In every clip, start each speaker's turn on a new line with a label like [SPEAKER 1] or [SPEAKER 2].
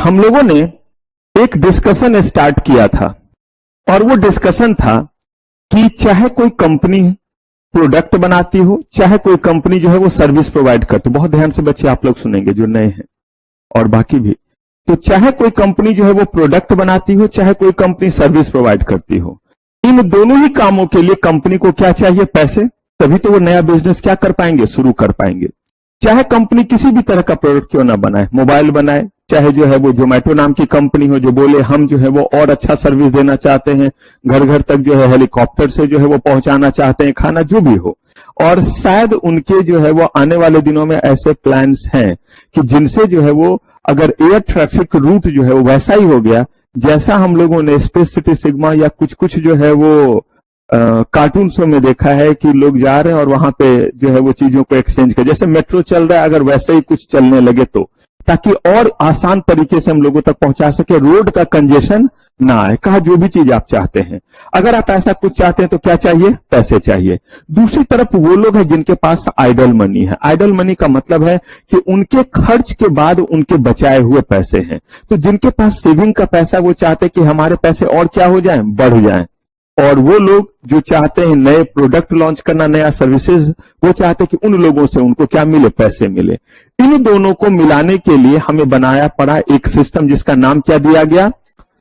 [SPEAKER 1] हम लोगों ने एक डिस्कशन स्टार्ट किया था और वो डिस्कशन था कि चाहे कोई कंपनी प्रोडक्ट बनाती हो, चाहे कोई कंपनी जो है वो सर्विस प्रोवाइड करती हो। बहुत ध्यान से बच्चे आप लोग सुनेंगे जो नए हैं और बाकी भी। तो चाहे कोई कंपनी जो है वो प्रोडक्ट बनाती हो, चाहे कोई कंपनी सर्विस प्रोवाइड करती हो, इन दोनों ही कामों के लिए कंपनी को क्या चाहिए? पैसे। तभी तो वो नया बिजनेस क्या कर पाएंगे? शुरू कर पाएंगे। चाहे कंपनी किसी भी तरह का प्रोडक्ट क्यों ना बनाए, मोबाइल बनाए, चाहे जो है वो जोमेटो नाम की कंपनी हो जो बोले हम जो है वो और अच्छा सर्विस देना चाहते हैं, घर घर तक जो है हेलीकॉप्टर से जो है वो पहुंचाना चाहते हैं खाना, जो भी हो। और शायद उनके जो है वो आने वाले दिनों में ऐसे प्लान्स हैं कि जिनसे जो है वो अगर एयर ट्रैफिक रूट जो है वो वैसा ही हो गया जैसा हम लोगों ने स्पेस सिटी सिग्मा या कुछ कुछ जो है वो कार्टून शो में देखा है कि लोग जा रहे हैं और वहां पे जो है वो चीजों को एक्सचेंज कर, जैसे मेट्रो चल रहा है, अगर वैसे ही कुछ चलने लगे तो, ताकि और आसान तरीके से हम लोगों तक पहुंचा सके, रोड का कंजेशन ना आए। कहा जो भी चीज आप चाहते हैं, अगर आप ऐसा कुछ चाहते हैं तो क्या चाहिए? पैसे चाहिए। दूसरी तरफ वो लोग हैं जिनके पास आइडल मनी है। आइडल मनी का मतलब है कि उनके खर्च के बाद उनके बचाए हुए पैसे हैं। तो जिनके पास सेविंग का पैसा, वो चाहते कि हमारे पैसे और क्या हो जाएं? बढ़ जाएं। और वो लोग जो चाहते हैं नए प्रोडक्ट लॉन्च करना, नया सर्विसेज, वो चाहते कि उन लोगों से उनको क्या मिले? पैसे मिले। इन दोनों को मिलाने के लिए हमें बनाया पड़ा एक सिस्टम जिसका नाम क्या दिया गया?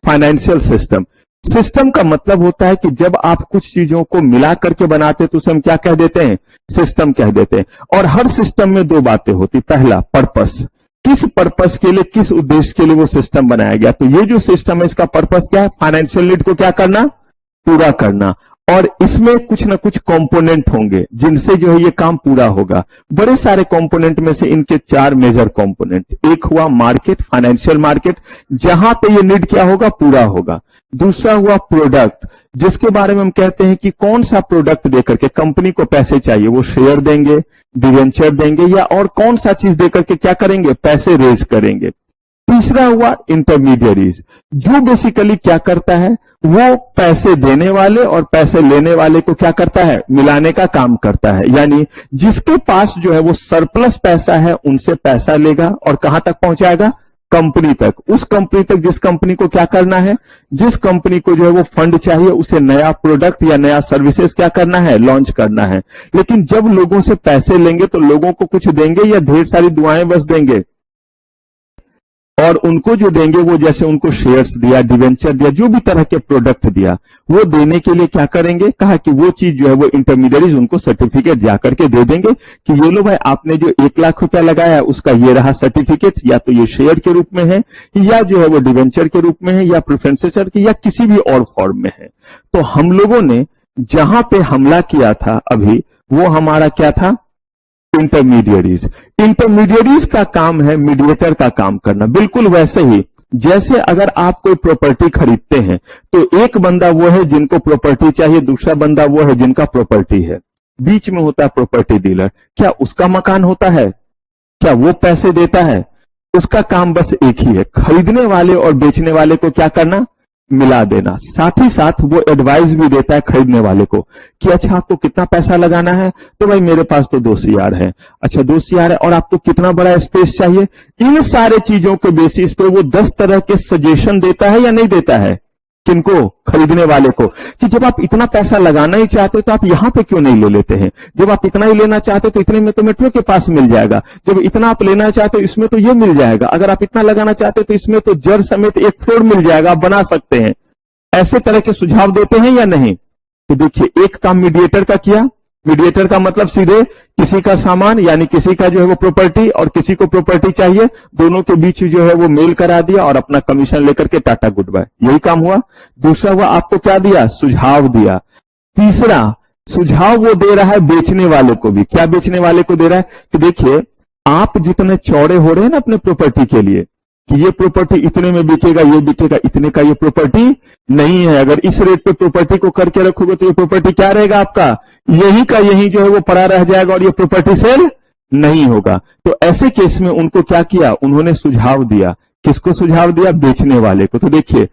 [SPEAKER 1] Financial system. सिस्टम का मतलब होता है कि जब आप कुछ चीजों को मिला करके बनाते तो उसे हम क्या कह देते हैं? सिस्टम कह देते हैं। और हर सिस्टम में दो बातें होती। पहला, पर्पस, किस पर्पस के लिए, किस उद्देश्य के लिए वो सिस्टम बनाया गया। तो ये जो सिस्टम है इसका पर्पस क्या है? फाइनेंशियल नीड को क्या करना? पूरा करना। और इसमें कुछ ना कुछ कंपोनेंट होंगे जिनसे जो है ये काम पूरा होगा। बड़े सारे कंपोनेंट में से इनके 4 मेजर कंपोनेंट। एक हुआ मार्केट, फाइनेंशियल मार्केट, जहां पे ये नीड क्या होगा? पूरा होगा। दूसरा हुआ प्रोडक्ट, जिसके बारे में हम कहते हैं कि कौन सा प्रोडक्ट देकर के कंपनी को पैसे चाहिए, वो शेयर देंगे, डिवेंचर देंगे, या और कौन सा चीज देकर के क्या करेंगे? पैसे रेज करेंगे। तीसरा हुआ इंटरमीडियरीज, जो बेसिकली क्या करता है? वो पैसे देने वाले और पैसे लेने वाले को क्या करता है? मिलाने का काम करता है। यानी जिसके पास जो है वो सरप्लस पैसा है उनसे पैसा लेगा और कहां तक पहुंचाएगा? कंपनी तक। उस कंपनी तक जिस कंपनी को क्या करना है? जिस कंपनी को जो है वो फंड चाहिए, उसे नया प्रोडक्ट या नया सर्विसेज क्या करना है? लॉन्च करना है। लेकिन जब लोगों से पैसे लेंगे तो लोगों को कुछ देंगे या ढेर सारी दुआएं बस देंगे? और उनको जो देंगे वो जैसे उनको शेयर्स दिया, डिवेंचर दिया, जो भी तरह के प्रोडक्ट दिया, वो देने के लिए क्या करेंगे? कहा कि वो चीज जो है वो इंटरमीडियरीज उनको सर्टिफिकेट जाकर के दे देंगे कि ये लो भाई, आपने जो 1 लाख रुपया लगाया उसका ये रहा सर्टिफिकेट, या तो ये शेयर के रूप में है, या जो है वो डिवेंचर के रूप में है, या प्रेफरेंसेस के, या किसी भी और फॉर्म में है। तो हम लोगों ने जहां पे हमला किया था अभी, वो हमारा क्या था? इंटरमीडियरीज। इंटरमीडियरीज का काम है मीडिएटर का काम करना। बिल्कुल वैसे ही जैसे अगर आप कोई प्रॉपर्टी खरीदते हैं तो एक बंदा वो है जिनको प्रॉपर्टी चाहिए, दूसरा बंदा वो है जिनका प्रॉपर्टी है, बीच में होता है प्रॉपर्टी डीलर। क्या उसका मकान होता है? क्या वो पैसे देता है? उसका काम बस एक ही है, खरीदने वाले और बेचने वाले को क्या करना? मिला देना। साथ ही साथ वो एडवाइस भी देता है खरीदने वाले को कि अच्छा आपको कितना पैसा लगाना है? तो भाई मेरे पास तो 2 CR है। अच्छा 2 CR है, और आपको कितना बड़ा स्पेस चाहिए? इन सारे चीजों के बेसिस पे वो 10 तरह के सजेशन देता है या नहीं देता है? किनको? खरीदने वाले को। कि जब आप इतना पैसा लगाना ही चाहते तो आप यहां पे क्यों नहीं ले लेते हैं? जब आप इतना ही लेना चाहते तो इतने में तो मेट्रो के पास मिल जाएगा। जब इतना आप लेना चाहते तो इसमें तो ये मिल जाएगा। अगर आप इतना लगाना चाहते तो इसमें तो जड़ समेत एक फ्लोर मिल जाएगा, आप बना सकते हैं। ऐसे तरह के सुझाव देते हैं या नहीं? तो देखिए, एक काम मीडिएटर का किया। मीडिएटर का मतलब सीधे किसी का सामान, यानी किसी का जो है वो प्रॉपर्टी और किसी को प्रॉपर्टी चाहिए, दोनों के बीच जो है वो मेल करा दिया और अपना कमीशन लेकर के टाटा गुड बाय, यही काम हुआ। दूसरा हुआ, आपको क्या दिया? सुझाव दिया। तीसरा, सुझाव वो दे रहा है बेचने वाले को भी। क्या बेचने वाले को दे रहा है? कि देखिए, आप जितने चौड़े हो रहे हैं ना अपने प्रॉपर्टी के लिए कि ये प्रॉपर्टी इतने में बिकेगा, ये बिकेगा, इतने का ये प्रॉपर्टी नहीं है। अगर इस रेट पे प्रॉपर्टी को करके रखोगे तो ये प्रॉपर्टी क्या रहेगा आपका? यही का यही जो है वो पड़ा रह जाएगा और ये प्रॉपर्टी सेल नहीं होगा। तो ऐसे केस में उनको क्या किया? उन्होंने सुझाव दिया। किसको सुझाव दिया? बेचने वाले को। तो देखिए,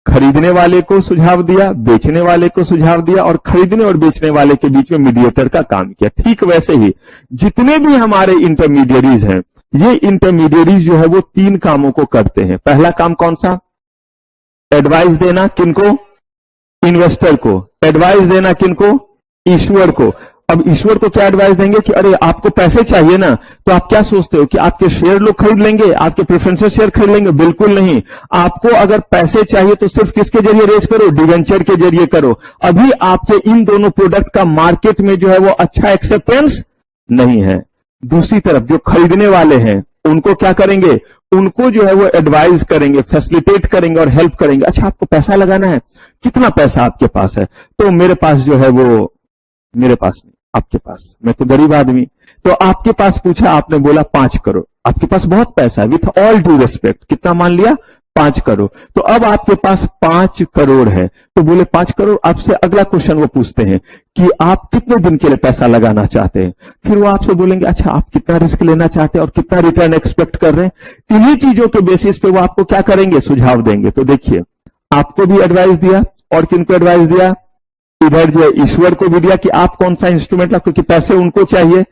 [SPEAKER 1] खरीदने वाले को सुझाव दिया, बेचने वाले को सुझाव दिया, और खरीदने और बेचने वाले के बीच में मीडिएटर का काम किया। ठीक वैसे ही जितने भी हमारे इंटरमीडियरीज हैं ये इंटरमीडिएरीज जो है वो 3 कामों को करते हैं। पहला काम कौन सा? एडवाइस देना। किनको? इन्वेस्टर को। एडवाइस देना किनको? ईश्वर को। अब ईश्वर को क्या एडवाइस देंगे कि अरे आपको पैसे चाहिए ना, तो आप क्या सोचते हो कि आपके शेयर लोग खरीद लेंगे, आपके प्रेफरेंशियल शेयर खरीद लेंगे? बिल्कुल नहीं। आपको अगर पैसे चाहिए तो सिर्फ किसके जरिए रेज करो? डिवेंचर के जरिए करो। अभी आपके इन दोनों प्रोडक्ट का मार्केट में जो है वो अच्छा एक्सेप्टेंस नहीं है। दूसरी तरफ जो खरीदने वाले हैं उनको क्या करेंगे? उनको जो है वो एडवाइस करेंगे, फैसिलिटेट करेंगे और हेल्प करेंगे। अच्छा आपको पैसा लगाना है, कितना पैसा आपके पास है? तो मेरे पास जो है वो, मेरे पास नहीं, आपके पास, मैं तो गरीब आदमी। तो आपके पास पूछा, आपने बोला 5 करोड़। आपके पास बहुत पैसा है, विथ ऑल ड्यू रिस्पेक्ट। कितना मान लिया? 5 करोड़। तो अब आपके पास 5 करोड़ है, तो बोले 5 करोड़। आपसे अगला क्वेश्चन वो पूछते हैं कि आप कितने दिन के लिए पैसा लगाना चाहते हैं? फिर वो आपसे बोलेंगे अच्छा आप कितना रिस्क लेना चाहते हैं और कितना रिटर्न एक्सपेक्ट कर रहे हैं। इन्हीं चीजों के बेसिस पे वो आपको क्या करेंगे? सुझाव देंगे। तो देखिए, आपको भी एडवाइस दिया और किनको एडवाइस दिया? इधर जो है ईश्वर को भी दिया कि आप कौन सा इंस्ट्रूमेंट ला, क्योंकि पैसे उनको चाहिए।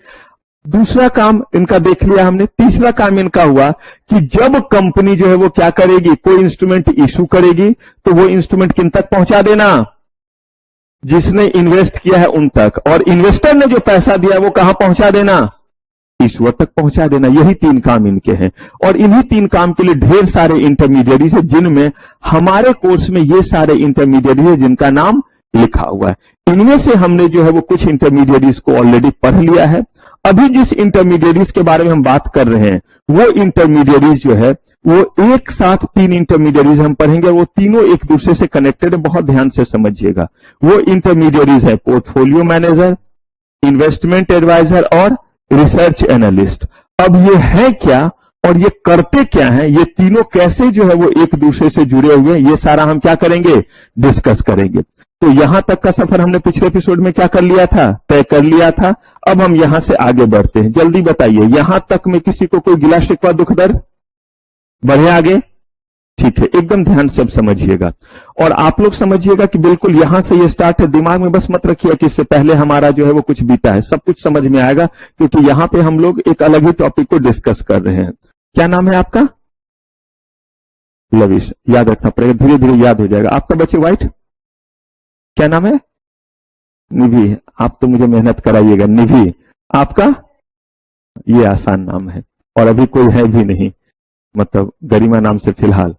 [SPEAKER 1] दूसरा काम इनका देख लिया हमने। तीसरा काम इनका हुआ कि जब कंपनी जो है वो क्या करेगी, कोई इंस्ट्रूमेंट इशू करेगी, तो वो इंस्ट्रूमेंट किन तक पहुंचा देना? जिसने इन्वेस्ट किया है उन तक। और इन्वेस्टर ने जो पैसा दिया वो कहां पहुंचा देना? ईश्वर तक पहुंचा देना। यही 3 काम इनके हैं। और इन्हीं 3 काम के लिए ढेर सारे इंटरमीडिएरीज है, जिनमें हमारे कोर्स में ये सारे इंटरमीडिएरी है जिनका नाम लिखा हुआ है। इनमें से हमने जो है वो कुछ इंटरमीडिएरीज को ऑलरेडी पढ़ लिया है। अभी जिस इंटरमीडिएरीज के बारे में हम बात कर रहे हैं वो इंटरमीडिएरीज जो है वो एक साथ 3 इंटरमीडिएरीज हम पढ़ेंगे। वो तीनों एक दूसरे से कनेक्टेड है, बहुत ध्यान से समझिएगा। वो इंटरमीडिएरीज है पोर्टफोलियो मैनेजर, इन्वेस्टमेंट एडवाइजर और रिसर्च एनालिस्ट। अब ये है क्या और ये करते क्या हैं, ये तीनों कैसे जो है वो एक दूसरे से जुड़े हुए हैं, ये सारा हम क्या करेंगे? डिस्कस करेंगे। तो यहां तक का सफर हमने पिछले एपिसोड में क्या कर लिया था? तय कर लिया था। अब हम यहां से आगे बढ़ते हैं। जल्दी बताइए, यहां तक में किसी को कोई गिला शिकवा दुख दर्द? बढ़े आगे? ठीक है, एकदम ध्यान से अब समझिएगा। और आप लोग समझिएगा कि बिल्कुल यहां से ये स्टार्ट है। दिमाग में बस मत रखिए कि इससे पहले हमारा जो है वो कुछ बीता है। सब कुछ समझ में आएगा, क्योंकि यहां पे हम लोग एक अलग ही टॉपिक को डिस्कस कर रहे हैं। क्या नाम है आपका? लविश। याद रखना पड़ेगा, धीरे धीरे याद हो जाएगा। आपका बच्चे व्हाइट, क्या नाम है? निधि। आप तो मुझे मेहनत कराइएगा। निधि। आपका? ये आसान नाम है और अभी कोई है भी नहीं, मतलब गरिमा नाम से फिलहाल।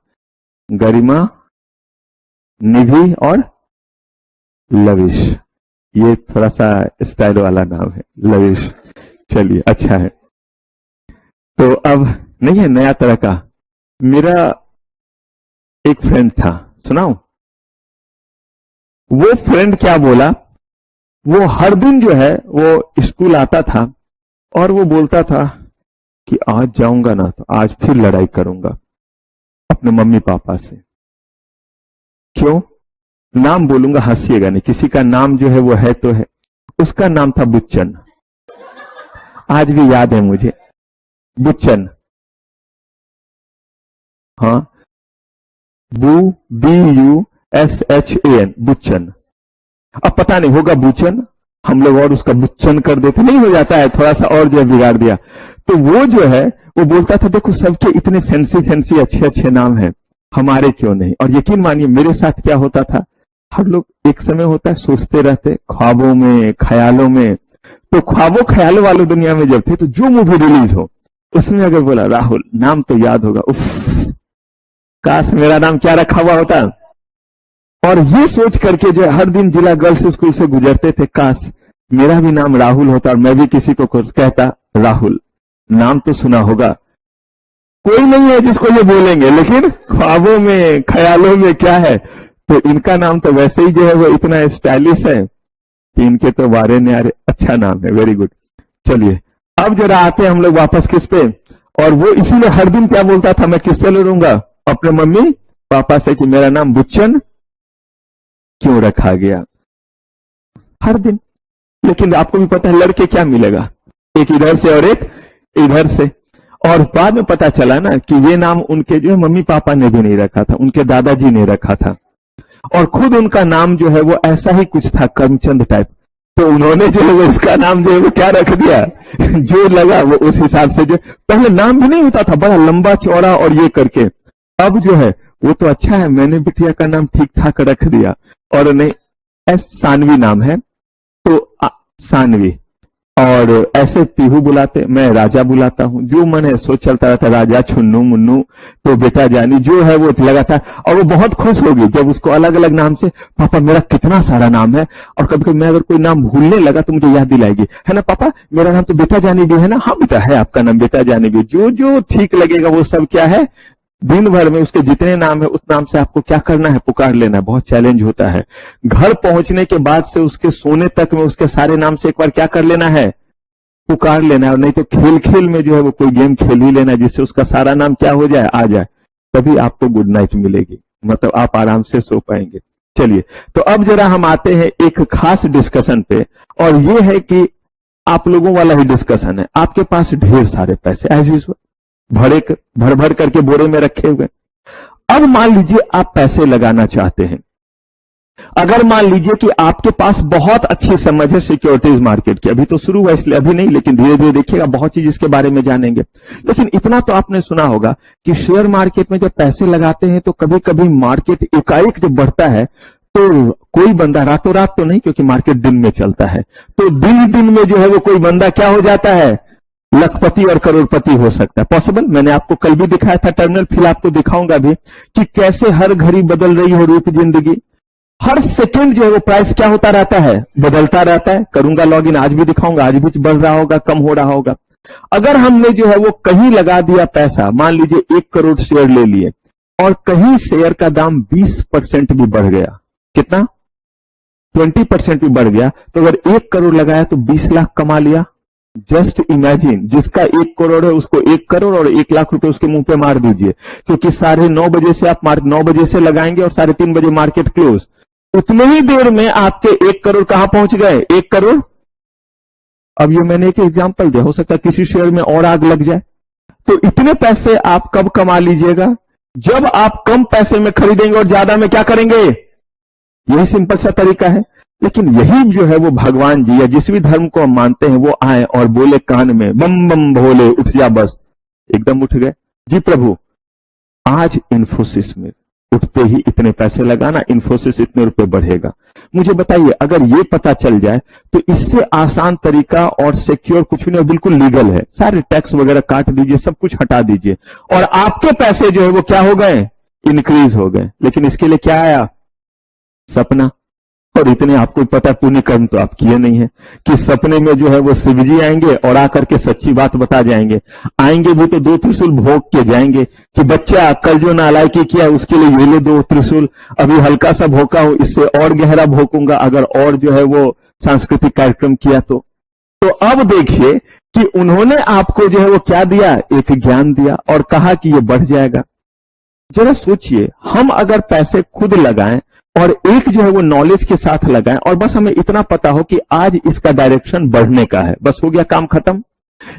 [SPEAKER 1] गरिमा, निधि और लविश। ये थोड़ा सा स्टाइल वाला नाम है, लविश। चलिए, अच्छा है। तो अब नहीं है नया तरह का। मेरा एक फ्रेंड था, सुनाऊं? वो फ्रेंड क्या बोला, वो हर दिन जो है वो स्कूल आता था और वो बोलता था कि आज जाऊंगा ना तो आज फिर लड़ाई करूंगा अपने मम्मी पापा से। क्यों? नाम बोलूंगा, हंसिएगा नहीं। किसी का नाम जो है वो है तो है। उसका नाम था बुच्चन। आज भी याद है मुझे, बुच्चन। हाँ, BUSHAN, बुच्चन। अब पता नहीं होगा बुचन, हम लोग और उसका बुच्चन कर देते, नहीं हो जाता है थोड़ा सा और जो है बिगाड़ दिया। तो वो जो है वो बोलता था देखो सबके इतने फैंसी फैंसी अच्छे अच्छे नाम हैं, हमारे क्यों नहीं। और यकीन मानिए मेरे साथ क्या होता था, हर लोग एक समय होता है सोचते रहते ख्वाबों में ख्यालों में। तो ख्वाबों ख्यालों वाली दुनिया में जब थे तो जो मूवी रिलीज हो उसमें अगर बोला राहुल, नाम तो याद होगा, उफ काश मेरा नाम क्या रखा हुआ होता। और ये सोच करके जो हर दिन जिला गर्ल्स स्कूल से गुजरते थे, काश मेरा भी नाम राहुल होता और मैं भी किसी को कहता राहुल। नाम तो सुना होगा, कोई नहीं है जिसको ये बोलेंगे, लेकिन ख्वाबों में ख्यालों में क्या है। तो इनका नाम तो वैसे ही जो है वो इतना स्टाइलिश है कि इनके तो वारे न्यारे, अच्छा नाम है, वेरी गुड। चलिए अब जरा आते हैं हम लोग वापस किस पे। और वो इसीलिए हर दिन क्या बोलता था, मैं किससे लड़ूंगा? अपने मम्मी पापा से कि मेरा नाम बुच्चन क्यों रखा गया, हर दिन। लेकिन आपको भी पता है लड़के क्या मिलेगा, एक इधर से और एक इधर से। और बाद में पता चला ना कि ये नाम उनके जो मम्मी पापा ने भी नहीं रखा था, उनके दादाजी ने रखा था। और खुद उनका नाम जो है वो ऐसा ही कुछ था, करमचंद टाइप। तो उन्होंने जो है वो इसका नाम जो है वो क्या रख दिया, जो लगा वो उस हिसाब से, जो पहले नाम भी नहीं होता था बड़ा लंबा चौड़ा और ये करके, अब जो है वो तो अच्छा है, मैंने बिटिया का नाम ठीक ठाक रख दिया, और नहीं सानवी नाम है तो सानवी, और ऐसे पीहू बुलाते, मैं राजा बुलाता हूं, जो मन है सो चलता रहता, राजा छुन्नू मुन्नू, तो बेटा जानी जो है वो लगातार, और वो बहुत खुश होगी जब उसको अलग अलग नाम से, पापा मेरा कितना सारा नाम है, और कभी कभी मैं अगर कोई नाम भूलने लगा तो मुझे याद दिलाएगी, है ना पापा मेरा नाम तो बेटा जानी भी है ना, हाँ बेटा है आपका नाम बेटा जानी भी, जो जो ठीक लगेगा वो सब क्या है, दिन भर में उसके जितने नाम है उस नाम से आपको क्या करना है, पुकार लेना है। बहुत चैलेंज होता है, घर पहुंचने के बाद से उसके सोने तक में उसके सारे नाम से एक बार क्या कर लेना है, पुकार लेना है, और नहीं तो खेल खेल में जो है वो कोई गेम खेल ही लेना है जिससे उसका सारा नाम क्या हो जाए, आ जाए, तभी आपको गुड नाइट मिलेगी, मतलब आप आराम से सो पाएंगे। चलिए तो अब जरा हम आते हैं एक खास डिस्कशन पे, और ये है कि आप लोगों वाला ही डिस्कशन है। आपके पास ढेर सारे पैसे एज यूजुअल भर भर करके बोरे में रखे हुए, अब मान लीजिए आप पैसे लगाना चाहते हैं, अगर मान लीजिए कि आपके पास बहुत अच्छी समझ है सिक्योरिटीज मार्केट की, अभी तो शुरू हुआ इसलिए अभी नहीं, लेकिन धीरे धीरे देखिएगा बहुत चीज इसके बारे में जानेंगे। लेकिन इतना तो आपने सुना होगा कि शेयर मार्केट में जब पैसे लगाते हैं तो कभी कभी मार्केट एकाएक जब बढ़ता है तो कोई बंदा रातों रात तो नहीं, क्योंकि मार्केट दिन में चलता है, तो दिन दिन में जो है वो कोई बंदा क्या हो जाता है, लखपति और करोड़पति हो सकता है। पॉसिबल, मैंने आपको कल भी दिखाया था टर्मिनल, फिर आपको दिखाऊंगा भी कि कैसे हर घड़ी बदल रही हो रूप जिंदगी, हर सेकंड जो है वो प्राइस क्या होता रहता है, बदलता रहता है। करूंगा लॉगिन, आज भी दिखाऊंगा, आज भी बढ़ रहा होगा कम हो रहा होगा। अगर हमने जो है वो कहीं लगा दिया पैसा, मान लीजिए 1 करोड़ शेयर ले लिए और कहीं शेयर का दाम 20% भी बढ़ गया, कितना 20% भी बढ़ गया, तो अगर 1 करोड़ लगाया तो 20 लाख कमा लिया। जस्ट इमेजिन, जिसका 1 करोड़ है उसको 1 करोड़ और 1 लाख रुपए उसके मुंह पे मार दीजिए, क्योंकि 9:30 बजे से आप 9 बजे से लगाएंगे और 3:30 बजे मार्केट क्लोज, उतने ही देर में आपके 1 करोड़ कहां पहुंच गए, 1 करोड़। अब ये मैंने एक एग्जांपल दिया, हो सकता है किसी शेयर में और आग लग जाए। तो इतने पैसे आप कब कमा लीजिएगा, जब आप कम पैसे में खरीदेंगे और ज्यादा में क्या करेंगे, यही सिंपल सा तरीका है। लेकिन यही जो है वो भगवान जी या जिस भी धर्म को हम मानते हैं वो आए और बोले कान में, बम बम भोले उठ जा, बस एकदम उठ गए, जी प्रभु आज इन्फोसिस में उठते ही इतने पैसे लगाना, इन्फोसिस इतने रुपए बढ़ेगा। मुझे बताइए, अगर ये पता चल जाए तो इससे आसान तरीका और सिक्योर कुछ भी नहीं, बिल्कुल लीगल है, सारे टैक्स वगैरह काट दीजिए, सब कुछ हटा दीजिए और आपके पैसे जो है वो क्या हो गए, इंक्रीज हो गए। लेकिन इसके लिए क्या आया, सपना। और इतने आपको पता, पुण्य कर्म तो आप किए नहीं है कि सपने में जो है वो शिव जी आएंगे और आकर के सच्ची बात बता जाएंगे। आएंगे भी तो 2 त्रिशूल भोग के जाएंगे कि बच्चा कल जो नालायकी किया उसके लिए ये ले 2 त्रिशूल, अभी हल्का सा भोंका हूं, इससे और गहरा भोंकूंगा अगर और जो है वो सांस्कृतिक कार्यक्रम किया तो अब देखिए कि उन्होंने आपको जो है वो क्या दिया, एक ज्ञान दिया और कहा कि ये बढ़ जाएगा। जरा सोचिए, हम अगर पैसे खुद लगाएं और एक जो है वो नॉलेज के साथ लगाएं और बस हमें इतना पता हो कि आज इसका डायरेक्शन बढ़ने का है, बस हो गया काम खत्म।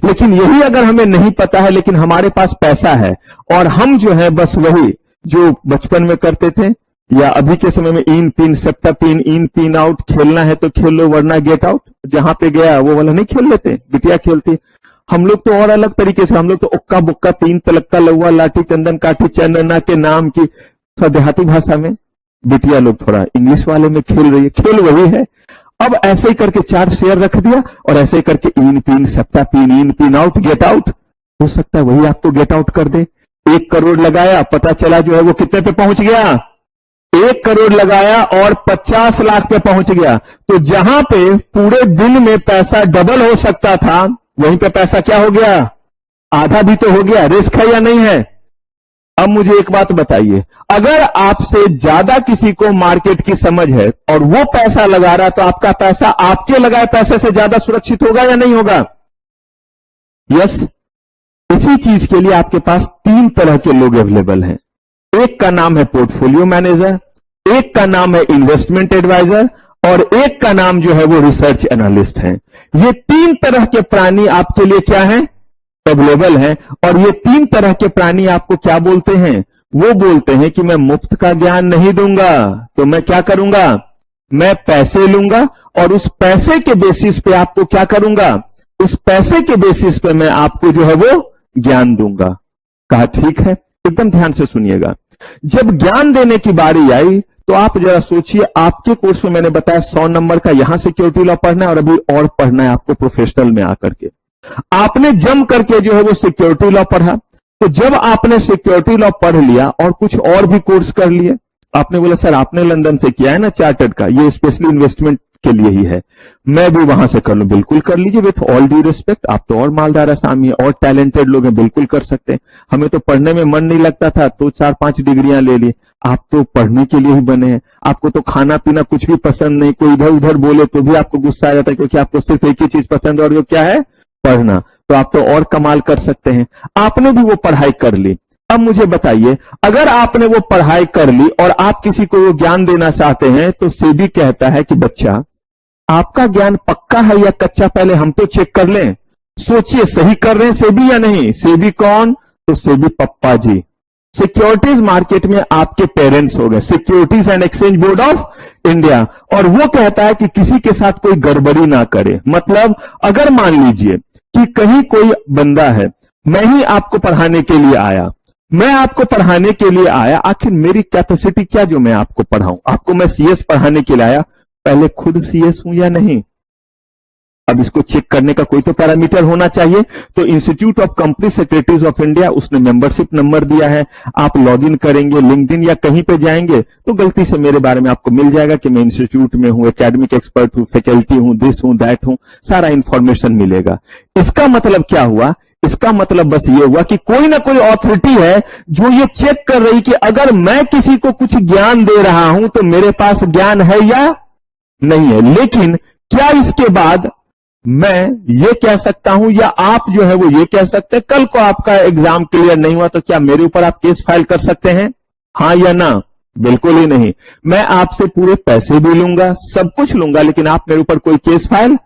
[SPEAKER 1] लेकिन यही अगर हमें नहीं पता है लेकिन हमारे पास पैसा है और हम जो है बस वही जो बचपन में करते थे या अभी के समय में इन पिन सप्ता पिन इन पिन आउट, खेलना है तो खेल लो वरना गेट आउट, जहां पे गया वो वाला नहीं खेल लेते, बिटिया खेलती। हम लोग तो और अलग तरीके से, हम लोग तो उक्का बुक्का 3 तलक्का लौवा लाठी चंदन काठी चंदना के नाम की देहाती भाषा में, बिटिया लोग थोड़ा इंग्लिश वाले में खेल रही है, खेल वही है। अब ऐसे ही करके 4 शेयर रख दिया और ऐसे ही करके इन पिन सप्ता pin in pin out get out, हो सकता है वही आपको गेट आउट कर दे। 1 करोड़ लगाया, पता चला जो है वो कितने पे पहुंच गया, 1 करोड़ लगाया और 50 लाख पे पहुंच गया। तो जहां पे पूरे दिन में पैसा डबल हो सकता था वहीं पे पैसा क्या हो गया, आधा भी तो हो गया। रिस्क है या नहीं है। अब मुझे एक बात बताइए, अगर आपसे ज्यादा किसी को मार्केट की समझ है और वो पैसा लगा रहा है तो आपका पैसा आपके लगाए पैसे से ज्यादा सुरक्षित होगा या नहीं होगा, यस। इसी चीज के लिए आपके पास 3 तरह के लोग अवेलेबल हैं। एक का नाम है पोर्टफोलियो मैनेजर, एक का नाम है इन्वेस्टमेंट एडवाइजर और एक का नाम जो है वो रिसर्च एनालिस्ट है। ये 3 तरह के प्राणी आपके लिए क्या है, अवेलेबल है। और ये 3 तरह के प्राणी आपको क्या बोलते हैं, वो बोलते हैं कि मैं मुफ्त का ज्ञान नहीं दूंगा, तो मैं क्या करूंगा, मैं पैसे लूंगा और उस पैसे के बेसिस पे आपको क्या करूंगा, उस पैसे के बेसिस पे मैं आपको जो है वो ज्ञान दूंगा। कहा ठीक है, एकदम ध्यान से सुनिएगा। जब ज्ञान देने की बारी आई तो आप जरा सोचिए, आपके कोर्स में मैंने बताया 100 नंबर का यहां सिक्योरिटी लॉ पढ़ना है और अभी और पढ़ना है आपको प्रोफेशनल में आकर के। आपने जम करके जो है वो सिक्योरिटी लॉ पढ़ा, तो जब आपने सिक्योरिटी लॉ पढ़ लिया और कुछ और भी कोर्स कर लिए, आपने बोला सर आपने लंदन से किया है ना चार्टर्ड का, ये स्पेशली इन्वेस्टमेंट के लिए ही है, मैं भी वहां से कर लूं। बिल्कुल कर लीजिए, विथ ऑल ड्यू रिस्पेक्ट, आप तो और मालदार आसामी है और टैलेंटेड लोग हैं, बिल्कुल कर सकते हैं। हमें तो पढ़ने में मन नहीं लगता था तो 4-5 डिग्रियां ले ली। आप तो पढ़ने के लिए ही बने हैं, आपको तो खाना पीना कुछ भी पसंद नहीं, कोई इधर उधर बोले तो भी आपको गुस्सा आ जाता है, क्योंकि आपको सिर्फ एक ही चीज पसंद है और वो क्या है, पढ़ना। तो आप तो और कमाल कर सकते हैं, आपने भी वो पढ़ाई कर ली। अब मुझे बताइए, अगर आपने वो पढ़ाई कर ली और आप किसी को वो ज्ञान देना चाहते हैं, तो सेबी कहता है कि बच्चा आपका ज्ञान पक्का है या कच्चा, पहले हम तो चेक कर लें। सोचिए सही कर रहे हैं सेबी या नहीं। सेबी कौन, तो सेबी पप्पा जी। सिक्योरिटीज मार्केट में आपके पेरेंट्स हो गए, securities and exchange board of India, और वो कहता है कि किसी के साथ कोई गड़बड़ी ना करे। मतलब अगर मान लीजिए कि कहीं कोई बंदा है, मैं ही आपको पढ़ाने के लिए आया, मैं आपको पढ़ाने के लिए आया, आखिर मेरी कैपेसिटी क्या जो मैं आपको पढ़ाऊं। आपको मैं सीएस पढ़ाने के लिए आया, पहले खुद सीएस हूं या नहीं, अब इसको चेक करने का कोई तो पैरामीटर होना चाहिए। तो institute of company secretaries of India, उसने मेंबरशिप नंबर दिया है, आप लॉगिन करेंगे लिंक्डइन या कहीं पे जाएंगे तो गलती से मेरे बारे में आपको मिल जाएगा कि मैं इंस्टीट्यूट में हूं, एकेडमिक एक्सपर्ट हूं, फैकल्टी हूं, दिस हूं, दैट हूं, सारा इंफॉर्मेशन मिलेगा। इसका मतलब क्या हुआ, इसका मतलब बस ये हुआ कि कोई ना कोई अथॉरिटी है जो ये चेक कर रही कि अगर मैं किसी को कुछ ज्ञान दे रहा हूं तो मेरे पास ज्ञान है या नहीं है। लेकिन क्या इसके बाद मैं ये कह सकता हूं या आप जो है वो ये कह सकते हैं, कल को आपका एग्जाम क्लियर नहीं हुआ तो क्या मेरे ऊपर आप केस फाइल कर सकते हैं, हां या ना? बिल्कुल ही नहीं। मैं आपसे पूरे पैसे भी लूंगा, सब कुछ लूंगा, लेकिन आप मेरे ऊपर कोई केस फाइल,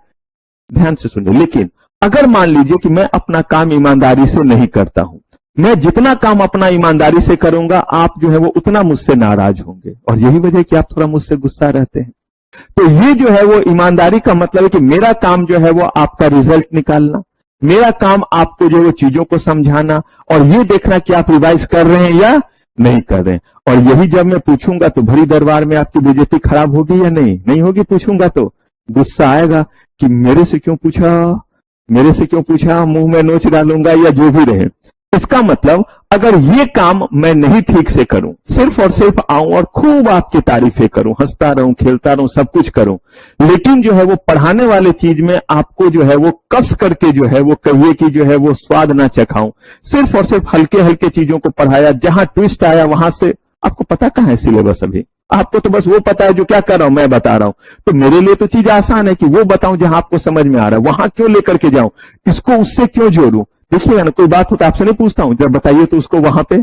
[SPEAKER 1] ध्यान से सुनिए, लेकिन अगर मान लीजिए कि मैं अपना काम ईमानदारी से नहीं करता हूं, मैं जितना काम अपना ईमानदारी से करूंगा आप जो है वो उतना मुझसे नाराज होंगे, और यही वजह कि आप थोड़ा मुझसे गुस्सा रहते हैं। तो ये जो है वो ईमानदारी का मतलब है कि मेरा काम जो है वो आपका रिजल्ट निकालना, मेरा काम आपको जो है चीजों को समझाना और ये देखना कि आप रिवाइज कर रहे हैं या नहीं कर रहे हैं। और यही जब मैं पूछूंगा तो भरी दरबार में आपकी बेइज्जती खराब होगी या नहीं? नहीं होगी। पूछूंगा तो गुस्सा आएगा कि मेरे से क्यों पूछा, मेरे से क्यों पूछा, मुंह में नोच डालूंगा या जो भी रहे। इसका मतलब अगर ये काम मैं नहीं ठीक से करूं, सिर्फ और सिर्फ आऊं और खूब आपकी तारीफें करूं, हंसता रहूं, खेलता रहूं, सब कुछ करूं, लेकिन जो है वो पढ़ाने वाले चीज में आपको जो है वो कस करके जो है वो कहिए कि जो है वो स्वाद ना चखाऊं, सिर्फ और सिर्फ हल्के हल्के चीजों को पढ़ाया, जहां ट्विस्ट आया वहां से आपको पता कहां है सिलेबस अभी, आपको तो बस वो पता है जो क्या कर रहा हूं मैं बता रहा हूं। तो मेरे लिए तो चीज आसान है कि वो बताऊं जहां आपको समझ में आ रहा है, वहां क्यों लेकर के जाऊं, इसको उससे क्यों जोड़ूं। देखिएगा ना, कोई बात हो तो आपसे नहीं पूछता हूं, जब बताइए तो उसको वहां पे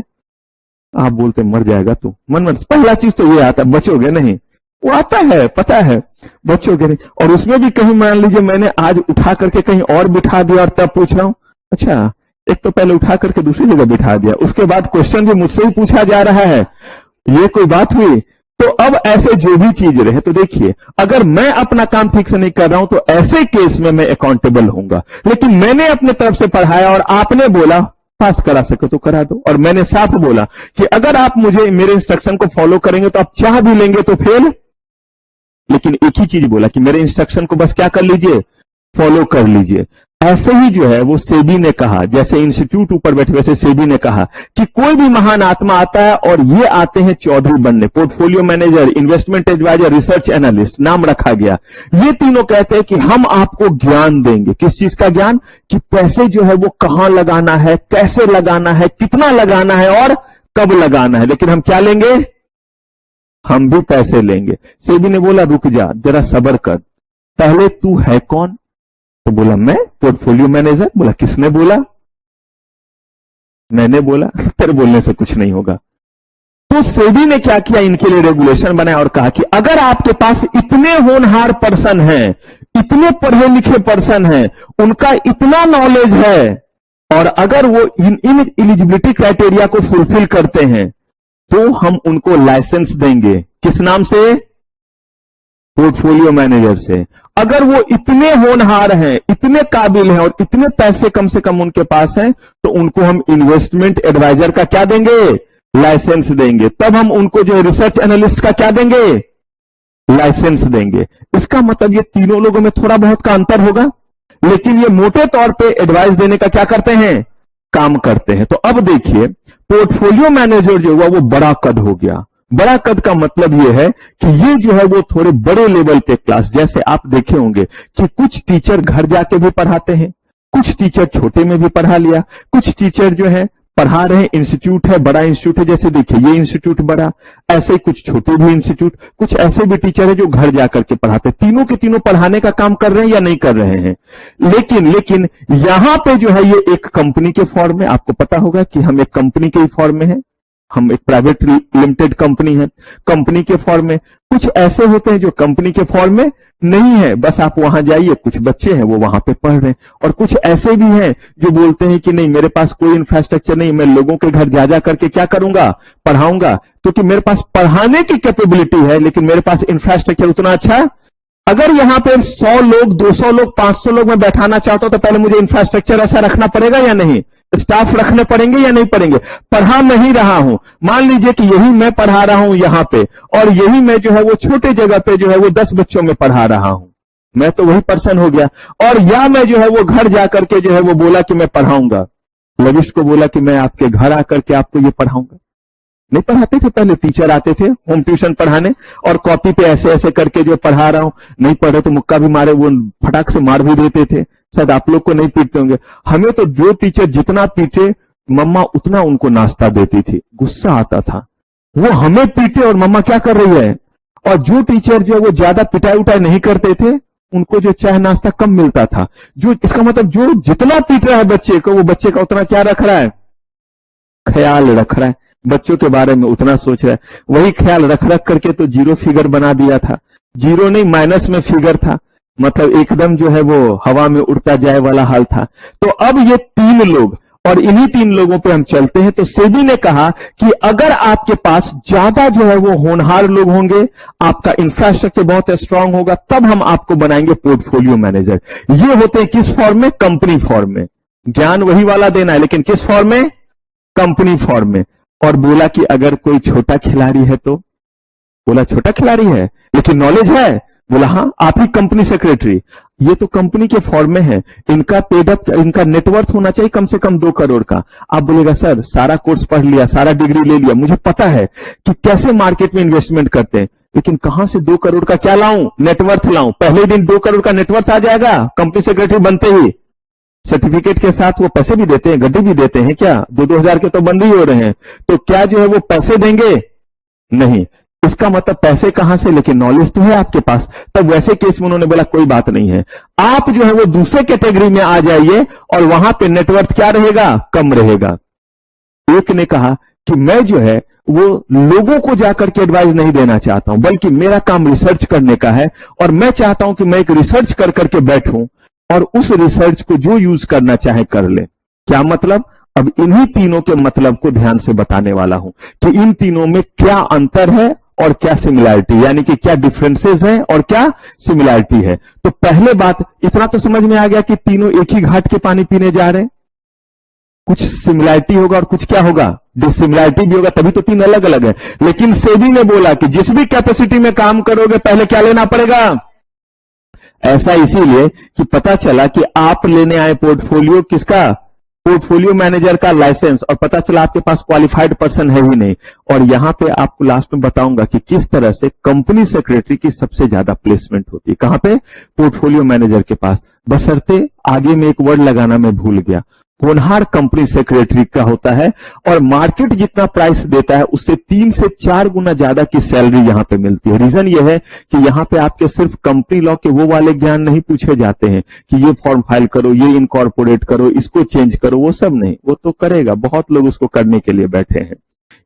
[SPEAKER 1] आप बोलते मर जाएगा तो मन पहला चीज तो ये आता, बचोगे नहीं, वो आता है पता है, बचोगे नहीं। और उसमें भी कहीं मान लीजिए मैंने आज उठा करके कहीं और बिठा दिया और तब पूछ रहा हूं, अच्छा एक तो पहले उठा करके दूसरी जगह बिठा दिया, उसके बाद क्वेश्चन भी मुझसे ही पूछा जा रहा है, ये कोई बात हुई। तो अब ऐसे जो भी चीज रहे, तो देखिए अगर मैं अपना काम ठीक से नहीं कर रहा हूं तो ऐसे केस में मैं अकाउंटेबल होऊंगा। लेकिन मैंने अपने तरफ से पढ़ाया और आपने बोला पास करा सके तो करा दो, और मैंने साफ बोला कि अगर आप मुझे मेरे इंस्ट्रक्शन को फॉलो करेंगे तो आप चाह भी लेंगे तो फेल, लेकिन एक ही चीज बोला कि मेरे इंस्ट्रक्शन को बस क्या कर लीजिए, फॉलो कर लीजिए। ऐसे ही जो है वो सेबी ने कहा, जैसे इंस्टीट्यूट ऊपर बैठे वैसे सेबी ने कहा कि कोई भी महान आत्मा आता है और ये आते हैं चौधरी बनने, portfolio manager, investment adviser, research analyst, नाम रखा गया। ये तीनों कहते हैं कि हम आपको ज्ञान देंगे। किस चीज का ज्ञान? कि पैसे जो है वो कहां लगाना है, कैसे लगाना है, कितना लगाना है और कब लगाना है। लेकिन हम क्या लेंगे? हम भी पैसे लेंगे। सेबी ने बोला रुक जा, जरा सब्र कर, पहले तू है कौन? तो बोला मैं पोर्टफोलियो मैनेजर। बोला किसने बोला? मैंने बोला। तेरे बोलने से कुछ नहीं होगा। तो सेबी ने क्या किया, इनके लिए रेगुलेशन बनाया और कहा कि अगर आपके पास इतने होनहार पर्सन हैं, इतने पढ़े लिखे पर्सन हैं, उनका इतना नॉलेज है और अगर वो इन एलिजिबिलिटी क्राइटेरिया को फुलफिल करते हैं तो हम उनको लाइसेंस देंगे। किस नाम से? पोर्टफोलियो मैनेजर से। अगर वो इतने होनहार हैं, इतने काबिल हैं और इतने पैसे कम से कम उनके पास हैं, तो उनको हम इन्वेस्टमेंट एडवाइजर का क्या देंगे? लाइसेंस देंगे। तब हम उनको जो रिसर्च एनालिस्ट का क्या देंगे? लाइसेंस देंगे। इसका मतलब ये तीनों लोगों में थोड़ा बहुत का अंतर होगा, लेकिन ये मोटे तौर पे एडवाइस देने का क्या करते हैं? काम करते हैं। तो अब देखिए, पोर्टफोलियो मैनेजर जो हुआ वो बड़ा कद हो गया। बड़ा कद का मतलब यह है कि ये जो है वो थोड़े बड़े लेवल पे क्लास, जैसे आप देखे होंगे कि कुछ टीचर घर जाके भी पढ़ाते हैं, कुछ टीचर छोटे में भी पढ़ा लिया, कुछ टीचर जो है पढ़ा रहे हैं, इंस्टीट्यूट है, बड़ा इंस्टीट्यूट है, जैसे देखिए ये इंस्टीट्यूट बड़ा, ऐसे कुछ छोटे भी इंस्टीट्यूट, कुछ ऐसे भी टीचर है जो घर जाकर के पढ़ाते हैं। तीनों के तीनों पढ़ाने का काम कर रहे हैं या नहीं कर रहे हैं? लेकिन यहां पे जो है ये एक कंपनी के फॉर्म में, आपको पता होगा कि हम एक कंपनी के फॉर्म में है, हम एक प्राइवेट लिमिटेड कंपनी है, कंपनी के फॉर्म में। कुछ ऐसे होते हैं जो कंपनी के फॉर्म में नहीं है, बस आप वहां जाइए, कुछ बच्चे हैं वो वहां पे पढ़ रहे हैं। और कुछ ऐसे भी हैं जो बोलते हैं कि नहीं, मेरे पास कोई इंफ्रास्ट्रक्चर नहीं, मैं लोगों के घर जा जा करके क्या करूंगा? पढ़ाऊंगा, क्योंकि मेरे पास पढ़ाने की कैपेबिलिटी है, लेकिन मेरे पास इंफ्रास्ट्रक्चर उतना अच्छा। अगर यहां पे 100 लोग, 200 लोग, 500 लोग मैं बैठाना चाहता हूं, तो पहले मुझे इंफ्रास्ट्रक्चर ऐसा रखना पड़ेगा या नहीं? स्टाफ रखने पड़ेंगे या नहीं पड़ेंगे? पढ़ा मैं ही रहा हूं, मान लीजिए कि यही मैं पढ़ा रहा हूं यहां पे, और यही मैं जो है वो छोटे जगह पे जो है वो 10 बच्चों में पढ़ा रहा हूं, मैं तो वही पर्सन हो गया। और या मैं जो है वो घर जाकर के जो है वो बोला कि मैं पढ़ाऊंगा, लविश को बोला कि मैं आपके घर आकर के आपको ये पढ़ाऊंगा। नहीं पढ़ाते थे, पहले टीचर आते थे होम ट्यूशन पढ़ाने और कॉपी पे ऐसे ऐसे करके जो पढ़ा रहा हूं, नहीं पढ़ रहे तो मुक्का भी मारे, वो फटाक से मार भी देते थे। शायद आप लोग को नहीं पीटते होंगे, हमें तो जो टीचर जितना पीटे मम्मा उतना उनको नाश्ता देती थी। गुस्सा आता था, वो हमें पीटे और मम्मा क्या कर रही है। और जो टीचर जो वो ज्यादा पिटाई उटाई नहीं करते थे, उनको जो चाय नाश्ता कम मिलता था। जो इसका मतलब जो जितना पीट रहा है बच्चे को, वो बच्चे का उतना क्या रख रहा है? ख्याल रख रहा है, बच्चों के बारे में उतना सोच रहा है। वही ख्याल रख रख करके तो जीरो फिगर बना दिया था। जीरो नहीं, माइनस में फिगर था, मतलब एकदम जो है वो हवा में उड़ता जाए वाला हाल था। तो अब ये 3 लोग, और इन्हीं 3 लोगों पे हम चलते हैं। तो सेबी ने कहा कि अगर आपके पास ज्यादा जो है वो होनहार लोग होंगे, आपका इंफ्रास्ट्रक्चर बहुत स्ट्रांग होगा, तब हम आपको बनाएंगे पोर्टफोलियो मैनेजर। ये होते हैं किस फॉर्म में? कंपनी फॉर्म में। ज्ञान वही वाला देना है, लेकिन किस फॉर्म में? कंपनी फॉर्म में। और बोला कि अगर कोई छोटा खिलाड़ी है तो, बोला छोटा खिलाड़ी है लेकिन नॉलेज है, बोला हाँ, आप ही कंपनी सेक्रेटरी। ये तो कंपनी के फॉर्म में है, इनका पेडअप, इनका नेटवर्थ होना चाहिए कम से कम 2 करोड़ का। आप बोलेगा सर सारा कोर्स पढ़ लिया, सारा डिग्री ले लिया, मुझे पता है कि कैसे मार्केट में इन्वेस्टमेंट करते हैं, लेकिन कहां से 2 करोड़ का क्या लाऊं? नेटवर्थ लाऊं? पहले दिन 2 करोड़ का नेटवर्थ आ जाएगा कंपनी सेक्रेटरी बनते ही। सर्टिफिकेट के साथ वो पैसे भी देते हैं, गड्डी भी देते हैं क्या? 2-2 हजार के तो बंद ही हो रहे हैं, तो क्या जो है वो पैसे देंगे? नहीं। इसका मतलब पैसे कहां से, लेकिन नॉलेज तो है आपके पास। तब वैसे केस में उन्होंने बोला कोई बात नहीं है, आप जो है वो दूसरे कैटेगरी में आ जाइए और वहां पे नेटवर्थ क्या रहेगा? कम रहेगा। एक ने कहा कि मैं जो है वो लोगों को जाकर के एडवाइस नहीं देना चाहता हूं, बल्कि मेरा काम रिसर्च करने का है, और मैं चाहता हूं कि मैं एक रिसर्च कर करके बैठूं और उस रिसर्च को जो यूज करना चाहे कर ले। क्या मतलब? अब इन्हीं तीनों के मतलब को ध्यान से बताने वाला हूं कि इन तीनों में क्या अंतर है और क्या सिमिलैरिटी, यानी कि क्या डिफरेंसेस हैं और क्या सिमिलैरिटी है। तो पहले बात, इतना तो समझ में आ गया कि तीनों एक ही घाट के पानी पीने जा रहे हैं। कुछ सिमिलैरिटी होगा और कुछ क्या होगा? डिसिमिलैरिटी भी होगा, तभी तो 3 अलग अलग है। लेकिन सेबी ने बोला कि जिस भी कैपेसिटी में काम करोगे पहले क्या लेना पड़ेगा? ऐसा इसीलिए कि पता चला कि आप लेने आए पोर्टफोलियो किसका? पोर्टफोलियो मैनेजर का लाइसेंस, और पता चला आपके पास क्वालिफाइड पर्सन है ही नहीं। और यहां पे आपको लास्ट में बताऊंगा कि किस तरह से कंपनी सेक्रेटरी की सबसे ज्यादा प्लेसमेंट होती है। कहां पे? पोर्टफोलियो मैनेजर के पास। बशर्ते आगे में एक वर्ड लगाना मैं भूल गया, होनहार कंपनी सेक्रेटरी का होता है, और मार्केट जितना प्राइस देता है उससे 3 से 4 गुना ज्यादा की सैलरी यहां पे मिलती है। रीजन यह है कि यहां पे आपके सिर्फ कंपनी लॉ के वो वाले ज्ञान नहीं पूछे जाते हैं कि ये फॉर्म फाइल करो, ये इनकॉर्पोरेट करो, इसको चेंज करो, वो सब नहीं, वो तो करेगा, बहुत लोग उसको करने के लिए बैठे हैं।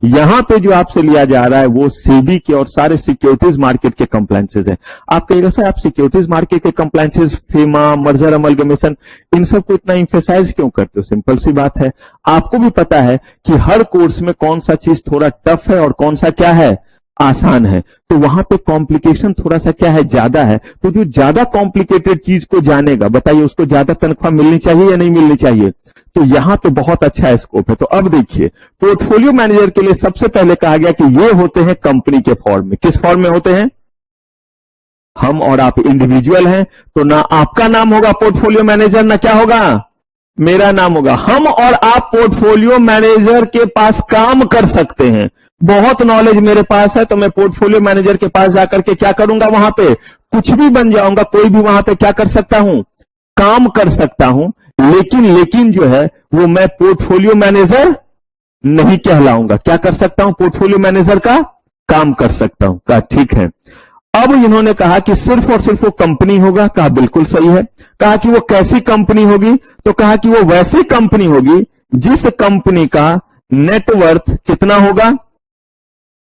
[SPEAKER 1] यहां पे जो आपसे लिया जा रहा है वो सेबी के और सारे सिक्योरिटीज मार्केट के कंप्लायंसेस है। आप कहेगा सर आप सिक्योरिटीज मार्केट के कंप्लायंसेस, फेमा, मर्जर अमलगमेशन, इन सब को इतना इंफेसाइज क्यों करते हो? सिंपल सी बात है, आपको भी पता है कि हर कोर्स में कौन सा चीज थोड़ा टफ है और कौन सा क्या है, आसान है। तो वहां पे कॉम्प्लिकेशन थोड़ा सा क्या है, ज्यादा है। तो जो ज्यादा कॉम्प्लिकेटेड चीज को जानेगा, बताइए उसको ज्यादा तनख्वाह मिलनी चाहिए या नहीं मिलनी चाहिए? तो यहां पे बहुत अच्छा स्कोप है। तो अब देखिए, पोर्टफोलियो मैनेजर के लिए सबसे पहले कहा गया कि ये होते हैं कंपनी के फॉर्म में। किस फॉर्म में होते हैं? हम और आप इंडिविजुअल हैं, तो ना आपका नाम होगा पोर्टफोलियो मैनेजर, ना क्या होगा, मेरा नाम होगा। हम और आप पोर्टफोलियो मैनेजर के पास काम कर सकते हैं। बहुत नॉलेज मेरे पास है, तो मैं पोर्टफोलियो मैनेजर के पास जाकर के क्या करूंगा, वहां पे कुछ भी बन जाऊंगा। कोई भी वहां पे क्या कर सकता हूं, काम कर सकता हूं। लेकिन जो है वो मैं पोर्टफोलियो मैनेजर नहीं कहलाऊंगा। क्या कर सकता हूं, पोर्टफोलियो मैनेजर का काम कर सकता हूं। कहा ठीक है। अब इन्होंने कहा कि सिर्फ और सिर्फ वो कंपनी होगा। कहा बिल्कुल सही है। कहा कि वो कैसी कंपनी होगी, तो कहा कि वो वैसी कंपनी होगी जिस कंपनी का नेटवर्थ कितना होगा,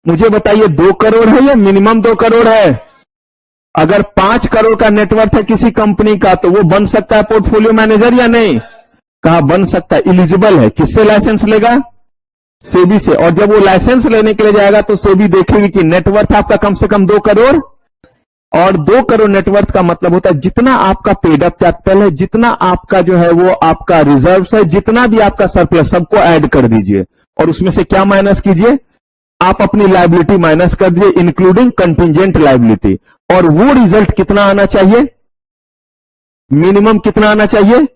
[SPEAKER 1] मुझे बताइए 2 करोड़ है या मिनिमम 2 करोड़ है? अगर 5 करोड़ का नेटवर्थ है किसी कंपनी का, तो वो बन सकता है पोर्टफोलियो मैनेजर या नहीं? कहा बन सकता है, इलिजिबल है। किससे लाइसेंस लेगा? सेबी से। और जब वो लाइसेंस लेने के लिए जाएगा तो सेबी देखेगी कि नेटवर्थ आपका कम से कम 2 करोड़, और 2 करोड़ नेटवर्थ का मतलब होता है जितना आपका पेड अप कैपिटल है, जितना आपका जो है वो आपका रिजर्व है, जितना भी आपका सरप्लस, सबको ऐड कर दीजिए और उसमें से क्या माइनस कीजिए, आप अपनी लायबिलिटी माइनस कर दीजिए, इंक्लूडिंग कंटिजेंट लायबिलिटी। और वो रिजल्ट कितना आना चाहिए, मिनिमम कितना आना चाहिए,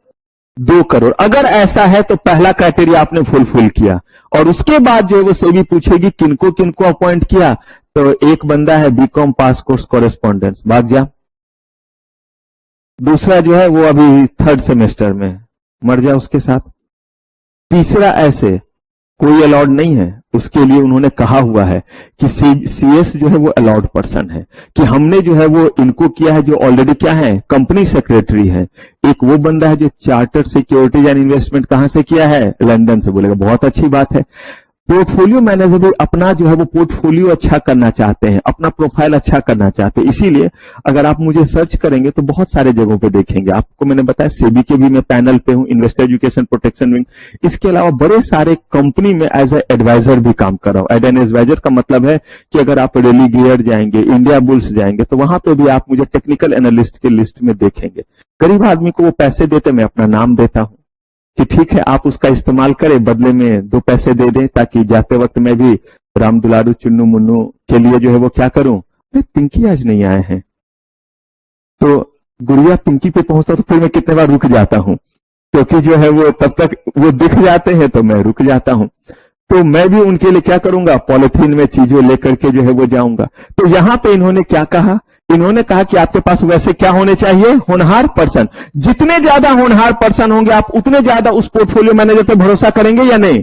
[SPEAKER 1] 2 करोड़। अगर ऐसा है तो पहला क्राइटेरिया आपने फुलफिल किया। और उसके बाद जो है वो सेबी पूछेगी किनको किनको अपॉइंट किया, तो एक बंदा है बीकॉम पास कोर्स कॉरेस्पॉन्डेंस, भाग जा। दूसरा जो है वो अभी 3rd सेमेस्टर में, मर जा उसके साथ। तीसरा ऐसे कोई अलाउड नहीं है, उसके लिए उन्होंने कहा हुआ है कि सीएस जो है वो अलाउड पर्सन है, कि हमने जो है वो इनको किया है जो ऑलरेडी क्या है, कंपनी सेक्रेटरी है। एक वो बंदा है जो चार्टर्ड सिक्योरिटीज एंड इन्वेस्टमेंट कहां से किया है, लंदन से। बोलेगा बहुत अच्छी बात है। पोर्टफोलियो मैनेजर भी अपना जो है वो पोर्टफोलियो अच्छा करना चाहते हैं, अपना प्रोफाइल अच्छा करना चाहते हैं। इसीलिए अगर आप मुझे सर्च करेंगे तो बहुत सारे जगहों पे देखेंगे। आपको मैंने बताया सेबी के भी मैं पैनल पे हूं, इन्वेस्टर एजुकेशन प्रोटेक्शन विंग। इसके अलावा बड़े सारे कंपनी में एज एडवाइजर भी काम कर रहा हूं। एज एन एडवाइजर का मतलब है कि अगर आप डेली गियर जाएंगे, इंडिया बुल्स जाएंगे, तो वहां पे भी आप मुझे टेक्निकल एनालिस्ट के लिस्ट में देखेंगे। गरीब आदमी को वो पैसे देते, मैं अपना नाम देता हूं कि ठीक है आप उसका इस्तेमाल करें, बदले में 2 पैसे दे दें, ताकि जाते वक्त मैं भी राम दुलारू चुन्नू मुन्नू के लिए जो है वो क्या करूं। पिंकी आज नहीं आए हैं, तो गुड़िया पिंकी पे पहुंचता तो फिर मैं कितने बार रुक जाता हूं, क्योंकि जो है वो तब तक वो दिख जाते हैं तो मैं रुक जाता हूं। तो मैं भी उनके लिए क्या करूंगा, पॉलिथीन में चीजें लेकर के जो है वो जाऊंगा। तो यहां पे इन्होंने क्या कहा, इन्होंने कहा कि आपके पास वैसे क्या होने चाहिए, होनहार पर्सन। जितने ज्यादा होनहार पर्सन होंगे आप उतने ज्यादा उस पोर्टफोलियो मैनेजर पे भरोसा करेंगे या नहीं?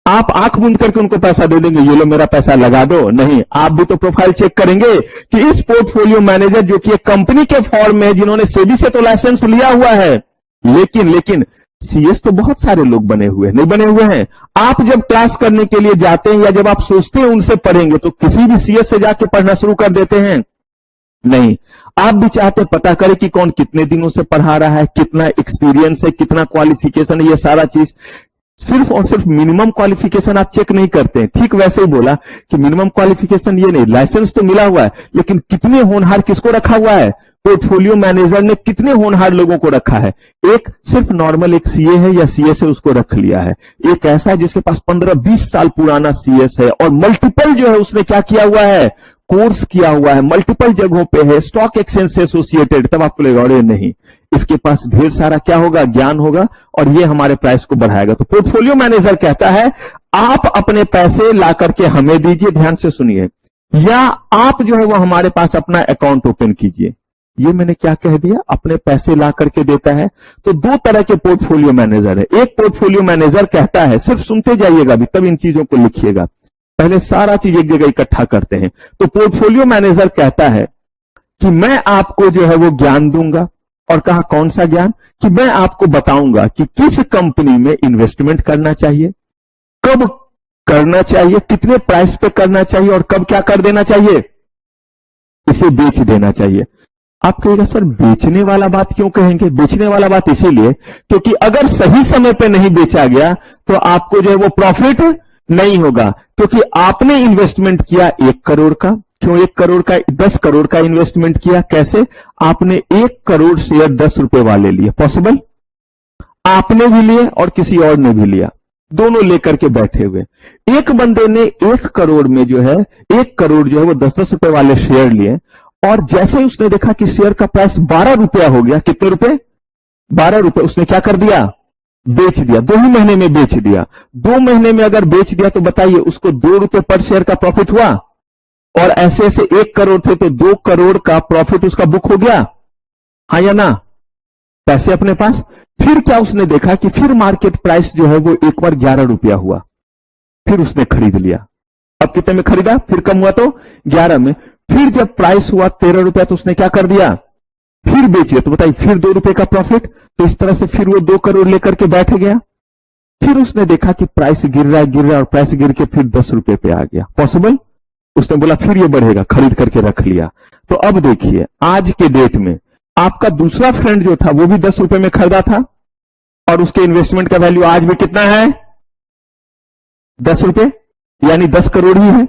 [SPEAKER 1] आप आंख बंद करके उनको पैसा दे देंगे, ये लो मेरा पैसा लगा दो? नहीं, आप भी तो प्रोफाइल चेक करेंगे कि इस पोर्टफोलियो मैनेजर जो कि एक कंपनी के फॉर्म में, जिन्होंने सेबी से तो लाइसेंस लिया हुआ है, लेकिन सीएस तो बहुत सारे लोग बने हुए हैं, नहीं बने हुए हैं। आप जब क्लास करने के लिए जाते हैं या जब आप सोचते हैं उनसे पढ़ेंगे, तो किसी भी सीएस से जाके पढ़ना शुरू कर देते हैं? नहीं, आप भी चाहते पता करें कि कौन कितने दिनों से पढ़ा रहा है, कितना एक्सपीरियंस है, कितना क्वालिफिकेशन है। ये सारा चीज सिर्फ और सिर्फ मिनिमम क्वालिफिकेशन आप चेक नहीं करते हैं। ठीक वैसे ही बोला कि मिनिमम क्वालिफिकेशन ये नहीं, लाइसेंस तो मिला हुआ है, लेकिन कितने होनहार किसको रखा हुआ है, पोर्टफोलियो मैनेजर ने कितने होनहार लोगों को रखा है। एक सिर्फ नॉर्मल एक सीए है या सीएस है उसको रख लिया है, एक ऐसा है जिसके पास 15-20 साल पुराना सीएस है और मल्टीपल जो है उसने क्या किया हुआ है, कोर्स किया हुआ है, मल्टीपल जगहों पे है, स्टॉक एक्सचेंज से एसोसिएटेड। तब आपको लगेगा अरे नहीं, इसके पास ढेर सारा क्या होगा, ज्ञान होगा और ये हमारे प्राइस को बढ़ाएगा। तो पोर्टफोलियो मैनेजर कहता है आप अपने पैसे ला करके हमें दीजिए, ध्यान से सुनिए, या आप जो है वो हमारे पास अपना अकाउंट ओपन कीजिए। ये मैंने क्या कह दिया, अपने पैसे ला करके देता है। तो 2 तरह के पोर्टफोलियो मैनेजर है। एक पोर्टफोलियो मैनेजर कहता है, सिर्फ सुनते जाइएगा अभी, तब इन चीजों को लिखिएगा, पहले सारा चीज एक जगह इकट्ठा करते हैं। तो पोर्टफोलियो मैनेजर कहता है कि मैं आपको जो है वो ज्ञान दूंगा, और कहा कौन सा ज्ञान, कि मैं आपको बताऊंगा कि किस कंपनी में इन्वेस्टमेंट करना चाहिए, कब करना चाहिए, कितने प्राइस पे करना चाहिए और कब क्या कर देना चाहिए, इसे बेच देना चाहिए। आप कहेगा सर बेचने वाला बात क्यों कहेंगे? बेचने वाला बात इसीलिए क्योंकि अगर सही समय पे नहीं बेचा गया तो आपको जो है वो प्रॉफिट नहीं होगा, क्योंकि आपने इन्वेस्टमेंट किया 1 करोड़ का। क्यों 1 करोड़ का? 10 करोड़ का इन्वेस्टमेंट किया। कैसे? आपने 1 करोड़ शेयर 10 रुपए वाले लिए। पॉसिबल? आपने भी लिए और किसी और ने भी लिया, दोनों लेकर के बैठे हुए। एक बंदे ने 1 करोड़ में जो है 1 करोड़ जो है वो 10-10 रुपए वाले शेयर लिए, और जैसे ही उसने देखा कि शेयर का प्राइस 12 रुपया हो गया। कितने रुपए? 12 रुपए। उसने क्या कर दिया? बेच दिया। 2 ही महीने में बेच दिया। 2 महीने में अगर बेच दिया तो बताइए उसको 2 रुपए पर शेयर का प्रॉफिट हुआ, और ऐसे ऐसे 1 करोड़ थे तो 2 करोड़ का प्रॉफिट उसका बुक हो गया। हाँ या ना? पैसे अपने पास। फिर क्या उसने देखा कि फिर मार्केट प्राइस जो है वो एक बार 11 रुपया हुआ, फिर उसने खरीद लिया। अब कितने में खरीदा? फिर कम हुआ तो 11 में। फिर जब प्राइस हुआ 13 रुपया तो उसने क्या कर दिया? फिर बेच दिया। तो बताइए फिर 2 रुपए का प्रॉफिट। तो इस तरह से फिर वो 2 करोड़ लेकर के बैठ गया। फिर उसने देखा कि प्राइस गिर रहा है और प्राइस गिर के फिर 10 रुपए पे आ गया। पॉसिबल? उसने बोला फिर ये बढ़ेगा, खरीद करके रख लिया। तो अब देखिए आज के डेट में आपका दूसरा फ्रेंड जो था वो भी 10 रुपए में खरीदा था, और उसके इन्वेस्टमेंट का वैल्यू आज भी कितना है? 10 रुपए, यानी 10 करोड़ ही है।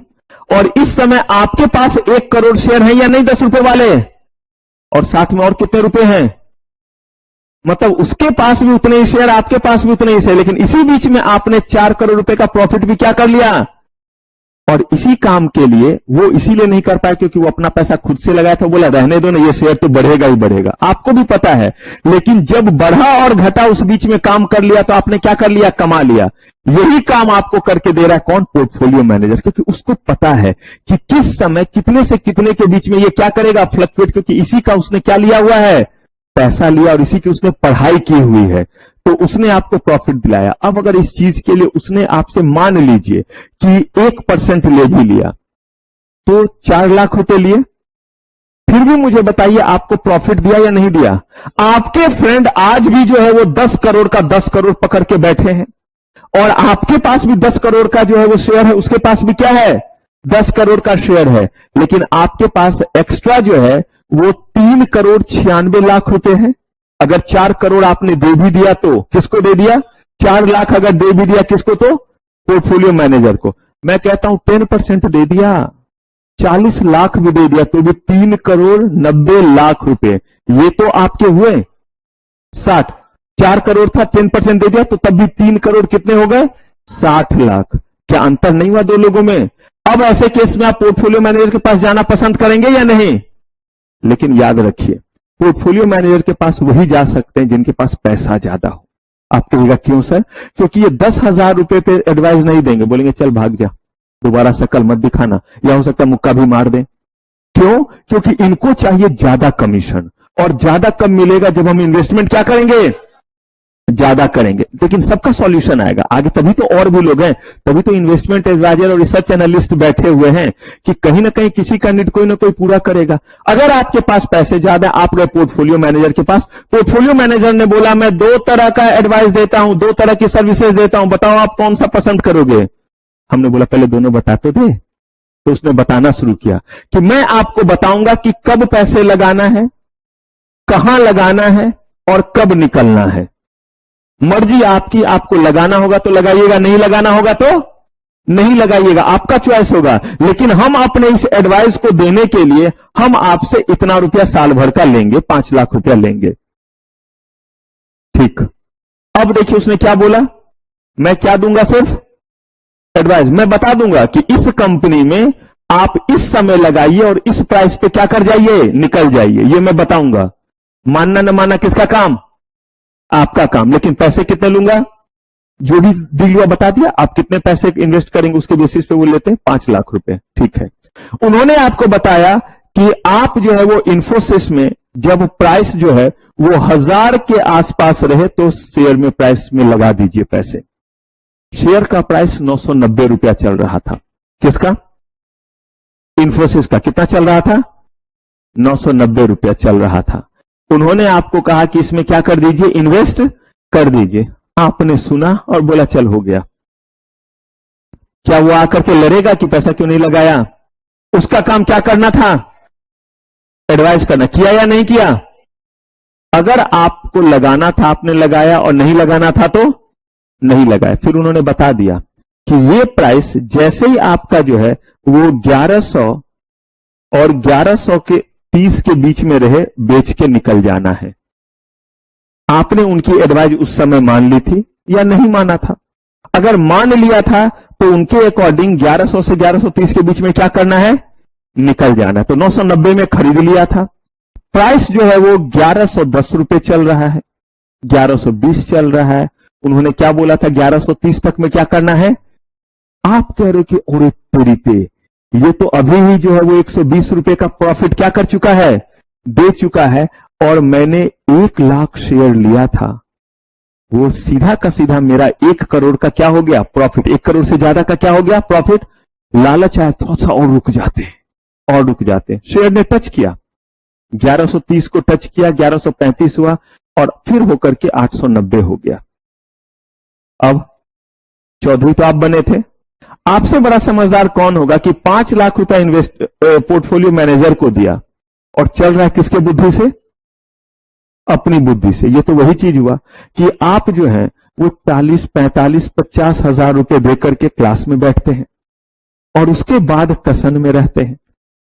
[SPEAKER 1] और इस समय आपके पास 1 करोड़ शेयर है या नहीं 10 रुपए वाले, और साथ में और कितने रुपए हैं? मतलब उसके पास भी उतने ही शेयर, आपके पास भी उतने ही शेयर, लेकिन इसी बीच में आपने 4 करोड़ रुपए का प्रॉफिट भी क्या कर लिया। और इसी काम के लिए वो इसीलिए नहीं कर पाए क्योंकि वो अपना पैसा खुद से लगाया था। बोला रहने दो ना, ये शेयर तो बढ़ेगा ही बढ़ेगा। आपको भी पता है, लेकिन जब बढ़ा और घटा उस बीच में काम कर लिया तो आपने क्या कर लिया? कमा लिया। यही काम आपको करके दे रहा है कौन? Portfolio manager. क्योंकि उसको पता है कि किस समय कितने से कितने के बीच में ये क्या करेगा? फ्लक्चुएट। क्योंकि इसी का उसने क्या लिया हुआ है? पैसा लिया, और इसी की उसने पढ़ाई की हुई है, तो उसने आपको प्रॉफिट दिलाया। अब अगर इस चीज के लिए उसने आपसे मान लीजिए कि 1% ले भी लिया तो 4 लाख रुपए लिए, फिर भी मुझे बताइए आपको प्रॉफिट दिया या नहीं दिया? आपके फ्रेंड आज भी जो है वो 10 करोड़ का 10 करोड़ पकड़ के बैठे हैं, और आपके पास भी 10 करोड़ का जो है वो शेयर है, उसके पास भी क्या है? 10 करोड़ का शेयर है। लेकिन आपके पास एक्स्ट्रा जो है वो 3 करोड़ 96 लाख रुपए है। अगर 4 करोड़ आपने दे भी दिया तो किसको दे दिया? 4 लाख अगर दे भी दिया किसको? तो पोर्टफोलियो मैनेजर को। मैं कहता हूं 10% दे दिया, 40 लाख भी दे दिया तो भी 3 करोड़ 90 लाख रुपए, ये तो आपके हुए 60। 4 करोड़ था, 10% दे दिया तो तब भी 3 करोड़ कितने हो गए? 60 लाख। क्या अंतर नहीं हुआ 2 लोगों में? अब ऐसे केस में आप पोर्टफोलियो मैनेजर के पास जाना पसंद करेंगे या नहीं? लेकिन याद रखिए पोर्टफोलियो मैनेजर के पास वही जा सकते हैं जिनके पास पैसा ज्यादा हो। आप कहिएगा क्यों सर? क्योंकि ये 10,000 रुपए पे एडवाइस नहीं देंगे, बोलेंगे चल भाग जा, दोबारा शकल मत दिखाना, या हो सकता है मुक्का भी मार दें। क्यों? क्योंकि इनको चाहिए ज्यादा कमीशन, और ज्यादा कब मिलेगा? जब हम इन्वेस्टमेंट क्या करेंगे? ज्यादा करेंगे। लेकिन सबका सॉल्यूशन आएगा आगे, तभी तो और भी लोग हैं, तभी तो इन्वेस्टमेंट एडवाइजर और रिसर्च एनालिस्ट बैठे हुए हैं कि कहीं ना कहीं किसी का नीड कोई ना कोई पूरा करेगा। अगर आपके पास पैसे ज्यादा, आप गए पोर्टफोलियो मैनेजर के पास, पोर्टफोलियो मैनेजर ने बोला मैं 2 तरह का एडवाइस देता हूं, 2 तरह की सर्विसेज देता हूं, बताओ आप कौन सा पसंद करोगे? हमने बोला पहले दोनों बताते थे। तो उसने बताना शुरू किया कि मैं आपको बताऊंगा कि कब पैसे लगाना है, कहां लगाना है और कब निकलना है। मर्जी आपकी, आपको लगाना होगा तो लगाइएगा, नहीं लगाना होगा तो नहीं लगाइएगा, आपका चॉइस होगा। लेकिन हम अपने इस एडवाइस को देने के लिए हम आपसे इतना रुपया साल भर का लेंगे, 5 लाख रुपया लेंगे। ठीक। अब देखिए उसने क्या बोला, मैं क्या दूंगा? सिर्फ एडवाइस। मैं बता दूंगा कि इस कंपनी में आप इस समय लगाइए और इस प्राइस पे क्या कर जाइए? निकल जाइए। ये मैं बताऊंगा। मानना न मानना किसका काम? आपका काम। लेकिन पैसे कितने लूंगा? जो भी डील हुआ बता दिया। आप कितने पैसे इन्वेस्ट करेंगे उसके बेसिस पे वो लेते हैं 5 लाख रुपए। ठीक है। उन्होंने आपको बताया कि आप जो है वो इन्फोसिस में जब प्राइस जो है वो 1000 के आसपास रहे तो शेयर में प्राइस में लगा दीजिए पैसे। शेयर का प्राइस 990 रुपया चल रहा था। किसका? इन्फोसिस का। कितना चल रहा था? 990 रुपया चल रहा था। उन्होंने आपको कहा कि इसमें क्या कर दीजिए? इन्वेस्ट कर दीजिए। आपने सुना और बोला चल हो गया। क्या वो आकर के लड़ेगा कि पैसा क्यों नहीं लगाया? उसका काम क्या करना था? एडवाइस करना। किया या नहीं किया? अगर आपको लगाना था आपने लगाया, और नहीं लगाना था तो नहीं लगाया। फिर उन्होंने बता दिया कि ये प्राइस जैसे ही आपका जो है वो 1100 और 1100 के 30 के बीच में रहे, बेच के निकल जाना है। आपने उनकी एडवाइस उस समय मान ली थी या नहीं माना था? अगर मान लिया था तो उनके अकॉर्डिंग 1100 से 1130 के बीच में क्या करना है? निकल जाना। तो 990 में खरीद लिया था। प्राइस जो है वो 1110 रुपए चल रहा है, 1120 चल रहा है। उन्होंने क्या बोला था? 1130 तक में क्या करना है? आप कह रहे हो कि अरे तरीके, ये तो अभी ही जो है वो 120 रुपए का प्रॉफिट क्या कर चुका है? दे चुका है। और मैंने 1 लाख शेयर लिया था, वो सीधा का सीधा मेरा 1 करोड़ का क्या हो गया? प्रॉफिट। 1 करोड़ से ज्यादा का क्या हो गया? प्रॉफिट। लालच आया, थोड़ा सा और रुक जाते और रुक जाते। शेयर ने टच किया, 1130 को टच किया, 1135 हुआ और फिर होकर के 890 हो गया। अब चौधरी तो आप बने थे, आपसे बड़ा समझदार कौन होगा कि 5 लाख रुपया इन्वेस्ट पोर्टफोलियो मैनेजर को दिया और चल रहा है किसके बुद्धि से? अपनी बुद्धि से। ये तो वही चीज हुआ कि आप जो है वो 40, 45, 50 हजार रुपए देकर के क्लास में बैठते हैं और उसके बाद कसन में रहते हैं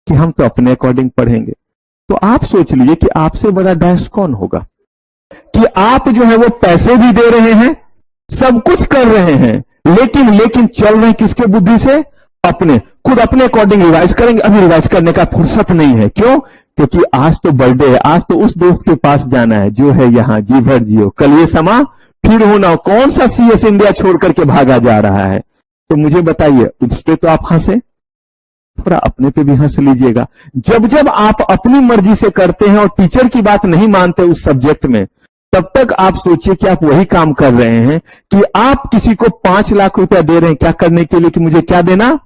[SPEAKER 1] कि हम तो अपने अकॉर्डिंग पढ़ेंगे। तो आप सोच लीजिए कि आपसे बड़ा डैश कौन होगा कि आप जो है वो पैसे भी दे रहे हैं, सब कुछ कर रहे हैं, लेकिन चल रहे हैं किसके बुद्धि से? अपने। खुद अपने अकॉर्डिंग रिवाइज करेंगे, अभी रिवाइज करने का फुर्सत नहीं है। क्यों? क्योंकि आज तो बर्थडे है, आज तो उस दोस्त के पास जाना है जो है यहां, जी भर जियो, कल ये समा फिर होना। कौन सा CS इंडिया छोड़ करके भागा जा रहा है? तो मुझे बताइए, उस पे तो आप हंसे, थोड़ा अपने पे भी हंस लीजिएगा। जब जब आप अपनी मर्जी से करते हैं और टीचर की बात नहीं मानते उस सब्जेक्ट में, तब तक आप सोचिए कि आप वही काम कर रहे हैं कि आप किसी को 5 लाख रुपया दे रहे हैं क्या करने के लिए? कि मुझे क्या देना?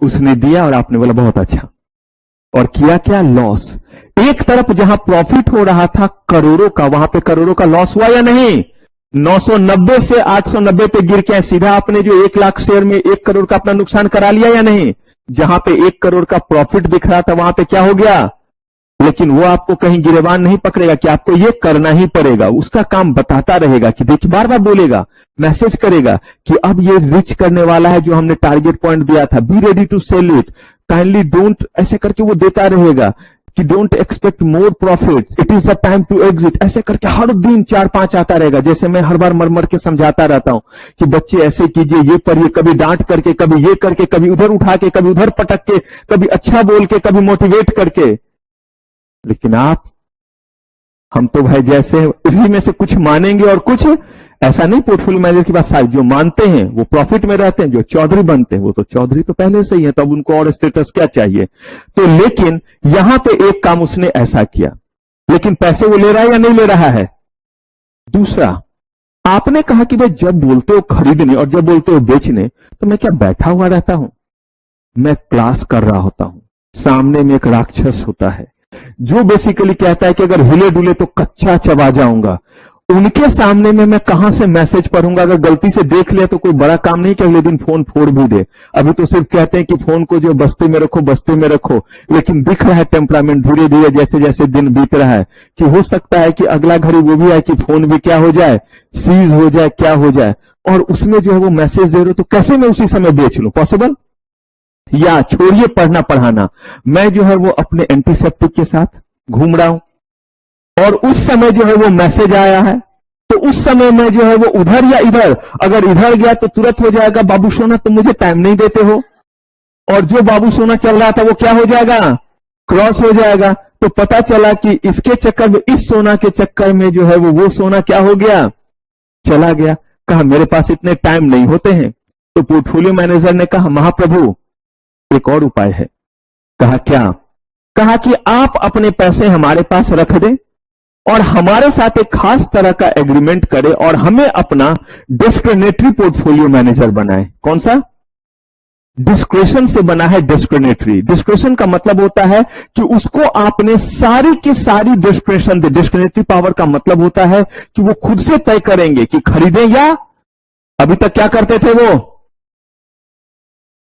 [SPEAKER 1] उसने दिया और आपने बोला बहुत अच्छा, और किया क्या? लॉस। एक तरफ जहां प्रॉफिट हो रहा था करोड़ों का, वहां पे करोड़ों का लॉस हुआ या नहीं? 990 से 890 पे गिर के सीधा आपने जो 1 लाख शेयर में 1 करोड़ का अपना नुकसान करा लिया या नहीं? जहां पे 1 करोड़ का प्रॉफिट दिख रहा था वहां पे क्या हो गया? लेकिन वो आपको कहीं गिरेबान नहीं पकड़ेगा कि आपको ये करना ही पड़ेगा। उसका काम बताता रहेगा कि देखिए, बार बार बोलेगा, मैसेज करेगा कि अब ये रिच करने वाला है जो हमने टारगेट पॉइंट दिया था, be ready to sell it, kindly don't, ऐसे करके वो देता रहेगा कि don't expect more profit, it is the time to exit. ऐसे करके हर दिन 4-5 आता रहेगा। जैसे मैं हर बार मर के समझाता रहता हूं कि बच्चे ऐसे कीजिए, ये पढ़िए, कभी डांट करके, कभी ये करके, कभी उधर उठा के, कभी उधर पटक के, कभी अच्छा बोल के, कभी मोटिवेट करके। लेकिन आप, हम तो भाई जैसे इसी में से कुछ मानेंगे और कुछ ऐसा नहीं। पोर्टफोलियो मैनेजर की बात सारी, जो मानते हैं वो प्रॉफिट में रहते हैं, जो चौधरी बनते हैं वो तो चौधरी तो पहले से ही है, तब उनको और स्टेटस क्या चाहिए? तो लेकिन यहां पे एक काम उसने ऐसा किया, लेकिन पैसे वो ले रहा है या नहीं ले रहा है? दूसरा, आपने कहा कि भाई जब बोलते हो खरीदने और जब बोलते हो बेचने, तो मैं क्या बैठा हुआ रहता हूं? मैं क्लास कर रहा होता हूं। सामने में एक राक्षस होता है जो बेसिकली कहता है कि अगर हिले डुले तो कच्चा चबा जाऊंगा। उनके सामने में मैं कहां से मैसेज पढ़ूंगा? अगर गलती से देख लिया तो कोई बड़ा काम नहीं कि अगले दिन फोन फोड़ भी दे। अभी तो सिर्फ कहते हैं कि फोन को जो बस्ते में रखो, बस्ते में रखो, लेकिन दिख रहा है टेम्परामेंट धीरे धीरे जैसे जैसे दिन बीत रहा है कि हो सकता है कि अगला घड़ी वो भी आए कि फोन भी क्या हो जाए, सीज हो जाए, क्या हो जाए, और उसमें जो है वो मैसेज दे रहे हो, तो कैसे मैं उसी समय बेच लूं? पॉसिबल? या छोड़िए पढ़ना पढ़ाना, मैं जो है वो अपने एंटीसेप्टिक के साथ घूम रहा हूं और उस समय जो है वो मैसेज आया है, तो उस समय मैं जो है वो उधर या इधर, अगर इधर गया तो तुरंत हो जाएगा बाबू सोना तुम मुझे टाइम नहीं देते हो, और जो बाबू सोना चल रहा था वो क्या हो जाएगा? क्रॉस हो जाएगा। तो पता चला कि इसके चक्कर में, इस सोना के चक्कर में जो है वो सोना क्या हो गया? चला गया। कहा मेरे पास इतने टाइम नहीं होते हैं। तो पोर्टफोलियो मैनेजर ने कहा महाप्रभु एक और उपाय है। कहा क्या? कहा कि आप अपने पैसे हमारे पास रख दें और हमारे साथ एक खास तरह का एग्रीमेंट करें और हमें अपना डिस्क्रिमिनेटरी पोर्टफोलियो मैनेजर बनाए। कौन सा? डिस्क्रेशन से बना है डिस्क्रिमिनेटरी। डिस्क्रेशन का मतलब होता है कि उसको आपने सारी की सारी डिस्क्रेशन दे। डिस्क्रिमिनेटरी पावर का मतलब होता है कि वो खुद से तय करेंगे कि खरीदें या, अभी तक क्या करते थे वो?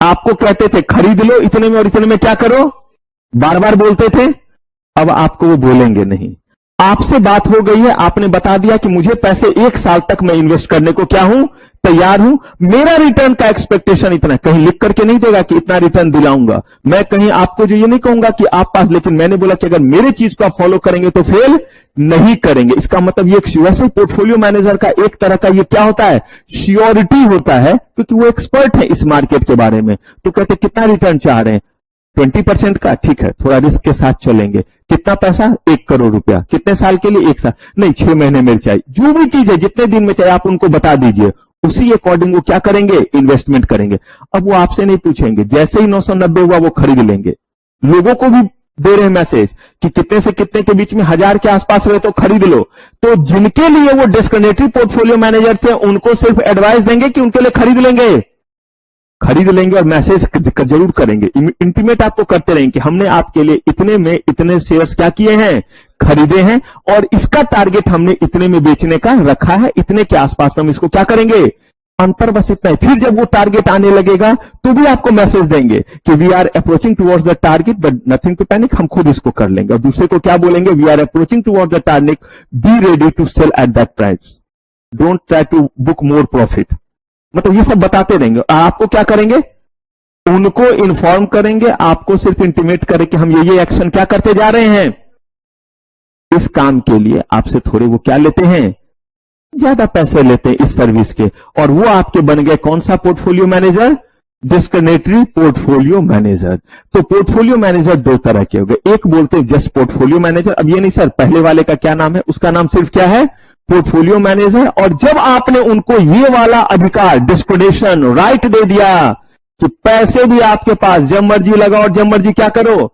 [SPEAKER 1] आपको कहते थे खरीद लो इतने में और इतने में क्या करो, बार बार बोलते थे। अब आपको वो बोलेंगे नहीं, आपसे बात हो गई है, आपने बता दिया कि मुझे पैसे 1 साल तक मैं इन्वेस्ट करने को क्या हूं, तैयार हूं, मेरा रिटर्न का एक्सपेक्टेशन इतना, कहीं लिख करके नहीं देगा कि इतना रिटर्न दिलाऊंगा, मैं कहीं आपको जो ये नहीं कहूंगा कि आप पास, लेकिन मैंने बोला कि अगर मेरे चीज को आप फॉलो करेंगे तो फेल नहीं करेंगे। इसका मतलब ये वैसे पोर्टफोलियो मैनेजर का एक तरह का ये क्या होता है, श्योरिटी होता है, क्योंकि वो एक्सपर्ट है इस मार्केट के बारे में। तो कहते कितना रिटर्न चाह रहे हैं, 20% का, ठीक है, थोड़ा रिस्क के साथ चलेंगे। कितना पैसा, 1 करोड़ रुपया, कितने साल के लिए, 1 साल नहीं, 6 महीने मिल चाहिए, जो भी चीज है जितने दिन में चाहिए आप उनको बता दीजिए, उसी अकॉर्डिंग वो क्या करेंगे, इन्वेस्टमेंट करेंगे। अब वो आपसे नहीं पूछेंगे, जैसे ही 990 हुआ वो खरीद लेंगे। लोगों को भी दे रहे हैं मैसेज कि कितने से कितने के बीच में 1000 के आसपास रहे तो खरीद लो। तो जिनके लिए वो डिस्क्रिमिनेटरी पोर्टफोलियो मैनेजर थे उनको सिर्फ एडवाइस देंगे कि उनके लिए खरीद लेंगे और मैसेज जरूर करेंगे, इंटीमेट आपको करते रहेंगे कि हमने आपके लिए इतने में इतने शेयर्स क्या किए हैं, खरीदे हैं, और इसका टारगेट हमने इतने में बेचने का रखा है, इतने के आसपास में हम इसको क्या करेंगे, अंतर बस इतना है। फिर जब वो टारगेट आने लगेगा तो भी आपको मैसेज देंगे कि we are approaching towards the target but nothing to panic, हम खुद इसको कर लेंगे। और दूसरे को क्या बोलेंगे, we are approaching towards the target, be ready to sell at that price, don't try to book more profit. मतलब ये सब बताते रहेंगे। आपको क्या करेंगे, उनको इन्फॉर्म करेंगे, आपको सिर्फ इंटीमेट करें कि हम ये एक्शन क्या करते जा रहे हैं। इस काम के लिए आपसे थोड़े वो क्या लेते हैं, ज्यादा पैसे लेते हैं इस सर्विस के, और वो आपके बन गए कौन सा portfolio manager, discriminatory portfolio manager. तो पोर्टफोलियो मैनेजर दो तरह के हो गए, एक बोलते हैं जस्ट पोर्टफोलियो मैनेजर। अब ये नहीं सर, पहले वाले का क्या नाम है, उसका नाम सिर्फ क्या है, पोर्टफोलियो मैनेजर। और जब आपने उनको ये वाला अधिकार, डिस्क्रिमिनेशन राइट दे दिया कि पैसे भी आपके पास जब मर्जी लगाओ और जब मर्जी क्या करो,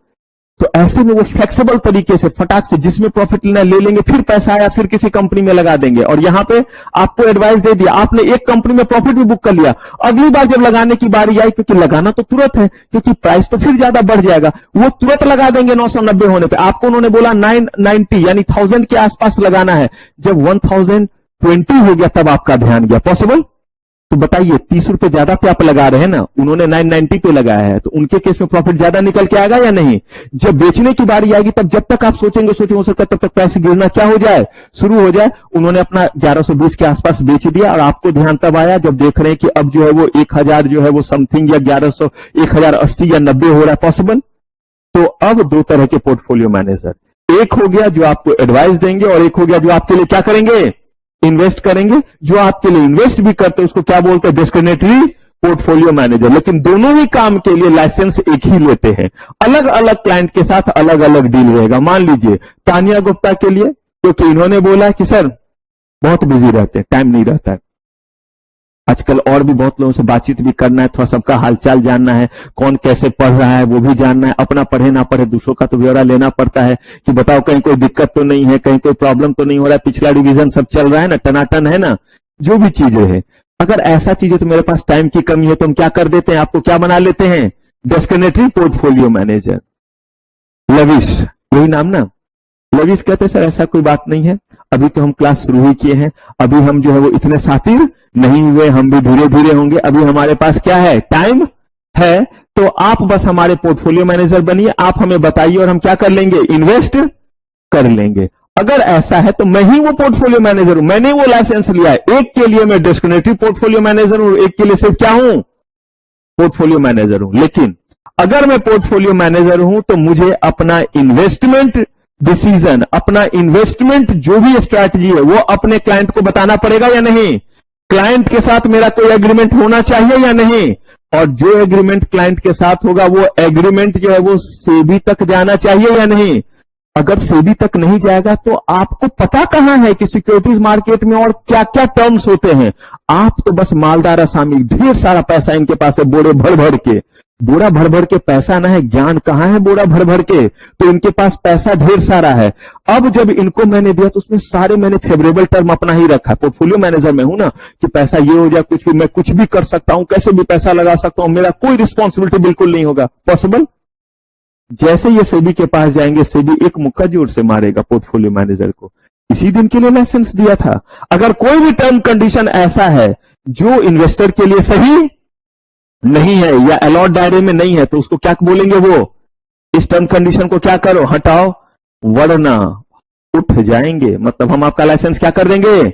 [SPEAKER 1] तो ऐसे में वो फ्लेक्सिबल तरीके से फटाक से जिसमें प्रॉफिट लेना ले लेंगे, फिर पैसा आया फिर किसी कंपनी में लगा देंगे। और यहां पे आपको एडवाइस दे दिया, आपने एक कंपनी में प्रॉफिट भी बुक कर लिया, अगली बार जब लगाने की बारी आई, क्योंकि लगाना तो तुरंत है, क्योंकि प्राइस तो फिर ज्यादा बढ़ जाएगा, वो तुरंत लगा देंगे 990 होने पे। आपको उन्होंने बोला 990 यानी 1000 के आसपास लगाना है, जब 1020 हो गया तब आपका ध्यान गया, पॉसिबल? तो बताइए 30 रुपए ज्यादा पे आप लगा रहे हैं ना, उन्होंने 990 पे लगाया है, तो उनके केस में प्रॉफिट ज्यादा निकल के आएगा या नहीं? जब बेचने की बारी आएगी तब जब तक आप सोचेंगे हो सकता है तब तक पैसे गिरना क्या हो जाए, शुरू हो जाए। उन्होंने अपना 1120 के आसपास बेच दिया और आपको ध्यान तब आया जब देख रहे हैं कि अब जो है वो 1000 जो है वो समथिंग या 1100 1080 या 90 हो रहा है, पॉसिबल? तो अब दो तरह के पोर्टफोलियो मैनेजर, एक हो गया जो आपको एडवाइस देंगे और एक हो गया जो आपके लिए क्या करेंगे, इन्वेस्ट करेंगे। जो आपके लिए इन्वेस्ट भी करते हैं उसको क्या बोलते हैं, डिस्क्रिमिनेटरी पोर्टफोलियो मैनेजर। लेकिन दोनों ही काम के लिए लाइसेंस एक ही लेते हैं, अलग अलग क्लाइंट के साथ अलग अलग डील रहेगा। मान लीजिए तानिया गुप्ता के लिए, क्योंकि इन्होंने बोला कि सर बहुत बिजी रहते हैं, टाइम नहीं रहता है आजकल, और भी बहुत लोगों से बातचीत भी करना है, थोड़ा सबका हालचाल जानना है, कौन कैसे पढ़ रहा है वो भी जानना है, अपना पढ़े ना पढ़े दूसरों का तो ब्यौरा लेना पड़ता है कि बताओ कहीं कोई दिक्कत तो नहीं है, कहीं कोई प्रॉब्लम तो नहीं हो रहा है, पिछला रिवीजन सब चल रहा है ना, टनाटन है ना, जो भी चीजें हैं। अगर ऐसा चीज है तो मेरे पास टाइम की कमी है तो हम क्या कर देते हैं, आपको क्या बना लेते हैं, डिस्क्रिमिनेटरी पोर्टफोलियो मैनेजर। लविश, यही नाम ना, लविश कहते सर ऐसा कोई बात नहीं है, अभी तो हम क्लास शुरू ही किए हैं, अभी हम जो है वो इतने सातिर नहीं हुए, हम भी धीरे धीरे होंगे, अभी हमारे पास क्या है, टाइम है, तो आप बस हमारे पोर्टफोलियो मैनेजर बनिए, आप हमें बताइए और हम क्या कर लेंगे, इन्वेस्ट कर लेंगे। अगर ऐसा है तो मैं ही वो पोर्टफोलियो मैनेजर हूं, मैंने वो लाइसेंस लिया है। एक के लिए मैं डिस्क्रिमिनेटरी पोर्टफोलियो मैनेजर हूं, एक के लिए सिर्फ क्या हूं, पोर्टफोलियो मैनेजर हूं। लेकिन अगर मैं पोर्टफोलियो मैनेजर हूं तो मुझे अपना इन्वेस्टमेंट डिसीजन, अपना इन्वेस्टमेंट जो भी स्ट्रैटेजी है वो अपने क्लाइंट को बताना पड़ेगा या नहीं, क्लाइंट के साथ मेरा कोई एग्रीमेंट होना चाहिए या नहीं, और जो एग्रीमेंट क्लाइंट के साथ होगा वो एग्रीमेंट जो है वो सेबी तक जाना चाहिए या नहीं। अगर सेबी तक नहीं जाएगा तो आपको पता कहां है कि सिक्योरिटीज मार्केट में और क्या क्या टर्म्स होते हैं। आप तो बस मालदार असामी, ढेर सारा पैसा इनके पास है, बोरे भर भर के, बोरा भर भर के पैसा ना है, ज्ञान कहां है बोरा भर भर के, तो इनके पास पैसा ढेर सारा है। अब जब इनको मैंने दिया तो उसमें सारे मैंने फेवरेबल टर्म अपना ही रखा, पोर्टफोलियो मैनेजर में हूं ना, कि पैसा ये हो जाए, कुछ भी, मैं कुछ भी कर सकता हूं, कैसे भी पैसा लगा सकता हूं, मेरा कोई रिस्पॉन्सिबिलिटी बिल्कुल नहीं होगा, पॉसिबल? जैसे ये सेबी के पास जाएंगे, सेबी एक मुक्का जोर से मारेगा पोर्टफोलियो मैनेजर को, इसी दिन के लिए लाइसेंस दिया था। अगर कोई भी टर्म कंडीशन ऐसा है जो इन्वेस्टर के लिए सही नहीं है या अलॉट दायरे में नहीं है तो उसको क्या बोलेंगे, वो इस टर्म कंडीशन को क्या करो, हटाओ, वरना उठ जाएंगे, मतलब हम आपका लाइसेंस क्या कर देंगे,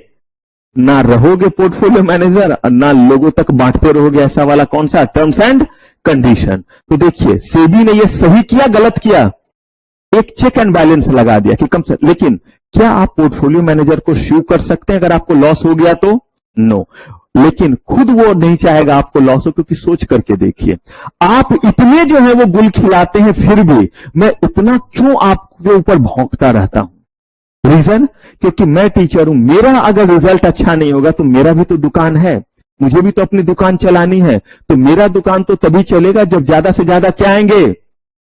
[SPEAKER 1] ना रहोगे पोर्टफोलियो मैनेजर और ना लोगों तक बांटते रहोगे। ऐसा वाला कौन सा टर्म्स एंड कंडीशन। तो देखिए सेबी ने ये सही किया गलत किया, एक चेक एंड बैलेंस लगा दिया कि कम से, लेकिन क्या आप पोर्टफोलियो मैनेजर को श्यू कर सकते हैं अगर आपको लॉस हो गया तो? नो। लेकिन खुद वो नहीं चाहेगा आपको लॉस हो, क्योंकि सोच करके देखिए आप इतने जो है वो गुल खिलाते हैं फिर भी मैं इतना क्यों आपके ऊपर भौंकता रहता हूं। रीजन, क्योंकि मैं टीचर हूं, मेरा अगर रिजल्ट अच्छा नहीं होगा तो मेरा भी तो दुकान है, मुझे भी तो अपनी दुकान चलानी है। तो मेरा दुकान तो तभी चलेगा जब ज्यादा से ज्यादा क्या आएंगे,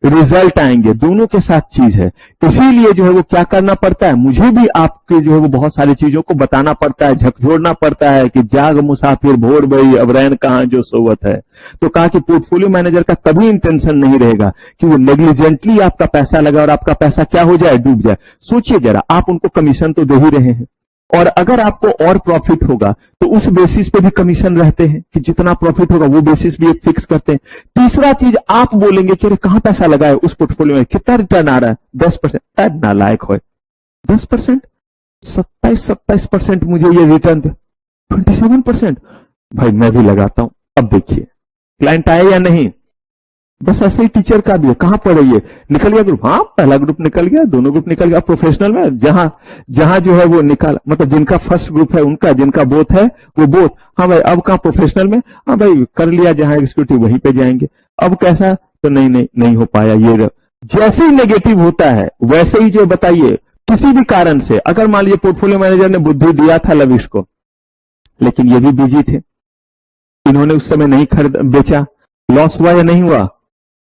[SPEAKER 1] रिजल्ट आएंगे। दोनों के साथ चीज है, इसीलिए जो है वो क्या करना पड़ता है, मुझे भी आपके जो है वो बहुत सारी चीजों को बताना पड़ता है, झकझोरना पड़ता है कि जाग मुसाफिर भोर भई अब रैन कहां जो सोवत है। तो कहा कि पोर्टफोलियो मैनेजर का कभी इंटेंशन नहीं रहेगा कि वो नेग्लिजेंटली आपका पैसा लगा और आपका पैसा क्या हो जाए, डूब जाए। सोचिए जरा, आप उनको कमीशन तो दे ही रहे हैं, और अगर आपको और प्रॉफिट होगा तो उस बेसिस पे भी कमीशन रहते हैं कि जितना प्रॉफिट होगा वो बेसिस भी एक फिक्स करते हैं। तीसरा चीज आप बोलेंगे कि अरे कहां पैसा लगा है उस पोर्टफोलियो में, कितना रिटर्न आ रहा है, 10%। नालायक हो, 10%, 27% मुझे ये रिटर्न दे, 27%। भाई मैं भी लगाता हूं। अब देखिए क्लाइंट आए या नहीं, बस ऐसे ही टीचर का भी है। कहां पर है ये, निकल गया ग्रुप, हाँ पहला ग्रुप निकल गया, दोनों ग्रुप निकल गया। प्रोफेशनल में जहां जहां जो है वो निकाल, मतलब जिनका फर्स्ट ग्रुप है उनका, जिनका बोथ है वो बोथ। हाँ भाई अब कहां प्रोफेशनल में, हाँ भाई कर लिया, जहां एग्जीक्यूटिव वहीं पे जाएंगे। अब कैसा, तो नहीं हो पाया। ये जैसे ही नेगेटिव होता है वैसे ही जो बताइए किसी भी कारण से, अगर मान लीजिए पोर्टफोलियो मैनेजर ने बुद्धि दिया था लविश को, लेकिन ये भी बिजी थे, इन्होंने उस समय नहीं खरीद बेचा, लॉस हुआ या नहीं हुआ,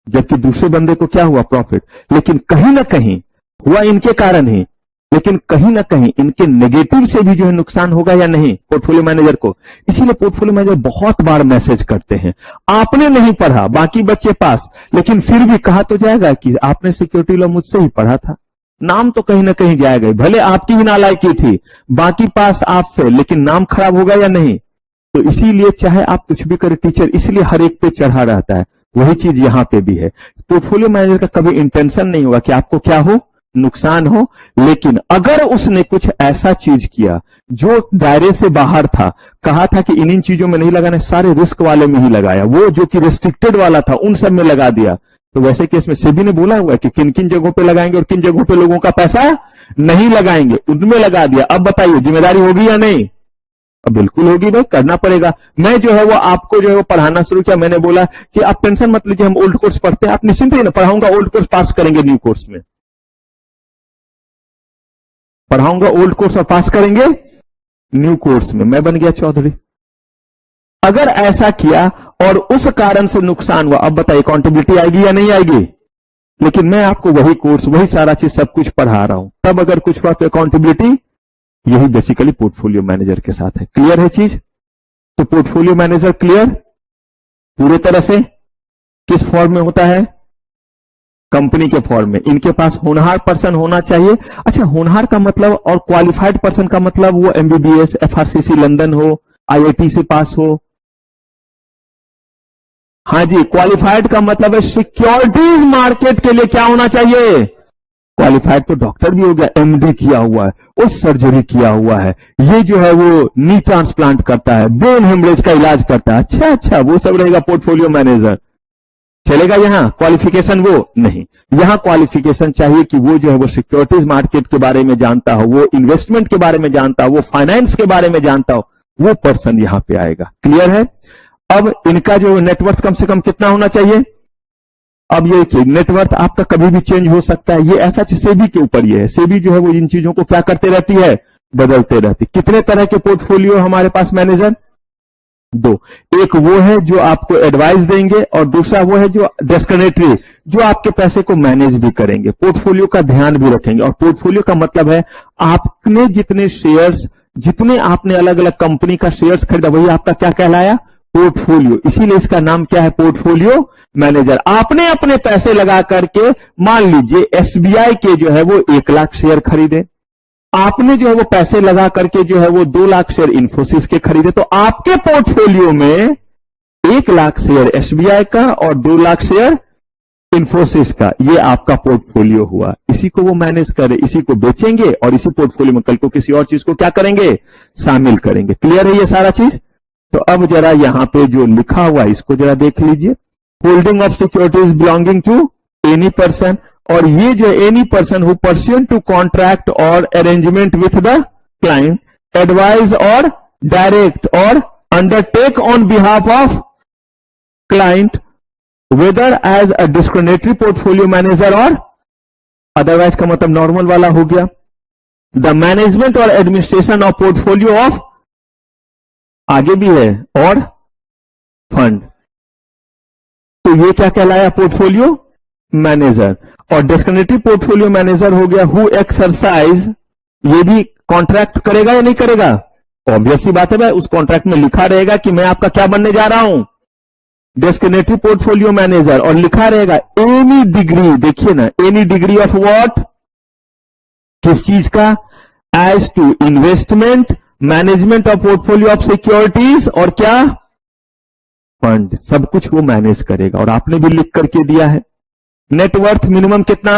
[SPEAKER 1] जबकि दूसरे बंदे को क्या हुआ, प्रॉफिट। लेकिन कहीं ना कहीं हुआ इनके कारण ही, लेकिन कहीं ना कहीं इनके नेगेटिव से भी जो है नुकसान होगा या नहीं पोर्टफोलियो मैनेजर को। इसीलिए पोर्टफोलियो मैनेजर बहुत बार मैसेज करते हैं, आपने नहीं पढ़ा बाकी बच्चे पास, लेकिन फिर भी कहा तो जाएगा कि आपने सिक्योरिटी लॉ मुझसे ही पढ़ा था, नाम तो कहीं ना कहीं जाएगा। भले आपकी भी नालायकी थी, बाकी पास आप फेल, लेकिन नाम खराब होगा या नहीं। तो इसीलिए चाहे आप कुछ भी करें टीचर, इसलिए हर एक पे चढ़ा रहता है। वही चीज यहां पे भी है। पोर्टफोलियो मैनेजर का कभी इंटेंशन नहीं होगा कि आपको क्या हो, नुकसान हो, लेकिन अगर उसने कुछ ऐसा चीज किया जो दायरे से बाहर था, कहा था कि इन चीजों में नहीं लगाना, सारे रिस्क वाले में ही लगाया, वो जो कि रिस्ट्रिक्टेड वाला था उन सब में लगा दिया, तो वैसे केस में सेबी ने बोला हुआ है कि किन किन जगहों पे लगाएंगे और किन जगहों पे लोगों का पैसा नहीं लगाएंगे, उनमें लगा दिया। अब बताइए जिम्मेदारी होगी या नहीं? अब बिल्कुल होगी भाई, करना पड़ेगा। मैं जो है वो आपको जो है वो पढ़ाना शुरू किया, मैंने बोला कि आप टेंशन मत लीजिए, हम ओल्ड कोर्स पढ़ते हैं, आप निश्चिंत ही ना, पढ़ाऊंगा ओल्ड कोर्स, पास करेंगे न्यू कोर्स में, पढ़ाऊंगा ओल्ड कोर्स और पास करेंगे न्यू कोर्स में। मैं बन गया चौधरी। अगर ऐसा किया और उस कारण से नुकसान हुआ, अब बताइए अकाउंटेबिलिटी आएगी या नहीं आएगी? लेकिन मैं आपको वही कोर्स, वही सारा चीज सब कुछ पढ़ा रहा हूं, तब अगर कुछ हुआ तो अकाउंटेबिलिटी, यही बेसिकली पोर्टफोलियो मैनेजर के साथ है। क्लियर है चीज? तो पोर्टफोलियो मैनेजर क्लियर पूरे तरह से किस फॉर्म में होता है? कंपनी के फॉर्म में। इनके पास होनहार पर्सन होना चाहिए। अच्छा, होनहार का मतलब और क्वालिफाइड पर्सन का मतलब वो एमबीबीएस, एफआरसीसी लंदन हो, आईआईटी से पास हो। हाँ जी, क्वालिफाइड का मतलब है सिक्योरिटीज मार्केट के लिए क्या होना चाहिए? क्वालिफाइड। तो डॉक्टर भी हो गया, एमडी किया हुआ है, और सर्जरी किया हुआ है, ये जो है वो नी ट्रांसप्लांट करता है, ब्रेन हेमरेज का इलाज करता है। अच्छा, वो सब रहेगा पोर्टफोलियो मैनेजर। चलेगा यहां क्वालिफिकेशन? वो नहीं, यहां क्वालिफिकेशन चाहिए कि वो जो है वो सिक्योरिटीज मार्केट के बारे में जानता हो, वो इन्वेस्टमेंट के बारे में जानता हो, वो फाइनेंस के बारे में जानता हो, वो पर्सन यहां पे आएगा। क्लियर है? अब इनका जो नेटवर्थ कम से कम कितना होना चाहिए? अब ये कि नेटवर्थ आपका कभी भी चेंज हो सकता है, ये ऐसा सेबी के ऊपर ये है। सेबी जो है वो इन चीजों को क्या करते रहती है? बदलते रहती। कितने तरह के पोर्टफोलियो हमारे पास मैनेजर? दो। एक वो है जो आपको एडवाइस देंगे, और दूसरा वो है जो डिस्क्रिमिनेटरी, जो आपके पैसे को मैनेज भी करेंगे, पोर्टफोलियो का ध्यान भी रखेंगे। और पोर्टफोलियो का मतलब है आपने जितने शेयर्स, जितने आपने अलग अलग कंपनी का शेयर्स खरीदा, वही आपका क्या कहलाया? पोर्टफोलियो। इसीलिए इसका नाम क्या है? Portfolio manager. आपने अपने पैसे लगा करके, मान लीजिए एसबीआई के जो है वो 1 लाख शेयर खरीदे, आपने जो है वो पैसे लगा करके जो है वो 2 लाख शेयर इन्फोसिस के खरीदे, तो आपके पोर्टफोलियो में 1 लाख शेयर एसबीआई का और 2 लाख शेयर इन्फोसिस का, ये आपका पोर्टफोलियो हुआ, इसी को वो मैनेज करे, इसी को बेचेंगे और इसी पोर्टफोलियो में कल को किसी और चीज को क्या करेंगे, शामिल करेंगे। क्लियर है ये सारा चीज? तो अब जरा यहां पे जो लिखा हुआ इसको जरा देख लीजिए। Holding of securities belonging to any person, और ये जो any person who pursuant to contract और arrangement with the client, advise और डायरेक्ट और undertake on behalf of client, whether as a discriminatory portfolio manager और अदरवाइज का मतलब normal वाला हो गया। द मैनेजमेंट और एडमिनिस्ट्रेशन ऑफ पोर्टफोलियो ऑफ, आगे भी है, और फंड। तो ये क्या कहलाया, पोर्टफोलियो मैनेजर। और डिस्क्रिमिनेटरी पोर्टफोलियो मैनेजर हो गया हु एक्सरसाइज, ये भी कॉन्ट्रैक्ट करेगा या नहीं करेगा? ऑब्वियस सी बात है भाई, उस कॉन्ट्रैक्ट में लिखा रहेगा कि मैं आपका क्या बनने जा रहा हूं, डेस्टिनेटरी पोर्टफोलियो मैनेजर, और लिखा रहेगा एनी डिग्री, देखिए ना, एनी डिग्री ऑफ व्हाट, किस चीज का, as to investment, management of portfolio of securities, और क्या, फंड, सब कुछ वो मैनेज करेगा। और आपने भी लिख करके दिया है। नेटवर्थ मिनिमम कितना,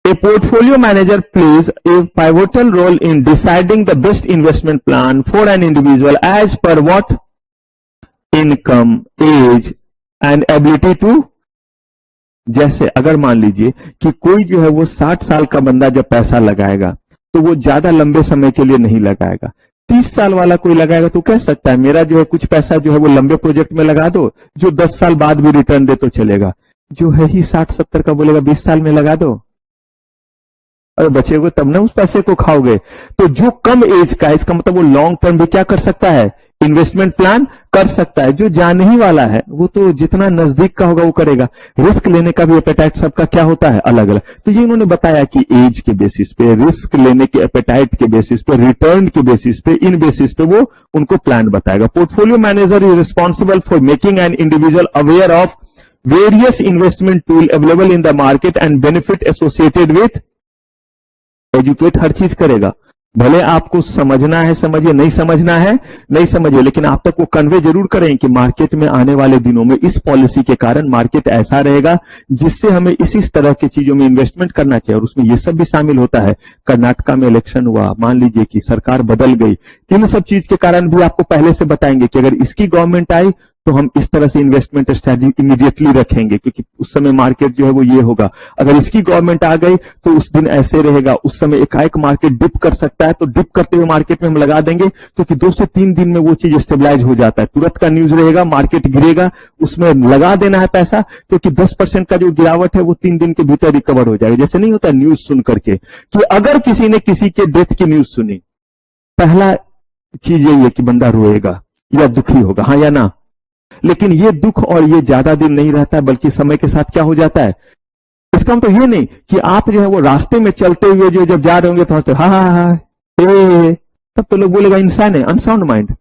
[SPEAKER 1] a portfolio manager plays a pivotal role in deciding the best investment plan for an individual as per what, income, age and ability to. जैसे अगर मान लीजिए कि कोई जो है वो 60 साल का बंदा जब पैसा लगाएगा तो वो ज्यादा लंबे समय के लिए नहीं लगाएगा। 30 साल वाला कोई लगाएगा तो कह सकता है मेरा जो है कुछ पैसा जो है वो लंबे प्रोजेक्ट में लगा दो, जो 10 साल बाद भी रिटर्न दे तो चलेगा। जो है ही 60-70 का बोलेगा 20 साल में लगा दो, अरे बचेगा तब ना उस पैसे को खाओगे। तो जो कम एज का, इसका मतलब वो लॉन्ग टर्म भी क्या कर सकता है, इन्वेस्टमेंट प्लान कर सकता है। जो जाने ही वाला है वो तो जितना नजदीक का होगा वो करेगा। रिस्क लेने का भी एपेटाइट सबका क्या होता है, अलग अलग। तो ये उन्होंने बताया कि एज के बेसिस पे, रिस्क लेने के एपेटाइट के बेसिस पे, रिटर्न के बेसिस पे, इन बेसिस पे वो उनको प्लान बताएगा। Portfolio manager is responsible for making an individual aware of various investment tool available in the market and benefit associated with, educate हर चीज करेगा। भले आपको समझना है समझिए, नहीं समझना है नहीं समझिए, लेकिन आप तक वो कन्वे जरूर करें कि मार्केट में आने वाले दिनों में इस पॉलिसी के कारण मार्केट ऐसा रहेगा जिससे हमें इस तरह की चीजों में इन्वेस्टमेंट करना चाहिए। और उसमें ये सब भी शामिल होता है। कर्नाटका में इलेक्शन हुआ, मान लीजिए कि सरकार बदल गई, इन सब चीज के कारण भी आपको पहले से बताएंगे कि अगर इसकी गवर्नमेंट आई तो हम इस तरह से इन्वेस्टमेंट स्ट्रेटजी इमीडिएटली रखेंगे, क्योंकि उस समय मार्केट जो है वो ये होगा। अगर इसकी गवर्नमेंट आ गई तो उस दिन ऐसे रहेगा, उस समय एकाएक मार्केट डिप कर सकता है, तो डिप करते हुए मार्केट में हम लगा देंगे, क्योंकि 2 से 3 दिन में वो चीज स्टेबलाइज हो जाता है। तुरंत का न्यूज रहेगा, मार्केट गिरेगा, उसमें लगा देना है पैसा, क्योंकि 10% का जो गिरावट है वो 3 दिन के भीतर रिकवर हो जाएगा। जैसे नहीं होता न्यूज सुन करके कि अगर किसी ने किसी के डेथ की न्यूज सुनी, पहला चीज यही है कि बंदा रोएगा या दुखी होगा, हाँ या ना। लेकिन ये दुख और ये ज्यादा दिन नहीं रहता है, बल्कि समय के साथ क्या हो जाता है। इसका मतलब ये नहीं कि आप जो है वो रास्ते में चलते हुए जो जब जा रहे होंगे तो हंसते हाँ, तब तो लोग बोलेगा इंसान है, अनसाउंड माइंड।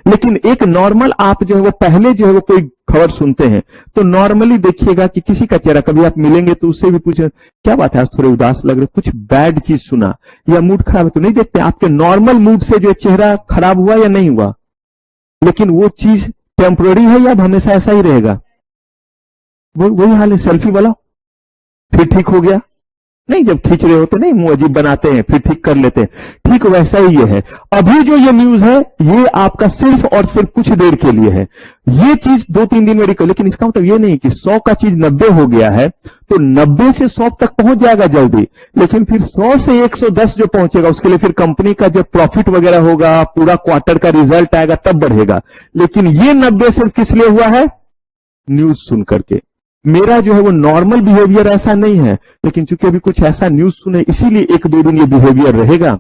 [SPEAKER 1] लेकिन एक नॉर्मल आप जो है वो पहले जो है वो कोई खबर सुनते हैं तो नॉर्मली देखिएगा कि किसी का चेहरा, कभी आप मिलेंगे तो उससे भी पूछे क्या बात है आज थोड़े उदास लग रहे, कुछ बैड चीज सुना या मूड खराब है, तो नहीं देखते आपके नॉर्मल मूड से जो चेहरा खराब हुआ या नहीं हुआ। लेकिन वो चीज टेम्पोररी है या हमेशा ऐसा ही रहेगा, वही हाल है। सेल्फी वाला फिर ठीक हो गया, नहीं जब खींच रहे होते नहीं मुंह अजीब बनाते हैं फिर ठीक कर लेते हैं, ठीक वैसा ही ये है। अभी जो ये न्यूज है ये आपका सिर्फ और सिर्फ कुछ देर के लिए है, ये चीज 2-3 दिन में रिकवर। लेकिन इसका मतलब ये नहीं कि 100 का चीज 90 हो गया है तो 90 से 100 तक पहुंच जाएगा जल्दी, लेकिन फिर 100 से 110 जो पहुंचेगा उसके लिए फिर कंपनी का जब प्रॉफिट वगैरह होगा, पूरा क्वार्टर का रिजल्ट आएगा तब बढ़ेगा। लेकिन ये 90 सिर्फ किस लिए हुआ है, न्यूज सुन करके। मेरा जो है वो नॉर्मल बिहेवियर ऐसा नहीं है, लेकिन चूंकि अभी कुछ ऐसा न्यूज सुने इसीलिए 1-2 दिन ये बिहेवियर रहेगा,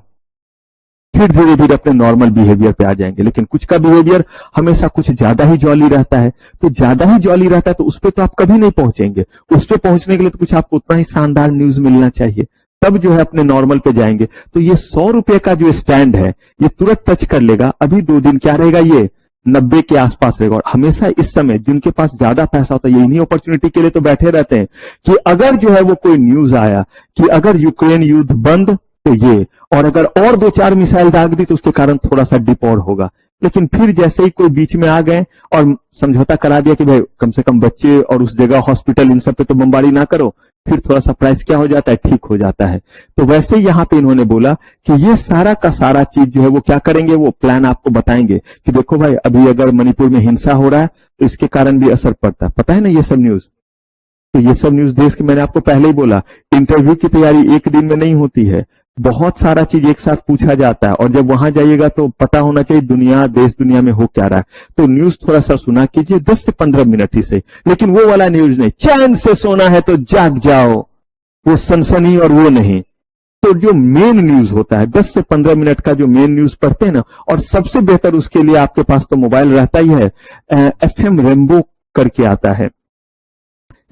[SPEAKER 1] फिर धीरे धीरे अपने नॉर्मल बिहेवियर पे आ जाएंगे। लेकिन कुछ का बिहेवियर हमेशा कुछ ज्यादा ही जॉली रहता है, तो ज्यादा ही जॉली रहता है तो उस पर तो आप कभी नहीं पहुंचेंगे। उस पर पहुंचने के लिए तो कुछ आपको उतना ही शानदार न्यूज मिलना चाहिए, तब जो है अपने नॉर्मल पे जाएंगे। तो ये 100 रुपए का जो स्टैंड है ये तुरंत टच कर लेगा। अभी 2 दिन क्या रहेगा, ये 90 के आसपास रहेगा। और हमेशा इस समय जिनके पास ज्यादा पैसा होता है ये इन्हीं अपॉर्चुनिटी के लिए तो बैठे रहते हैं कि अगर जो है वो कोई न्यूज आया कि अगर यूक्रेन युद्ध बंद तो ये, और अगर और 2-4 मिसाइल दाग दी तो उसके कारण थोड़ा सा डिप और होगा। लेकिन फिर जैसे ही कोई बीच में आ गए और समझौता करा दिया कि भाई कम से कम बच्चे और उस जगह हॉस्पिटल इन सब पे तो बमबारी ना करो, फिर थोड़ा सा प्राइस क्या हो जाता है, ठीक हो जाता है। तो वैसे ही यहां पे इन्होंने बोला कि ये सारा का सारा चीज जो है वो क्या करेंगे, वो प्लान आपको बताएंगे कि देखो भाई अभी अगर मणिपुर में हिंसा हो रहा है तो इसके कारण भी असर पड़ता है, पता है ना ये सब न्यूज। तो ये सब न्यूज देश के, मैंने आपको पहले ही बोला, इंटरव्यू की तैयारी एक दिन में नहीं होती है, बहुत सारा चीज एक साथ पूछा जाता है और जब वहां जाइएगा तो पता होना चाहिए दुनिया, देश दुनिया में हो क्या रहा है। तो न्यूज थोड़ा सा सुना कीजिए 10 से 15 मिनट ही से, लेकिन वो वाला न्यूज नहीं, चैन से सोना है तो जाग जाओ, वो सनसनी और वो नहीं। तो जो मेन न्यूज होता है 10 से 15 मिनट का जो मेन न्यूज पढ़ते हैं ना, और सबसे बेहतर उसके लिए आपके पास तो मोबाइल रहता ही है, FM रेनबो करके आता है,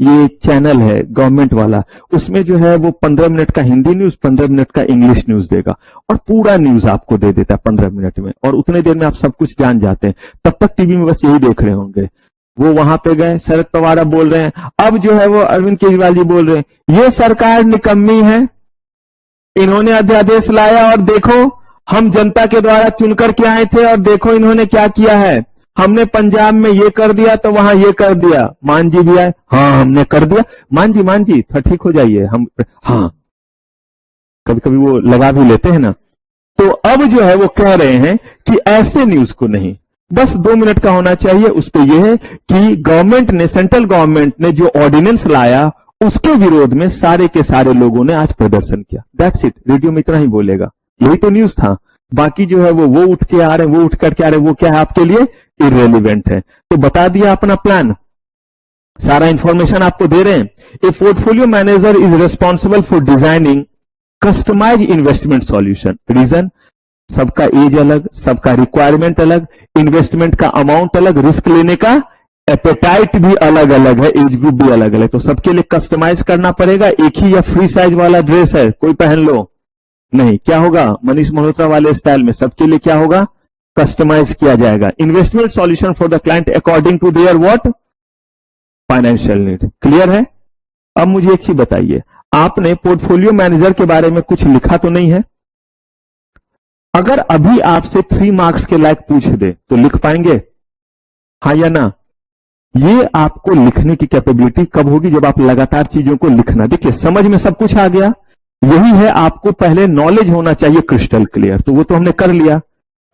[SPEAKER 1] ये चैनल है गवर्नमेंट वाला, उसमें जो है वो 15 मिनट का हिंदी न्यूज, 15 मिनट का इंग्लिश न्यूज देगा और पूरा न्यूज आपको दे देता है 15 मिनट में, और उतने देर में आप सब कुछ जान जाते हैं। तब तक टीवी में बस यही देख रहे होंगे। वो वहां पे गए, शरद पवार अब बोल रहे हैं, अब जो है वो अरविंद केजरीवाल जी बोल रहे हैं ये सरकार निकम्मी है, इन्होंने अध्यादेश लाया और देखो हम जनता के द्वारा चुनकर के आए थे और देखो इन्होंने क्या किया है, हमने पंजाब में ये कर दिया तो वहां ये कर दिया। मान जी भी आए, हाँ हमने कर दिया, मान जी थोड़ा ठीक हो जाइए, हम हाँ कभी कभी वो लगा भी लेते हैं ना। तो अब जो है वो कह रहे हैं कि ऐसे न्यूज को नहीं, बस 2 मिनट का होना चाहिए। उस पे यह है कि गवर्नमेंट ने, सेंट्रल गवर्नमेंट ने जो ऑर्डिनेंस लाया उसके विरोध में सारे के सारे लोगों ने आज प्रदर्शन किया। दैट्स इट, रेडियो में इतना ही बोलेगा, यही तो न्यूज था। बाकी जो है वो उठ के आ रहे हैं, वो उठ करके आ रहे हैं, वो क्या है आपके लिए इररेलेवेंट है। तो बता दिया अपना प्लान, सारा इंफॉर्मेशन आपको दे रहे हैं। A portfolio manager is responsible for designing customise investment solution. Reason, सबका एज अलग, सबका रिक्वायरमेंट अलग, इन्वेस्टमेंट का अमाउंट अलग, रिस्क लेने का एपेटाइट भी अलग अलग है, एज ग्रुप भी अलग अलग, तो सबके लिए कस्टमाइज करना पड़ेगा। एक ही या फ्री साइज वाला ड्रेस है कोई पहन लो नहीं, क्या होगा मनीष मल्होत्रा वाले स्टाइल में सबके लिए क्या होगा, कस्टमाइज किया जाएगा। Investment solution for the client according to their what financial need. Clear है। अब मुझे एक चीज बताइए, आपने पोर्टफोलियो मैनेजर के बारे में कुछ लिखा तो नहीं है? अगर अभी आपसे 3 मार्क्स के लायक पूछ दे तो लिख पाएंगे, हाँ या ना? ये आपको लिखने की कैपेबिलिटी कब होगी, जब आप लगातार चीजों को लिखना। देखिए समझ में सब कुछ आ गया, यही है, आपको पहले नॉलेज होना चाहिए क्रिस्टल क्लियर, तो वो तो हमने कर लिया।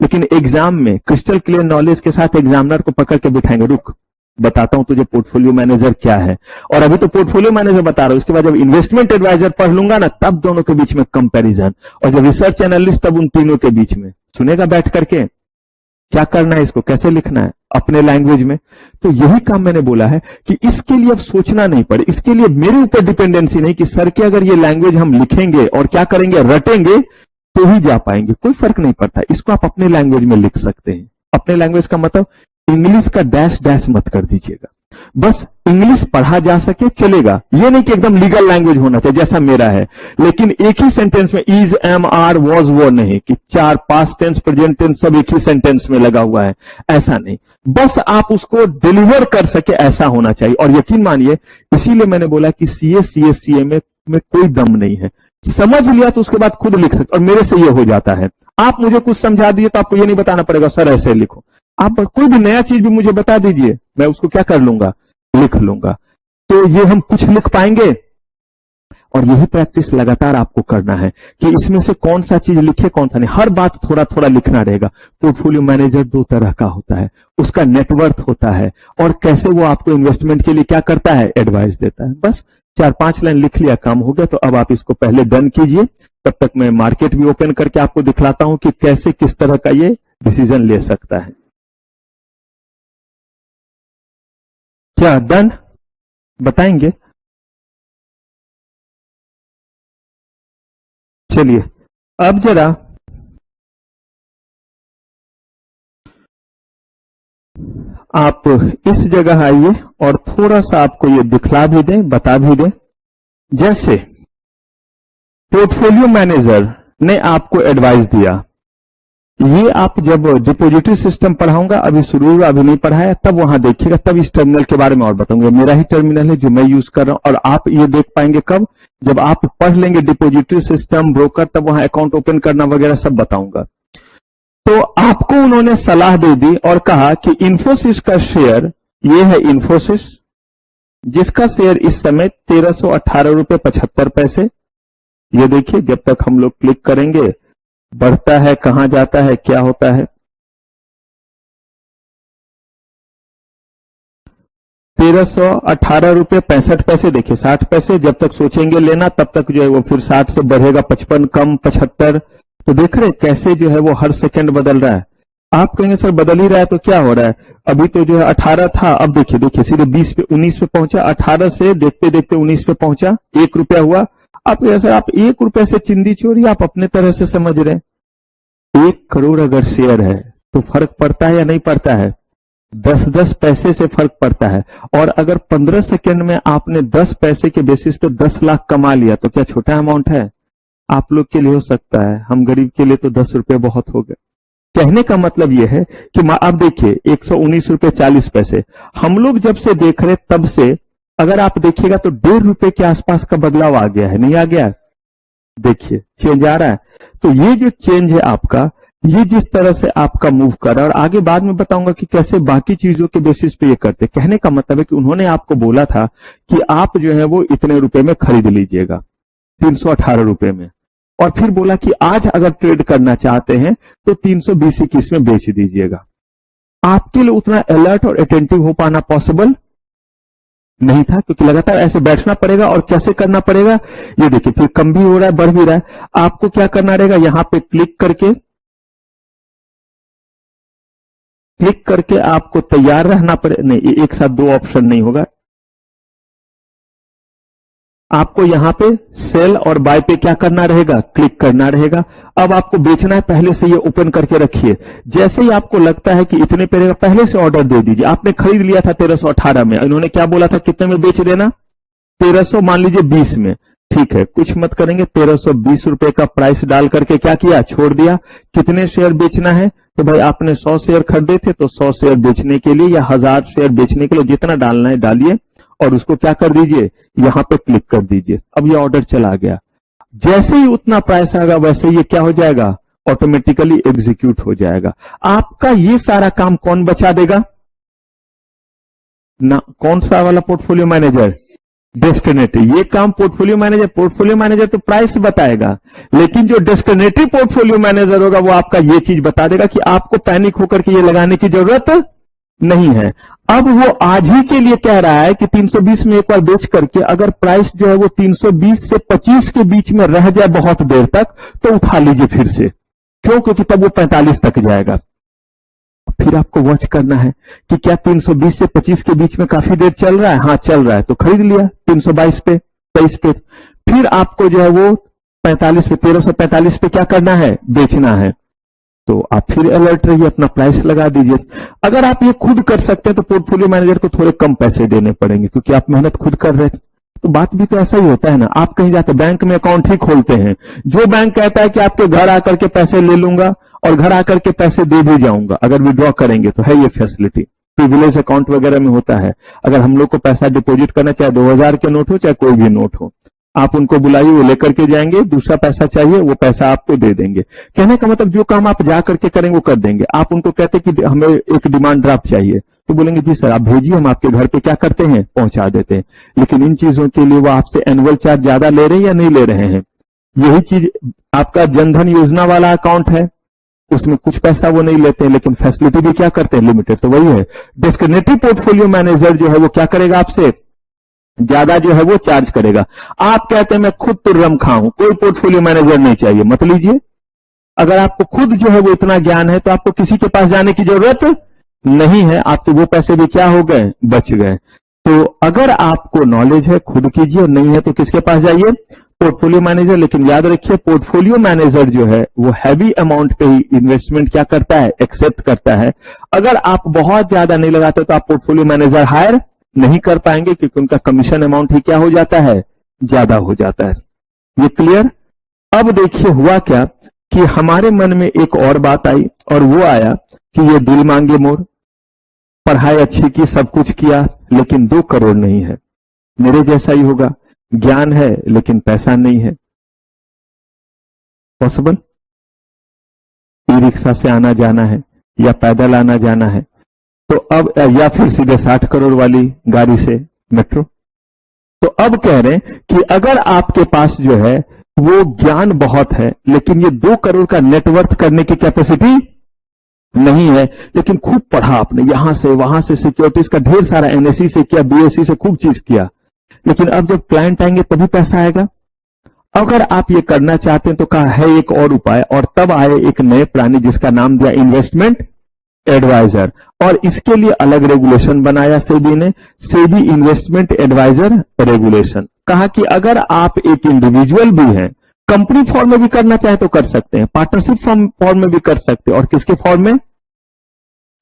[SPEAKER 1] लेकिन एग्जाम में क्रिस्टल क्लियर नॉलेज के साथ एग्जामिनर को पकड़ के बिठाएंगे, रुक बताता हूं तुझे पोर्टफोलियो मैनेजर क्या है। और अभी तो पोर्टफोलियो मैनेजर बता रहा हूं, उसके बाद जब इन्वेस्टमेंट एडवाइजर पढ़ लूंगा ना, तब दोनों के बीच में कंपैरिजन, और जब रिसर्च एनालिस्ट तब उन तीनों के बीच में सुनेगा बैठ करके क्या करना है, इसको कैसे लिखना है अपने लैंग्वेज में। तो यही काम मैंने बोला है कि इसके लिए अब सोचना नहीं पड़े, इसके लिए मेरे ऊपर डिपेंडेंसी नहीं कि सर के अगर ये लैंग्वेज हम लिखेंगे और क्या करेंगे, रटेंगे तो ही जा पाएंगे, कोई फर्क नहीं पड़ता। इसको आप अपने लैंग्वेज में लिख सकते हैं। अपने लैंग्वेज का मतलब इंग्लिश का डैश डैश मत कर दीजिएगा, बस इंग्लिश पढ़ा जा सके चलेगा, ये नहीं कि एकदम लीगल लैंग्वेज होना चाहिए जैसा मेरा है। लेकिन एक ही सेंटेंस में इज, एम, आर, वॉज, वो नहीं कि 4 पास्ट टेंस प्रेजेंट टेंस सब एक ही सेंटेंस में लगा हुआ है, ऐसा नहीं। बस आप उसको डिलीवर कर सके ऐसा होना चाहिए। और यकीन मानिए, इसीलिए मैंने बोला कि सीए, सीए में कोई दम नहीं है। समझ लिया तो उसके बाद खुद लिख सकते, और मेरे से ये हो जाता है। आप मुझे कुछ समझा दीजिए तो आपको ये नहीं बताना पड़ेगा सर ऐसे लिखो, आप कोई भी नया चीज भी मुझे बता दीजिए, मैं उसको क्या कर लूंगा, लिख लूंगा। तो ये हम कुछ लिख पाएंगे, और यही प्रैक्टिस लगातार आपको करना है कि इसमें से कौन सा चीज लिखे कौन सा नहीं, हर बात थोड़ा थोड़ा लिखना रहेगा। पोर्टफोलियो मैनेजर 2 तरह का होता है, उसका नेटवर्थ होता है, और कैसे वो आपको इन्वेस्टमेंट के लिए क्या करता है, एडवाइस देता है। बस 4-5 लाइन लिख लिया, काम हो गया। तो अब आप इसको पहले डन कीजिए, तब तक मैं मार्केट भी ओपन करके आपको दिखलाता हूं कि कैसे किस तरह का ये डिसीजन ले सकता है। क्या डन बताएंगे? चलिए अब जरा आप इस जगह आइए और थोड़ा सा आपको ये दिखला भी दें, बता भी दें। जैसे पोर्टफोलियो मैनेजर ने आपको एडवाइस दिया, ये आप जब डिपॉजिटरी सिस्टम पढ़ाऊंगा, अभी शुरू हुआ, अभी नहीं पढ़ाया, तब वहां देखिएगा, तब इस टर्मिनल के बारे में और बताऊंगा। मेरा ही टर्मिनल है जो मैं यूज कर रहा हूं, और आप ये देख पाएंगे कब, जब आप पढ़ लेंगे डिपॉजिटरी सिस्टम, ब्रोकर, तब वहां अकाउंट ओपन करना वगैरह सब बताऊंगा। तो तो आपको उन्होंने सलाह दे दी और कहा कि इंफोसिस का शेयर, ये है इंफोसिस, जिसका शेयर इस समय 1318.75 रुपए। ये देखिए, जब तक हम लोग क्लिक करेंगे बढ़ता है, कहां जाता है, क्या होता है। 1318.65 रुपए, देखिए 60 पैसे। जब तक सोचेंगे लेना तब तक जो है वो फिर 60 से बढ़ेगा, 55 कम, 75। तो देख रहे हैं कैसे जो है वो हर सेकंड बदल रहा है। आप कहेंगे सर बदल ही रहा है तो क्या हो रहा है, अभी तो जो है 18 था, अब देखिए देखिए सीधे 20 पे 19 पे पहुंचा, 18 से देखते देखते 19 पे पहुंचा, 1 रुपया हुआ। आप सर आप 1 रुपए से चिंदी चोरी आप अपने तरह से समझ रहे हैं। 1 करोड़ अगर शेयर है तो फर्क पड़ता है या नहीं पड़ता है? 10-10 पैसे से फर्क पड़ता है। और अगर 15 सेकंड में आपने 10 पैसे के बेसिस पे 10 लाख कमा लिया तो क्या छोटा अमाउंट है? आप लोग के लिए हो सकता है, हम गरीब के लिए तो 10 रुपए बहुत हो गए। कहने का मतलब यह है कि आप देखिए 119.40 रुपए, हम लोग जब से देख रहे तब से अगर आप देखिएगा तो 1.5 रुपए के आसपास का बदलाव आ गया है, नहीं आ गया? देखिए चेंज आ रहा है। तो ये जो चेंज है आपका, ये जिस तरह से आपका मूव कर रहा है, और आगे बाद में बताऊंगा कि कैसे बाकी चीजों के बेसिस पे ये करते। कहने का मतलब है कि उन्होंने आपको बोला था कि आप जो है वो इतने रुपए में खरीद लीजिएगा, 318 रुपए में, और फिर बोला कि आज अगर ट्रेड करना चाहते हैं तो 320-21 में बेच दीजिएगा। आपके लिए उतना अलर्ट और अटेंटिव हो पाना पॉसिबल नहीं था, क्योंकि लगातार ऐसे बैठना पड़ेगा। और कैसे करना पड़ेगा, ये देखिए फिर कम भी हो रहा है, बढ़ भी रहा है। आपको क्या करना रहेगा, यहां पे क्लिक करके आपको तैयार रहना पड़े, नहीं एक साथ 2 ऑप्शन नहीं होगा। आपको यहां पे सेल और बाय पे क्या करना रहेगा, क्लिक करना रहेगा। अब आपको बेचना है, पहले से ये ओपन करके रखिए। जैसे ही आपको लगता है कि इतने पे रहेगा, पहले से ऑर्डर दे दीजिए। आपने खरीद लिया था 1318 में, इन्होंने क्या बोला था कितने में बेच देना, 1300 मान लीजिए 20 में, ठीक है, कुछ मत करेंगे, 1320 रुपए का प्राइस डाल करके क्या किया, छोड़ दिया। कितने शेयर बेचना है, तो भाई आपने 100 शेयर खरीदे थे तो 100 शेयर बेचने के लिए या 1000 शेयर बेचने के लिए जितना डालना है डालिए, और उसको क्या कर दीजिए, यहां पे क्लिक कर दीजिए। अब ये ऑर्डर चला गया। जैसे ही उतना प्राइस आएगा वैसे ये क्या हो जाएगा, ऑटोमेटिकली एग्जीक्यूट हो जाएगा। आपका ये सारा काम कौन बचा देगा ना, कौन सा वाला पोर्टफोलियो मैनेजर, डिस्क्रिमिनेटिव। ये काम पोर्टफोलियो मैनेजर तो प्राइस बताएगा, लेकिन जो डिस्क्रिमिनेटिव पोर्टफोलियो मैनेजर होगा वो आपका ये चीज बता देगा कि आपको पैनिक होकर के ये लगाने की जरूरत नहीं है। अब वो आज ही के लिए कह रहा है कि 320 में एक बार बेच करके अगर प्राइस जो है वो 320 से 25 के बीच में रह जाए बहुत देर तक तो उठा लीजिए फिर से। क्यों, क्योंकि तब वो 45 तक जाएगा। फिर आपको वॉच करना है कि क्या 320 से 25 के बीच में काफी देर चल रहा है, हाँ चल रहा है तो खरीद लिया 322 पे, 23 पे। फिर आपको जो है वो 45 पे, 1345 पे क्या करना है, बेचना है। तो आप फिर अलर्ट रहिए, अपना प्राइस लगा दीजिए। अगर आप ये खुद कर सकते हैं तो पोर्टफोलियो मैनेजर को थोड़े कम पैसे देने पड़ेंगे, क्योंकि आप मेहनत खुद कर रहे हैं। तो बात भी तो ऐसा ही होता है ना, आप कहीं जाकर बैंक में अकाउंट ही खोलते हैं, जो बैंक कहता है कि आपके घर आकर के पैसे ले लूंगा और घर आकर के पैसे दे भी जाऊंगा अगर विड्रॉ करेंगे, तो है ये फैसिलिटी। प्रिविलेज अकाउंट वगैरह में होता है, अगर हम लोग को पैसा डिपॉजिट करना, चाहे 2000 के नोट हो चाहे कोई भी नोट हो, आप उनको बुलाइए, वो लेकर के जाएंगे, दूसरा पैसा चाहिए वो पैसा आपको दे देंगे। कहने का मतलब जो काम आप जा करके करेंगे वो कर देंगे। आप उनको कहते कि हमें एक डिमांड ड्राफ्ट चाहिए, तो बोलेंगे जी सर आप भेजिए, हम आपके घर पे क्या करते हैं, पहुंचा देते हैं। लेकिन इन चीजों के लिए वो आपसे एनुअल चार्ज ज्यादा ले रहे हैं या नहीं ले रहे हैं? यही चीज आपका जनधन योजना वाला अकाउंट है, उसमें कुछ पैसा वो नहीं लेते हैं, लेकिन फैसिलिटी भी क्या करते हैं, लिमिटेड। तो वही है, डिस्क्रिमिनेटिव पोर्टफोलियो मैनेजर जो है वो क्या करेगा, आपसे ज्यादा जो है वो चार्ज करेगा। आप कहते हैं मैं खुद तुर्रम खाऊं, कोई पोर्टफोलियो मैनेजर नहीं चाहिए, मत लीजिए। अगर आपको खुद जो है वो इतना ज्ञान है तो आपको किसी के पास जाने की जरूरत नहीं है, आपके वो पैसे भी क्या हो गए, बच गए। तो अगर आपको नॉलेज है खुद कीजिए, नहीं है तो किसके पास जाइए, पोर्टफोलियो मैनेजर। लेकिन याद रखिए पोर्टफोलियो मैनेजर जो है वो हैवी अमाउंट पे ही इन्वेस्टमेंट क्या करता है, एक्सेप्ट करता है। अगर आप बहुत ज्यादा नहीं लगाते तो आप पोर्टफोलियो मैनेजर हायर नहीं कर पाएंगे, क्योंकि उनका कमीशन अमाउंट ही क्या हो जाता है, ज्यादा हो जाता है। ये क्लियर? अब देखिए हुआ क्या कि हमारे मन में एक और बात आई, और वो आया कि ये दिल मांगे मोर, पढ़ाई अच्छी की, सब कुछ किया, लेकिन 2 करोड़ नहीं है। मेरे जैसा ही होगा, ज्ञान है लेकिन पैसा नहीं है, पॉसिबल? ई रिक्शा से आना जाना है या पैदल आना जाना है, तो अब या फिर सीधे 60 करोड़ वाली गाड़ी से मेट्रो। तो अब कह रहे हैं कि अगर आपके पास जो है वो ज्ञान बहुत है, लेकिन ये 2 करोड़ का नेटवर्थ करने की कैपेसिटी नहीं है, लेकिन खूब पढ़ा आपने, यहां से वहां से सिक्योरिटीज का ढेर सारा एनएससी से किया, बीएससी से खूब चीज किया, लेकिन अब जब क्लाइंट आएंगे तभी पैसा आएगा। अगर आप ये करना चाहते हैं तो कहा है एक और उपाय, और तब आए एक नए प्राणी जिसका नाम दिया इन्वेस्टमेंट एडवाइजर, और इसके लिए अलग रेगुलेशन बनाया सेबी ने, सेबी इन्वेस्टमेंट एडवाइजर रेगुलेशन। कहा कि अगर आप एक इंडिविजुअल भी हैं, कंपनी फॉर्म में भी करना चाहे तो कर सकते हैं, पार्टनरशिप फॉर्म में भी कर सकते हैं, और किसके फॉर्म में,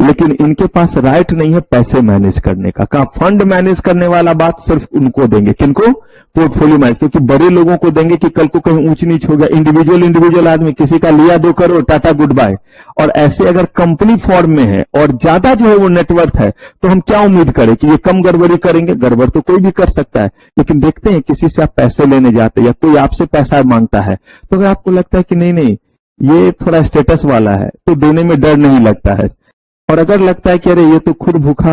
[SPEAKER 1] लेकिन इनके पास राइट नहीं है पैसे मैनेज करने का। कहा फंड मैनेज करने वाला बात सिर्फ उनको देंगे, किनको, पोर्टफोलियो मैनेज, क्योंकि बड़े लोगों को देंगे कि कल को कहीं ऊंच नीच हो गया, इंडिविजुअल आदमी किसी का लिया 2 करोड़ टाटा गुड बाय। और ऐसे अगर कंपनी फॉर्म में है और ज्यादा जो है वो नेटवर्थ है, तो हम क्या उम्मीद करें कि ये कम गड़बड़ी करेंगे? गड़बड़ तो कोई भी कर सकता है, लेकिन देखते हैं किसी से आप पैसे लेने जाते या कोई आपसे पैसा मांगता है, तो अगर आपको लगता है कि नहीं ये थोड़ा स्टेटस वाला है, तो देने में डर नहीं लगता है। और अगर लगता है कि अरे ये तो खुद भूखा,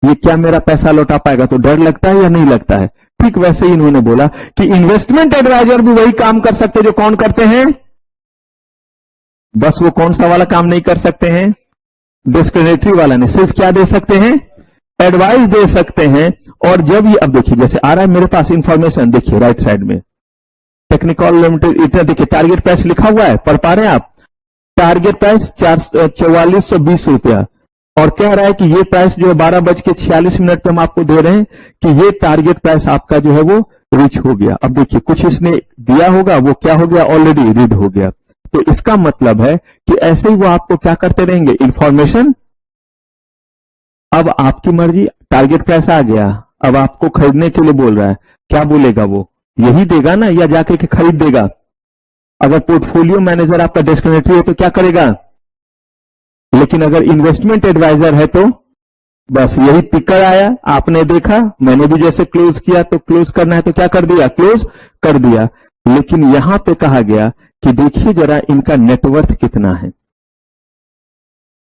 [SPEAKER 1] ये क्या मेरा पैसा लौटा पाएगा, तो डर लगता है या नहीं लगता है? ठीक वैसे ही इन्होंने बोला कि इन्वेस्टमेंट एडवाइजर भी वही काम कर सकते जो कौन करते हैं, बस वो कौन सा वाला काम नहीं कर सकते हैं, डिस्क्रिमिनेटरी वाला नहीं, सिर्फ क्या दे सकते हैं, एडवाइस दे सकते हैं। और जब ये, अब देखिए जैसे आ रहा है मेरे पास इंफॉर्मेशन, देखिए राइट साइड में टेक्निकल लिमिटेड, इतना देखिए टारगेट प्राइस लिखा हुआ है, पढ़ पा रहे हैं आप? टारगेट प्राइस 4420 रुपया, और कह रहा है कि ये प्राइस जो है 12:46 पे हम आपको दे रहे हैं कि ये टारगेट प्राइस आपका जो है वो रीच हो गया। अब देखिए कुछ इसने दिया होगा, वो क्या हो गया, ऑलरेडी रीड हो गया। तो इसका मतलब है कि ऐसे ही वो आपको क्या करते रहेंगे, इंफॉर्मेशन। अब आपकी मर्जी, टारगेट प्राइस आ गया, अब आपको खरीदने के लिए बोल रहा है, क्या बोलेगा वो, यही देगा ना या जाके के खरीद देगा? अगर पोर्टफोलियो मैनेजर आपका डिस्क्रिमिनेटरी है तो क्या करेगा? लेकिन अगर इन्वेस्टमेंट एडवाइजर है तो बस यही टिकर आया, आपने देखा, मैंने भी जैसे क्लोज किया, तो क्लोज करना है तो क्या कर दिया, क्लोज कर दिया। लेकिन यहां पे कहा गया कि देखिए जरा इनका नेटवर्थ कितना है,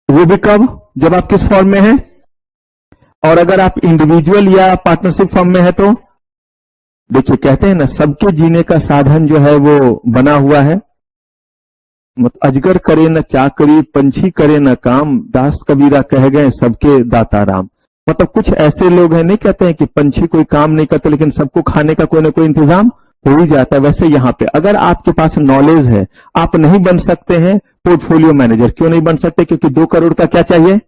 [SPEAKER 1] वो भी कब, जब आप किस फॉर्म में हैं, और अगर आप इंडिविजुअल या पार्टनरशिप फॉर्म में है तो देखिए कहते हैं ना, सबके जीने का साधन जो है वो बना हुआ है, अजगर करे न चाकरी, पंछी करे न काम, दास कबीरा कह गए सबके दाता राम। मतलब कुछ ऐसे लोग हैं, नहीं कहते हैं कि पंछी कोई काम नहीं करते, लेकिन सबको खाने का कोई ना कोई इंतजाम हो ही जाता है। वैसे यहाँ पे अगर आपके पास नॉलेज है, आप नहीं बन सकते हैं पोर्टफोलियो मैनेजर। क्यों नहीं बन सकते? क्योंकि 2 करोड़ का क्या चाहिए,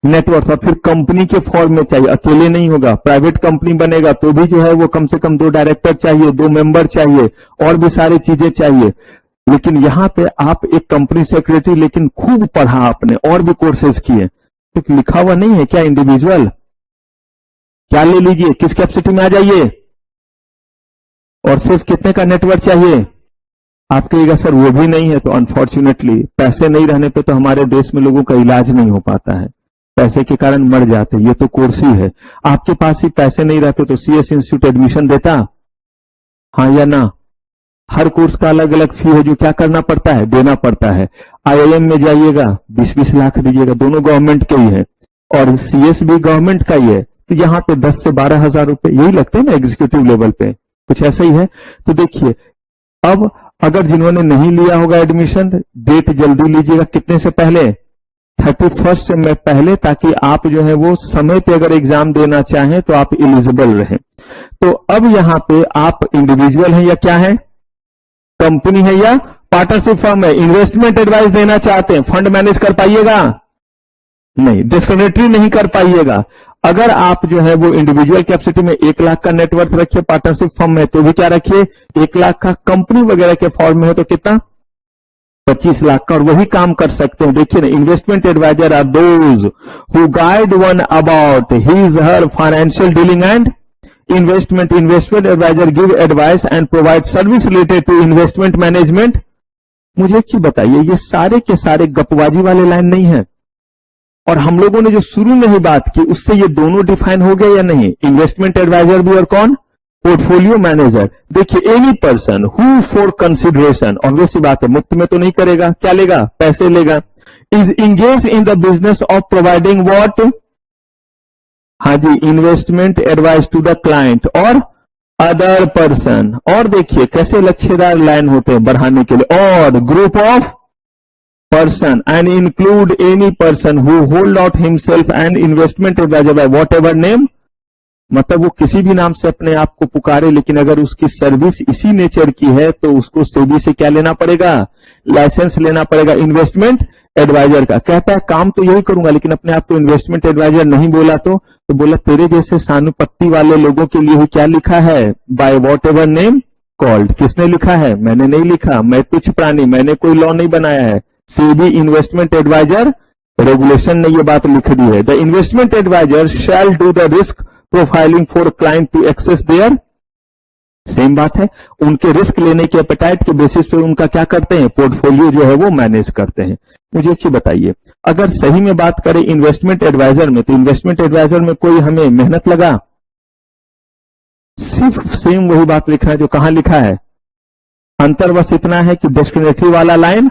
[SPEAKER 1] नेटवर्क, और फिर कंपनी के फॉर्म में चाहिए, अकेले नहीं होगा। प्राइवेट कंपनी बनेगा तो भी जो है वो कम से कम 2 डायरेक्टर चाहिए, 2 मेंबर चाहिए, और भी सारी चीजें चाहिए। लेकिन यहां पे आप एक कंपनी सेक्रेटरी, लेकिन खूब पढ़ा आपने और भी कोर्सेज किए, तो लिखा हुआ नहीं है क्या इंडिविजुअल, क्या ले लीजिए, किस कैपेसिटी में आ जाइए, और सिर्फ कितने का नेटवर्क चाहिए? आप कहिएगा सर वो भी नहीं है, तो अनफॉर्चुनेटली पैसे नहीं रहने पे तो हमारे देश में लोगों का इलाज नहीं हो पाता है, पैसे के कारण मर जाते। ये तो कोर्स ही है। आपके पास ही पैसे नहीं रहते तो सीएस इंस्टीट्यूट एडमिशन देता, हाँ या ना? हर कोर्स का अलग अलग फी है जो क्या करना पड़ता है, देना पड़ता है। आईआईएम में जाइएगा 20-20 लाख दीजिएगा, दोनों गवर्नमेंट के ही है, और सीएस भी गवर्नमेंट का ही है, तो यहाँ पे 10 से 12 हजार रुपए यही लगते हैं ना एग्जीक्यूटिव लेवल पे, कुछ ऐसा ही है। तो देखिए अब अगर जिन्होंने नहीं लिया होगा एडमिशन, डेट जल्दी लीजिएगा, कितने से पहले, 31 में पहले, ताकि आप जो है वो समय पे अगर एग्जाम देना चाहें तो आप एलिजिबल रहें। तो अब यहाँ पे आप इंडिविजुअल हैं या क्या है, कंपनी है या पार्टनरशिप फर्म है, इन्वेस्टमेंट एडवाइस देना चाहते हैं, फंड मैनेज कर पाइएगा नहीं, डिस्क्रिमिनेटरी नहीं कर पाइएगा। अगर आप जो है वो इंडिविजुअल कैपेसिटी में 1 लाख का नेटवर्थ रखिए, पार्टनरशिप फर्म में तो भी क्या रखिए 1 लाख का, कंपनी वगैरह के फॉर्म में है तो कितना 25 लाख का, और वही काम कर सकते हैं। देखिए ना, investment adviser are those who guide one about his her financial dealing and investment adviser give advice and provide service related to investment management. मुझे एक चीज बताइए, ये सारे के सारे गपवाजी वाले लाइन नहीं है, और हम लोगों ने जो शुरू में ही बात की उससे ये दोनों डिफाइन हो गए या नहीं, इन्वेस्टमेंट एडवाइजर भी और कौन, पोर्टफोलियो मैनेजर, देखिए any person who for consideration, obvious बात है मुफ्त में तो नहीं करेगा, क्या लेगा, पैसे लेगा, is engage in the business of providing what, हाँ जी, investment advice to the client और अदर पर्सन, और देखिए कैसे लच्छेदार लाइन होते हैं बढ़ाने के लिए, और group of person and include any person who hold out himself and investment adviser by whatever name, मतलब वो किसी भी नाम से अपने आप को पुकारे, लेकिन अगर उसकी सर्विस इसी नेचर की है तो उसको सेबी से क्या लेना पड़ेगा, लाइसेंस लेना पड़ेगा इन्वेस्टमेंट एडवाइजर का। कहता है काम तो यही करूंगा लेकिन अपने आप को इन्वेस्टमेंट एडवाइजर नहीं बोला तो बोला तेरे जैसे सानुपत्ति वाले लोगों के लिए क्या लिखा है, bye whatever name called, किसने लिखा है, मैंने नहीं लिखा, मैं तुच्छ प्राणी, मैंने कोई लॉ नहीं बनाया है, सेबी इन्वेस्टमेंट एडवाइजर रेगुलेशन ने ये बात लिख दी है। The investment adviser shall do the risk profiling for client to access their, same बात है, उनके रिस्क लेने के एपेटाइट के बेसिस पे उनका क्या करते हैं, पोर्टफोलियो जो है वो मैनेज करते हैं। मुझे एक चीज बताइए, अगर सही में बात करें इन्वेस्टमेंट एडवाइजर में, तो इन्वेस्टमेंट एडवाइजर में कोई हमें मेहनत लगा, सिर्फ सेम वही बात लिखना है जो कहां लिखा है, अंतर बस इतना है कि डेस्टिनेटरी वाला लाइन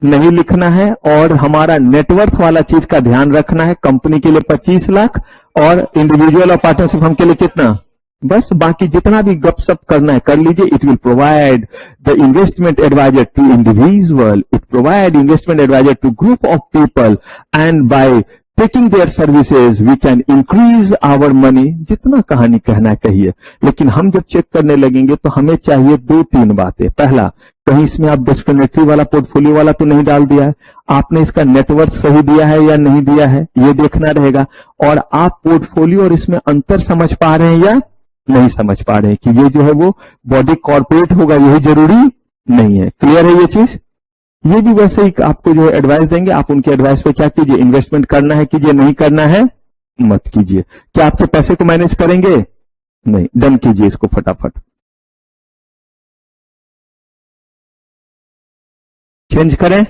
[SPEAKER 1] नहीं लिखना है और हमारा नेटवर्थ वाला चीज का ध्यान रखना है। कंपनी के लिए 25 लाख और इंडिविजुअल और पार्टनरशिप हम के लिए कितना, बस बाकी जितना भी गपशप करना है कर लीजिए। It will provide the investment adviser to individual, it provide investment adviser to group of people and by taking their services we can increase our money, जितना कहानी कहना है कहिए। लेकिन हम जब चेक करने लगेंगे तो हमें चाहिए 2-3 बातें। पहला, कहीं इसमें आप डिस्क्रिमिनेटरी वाला पोर्टफोलियो वाला तो नहीं डाल दिया है, आपने इसका नेटवर्क सही दिया है या नहीं दिया है ये देखना रहेगा, और आप पोर्टफोलियो और इसमें अंतर समझ पा रहे हैं या नहीं समझ पा रहे हैं कि ये जो है वो बॉडी कॉर्पोरेट होगा यही जरूरी नहीं है। क्लियर है ये चीज? ये भी वैसे ही आपको जो है एडवाइस देंगे, आप उनके एडवाइस पे क्या कीजिए, इन्वेस्टमेंट करना है कीजिए, नहीं करना है मत कीजिए। क्या आपके पैसे को मैनेज करेंगे? नहीं। डन कीजिए इसको फटाफट, चेंज करें।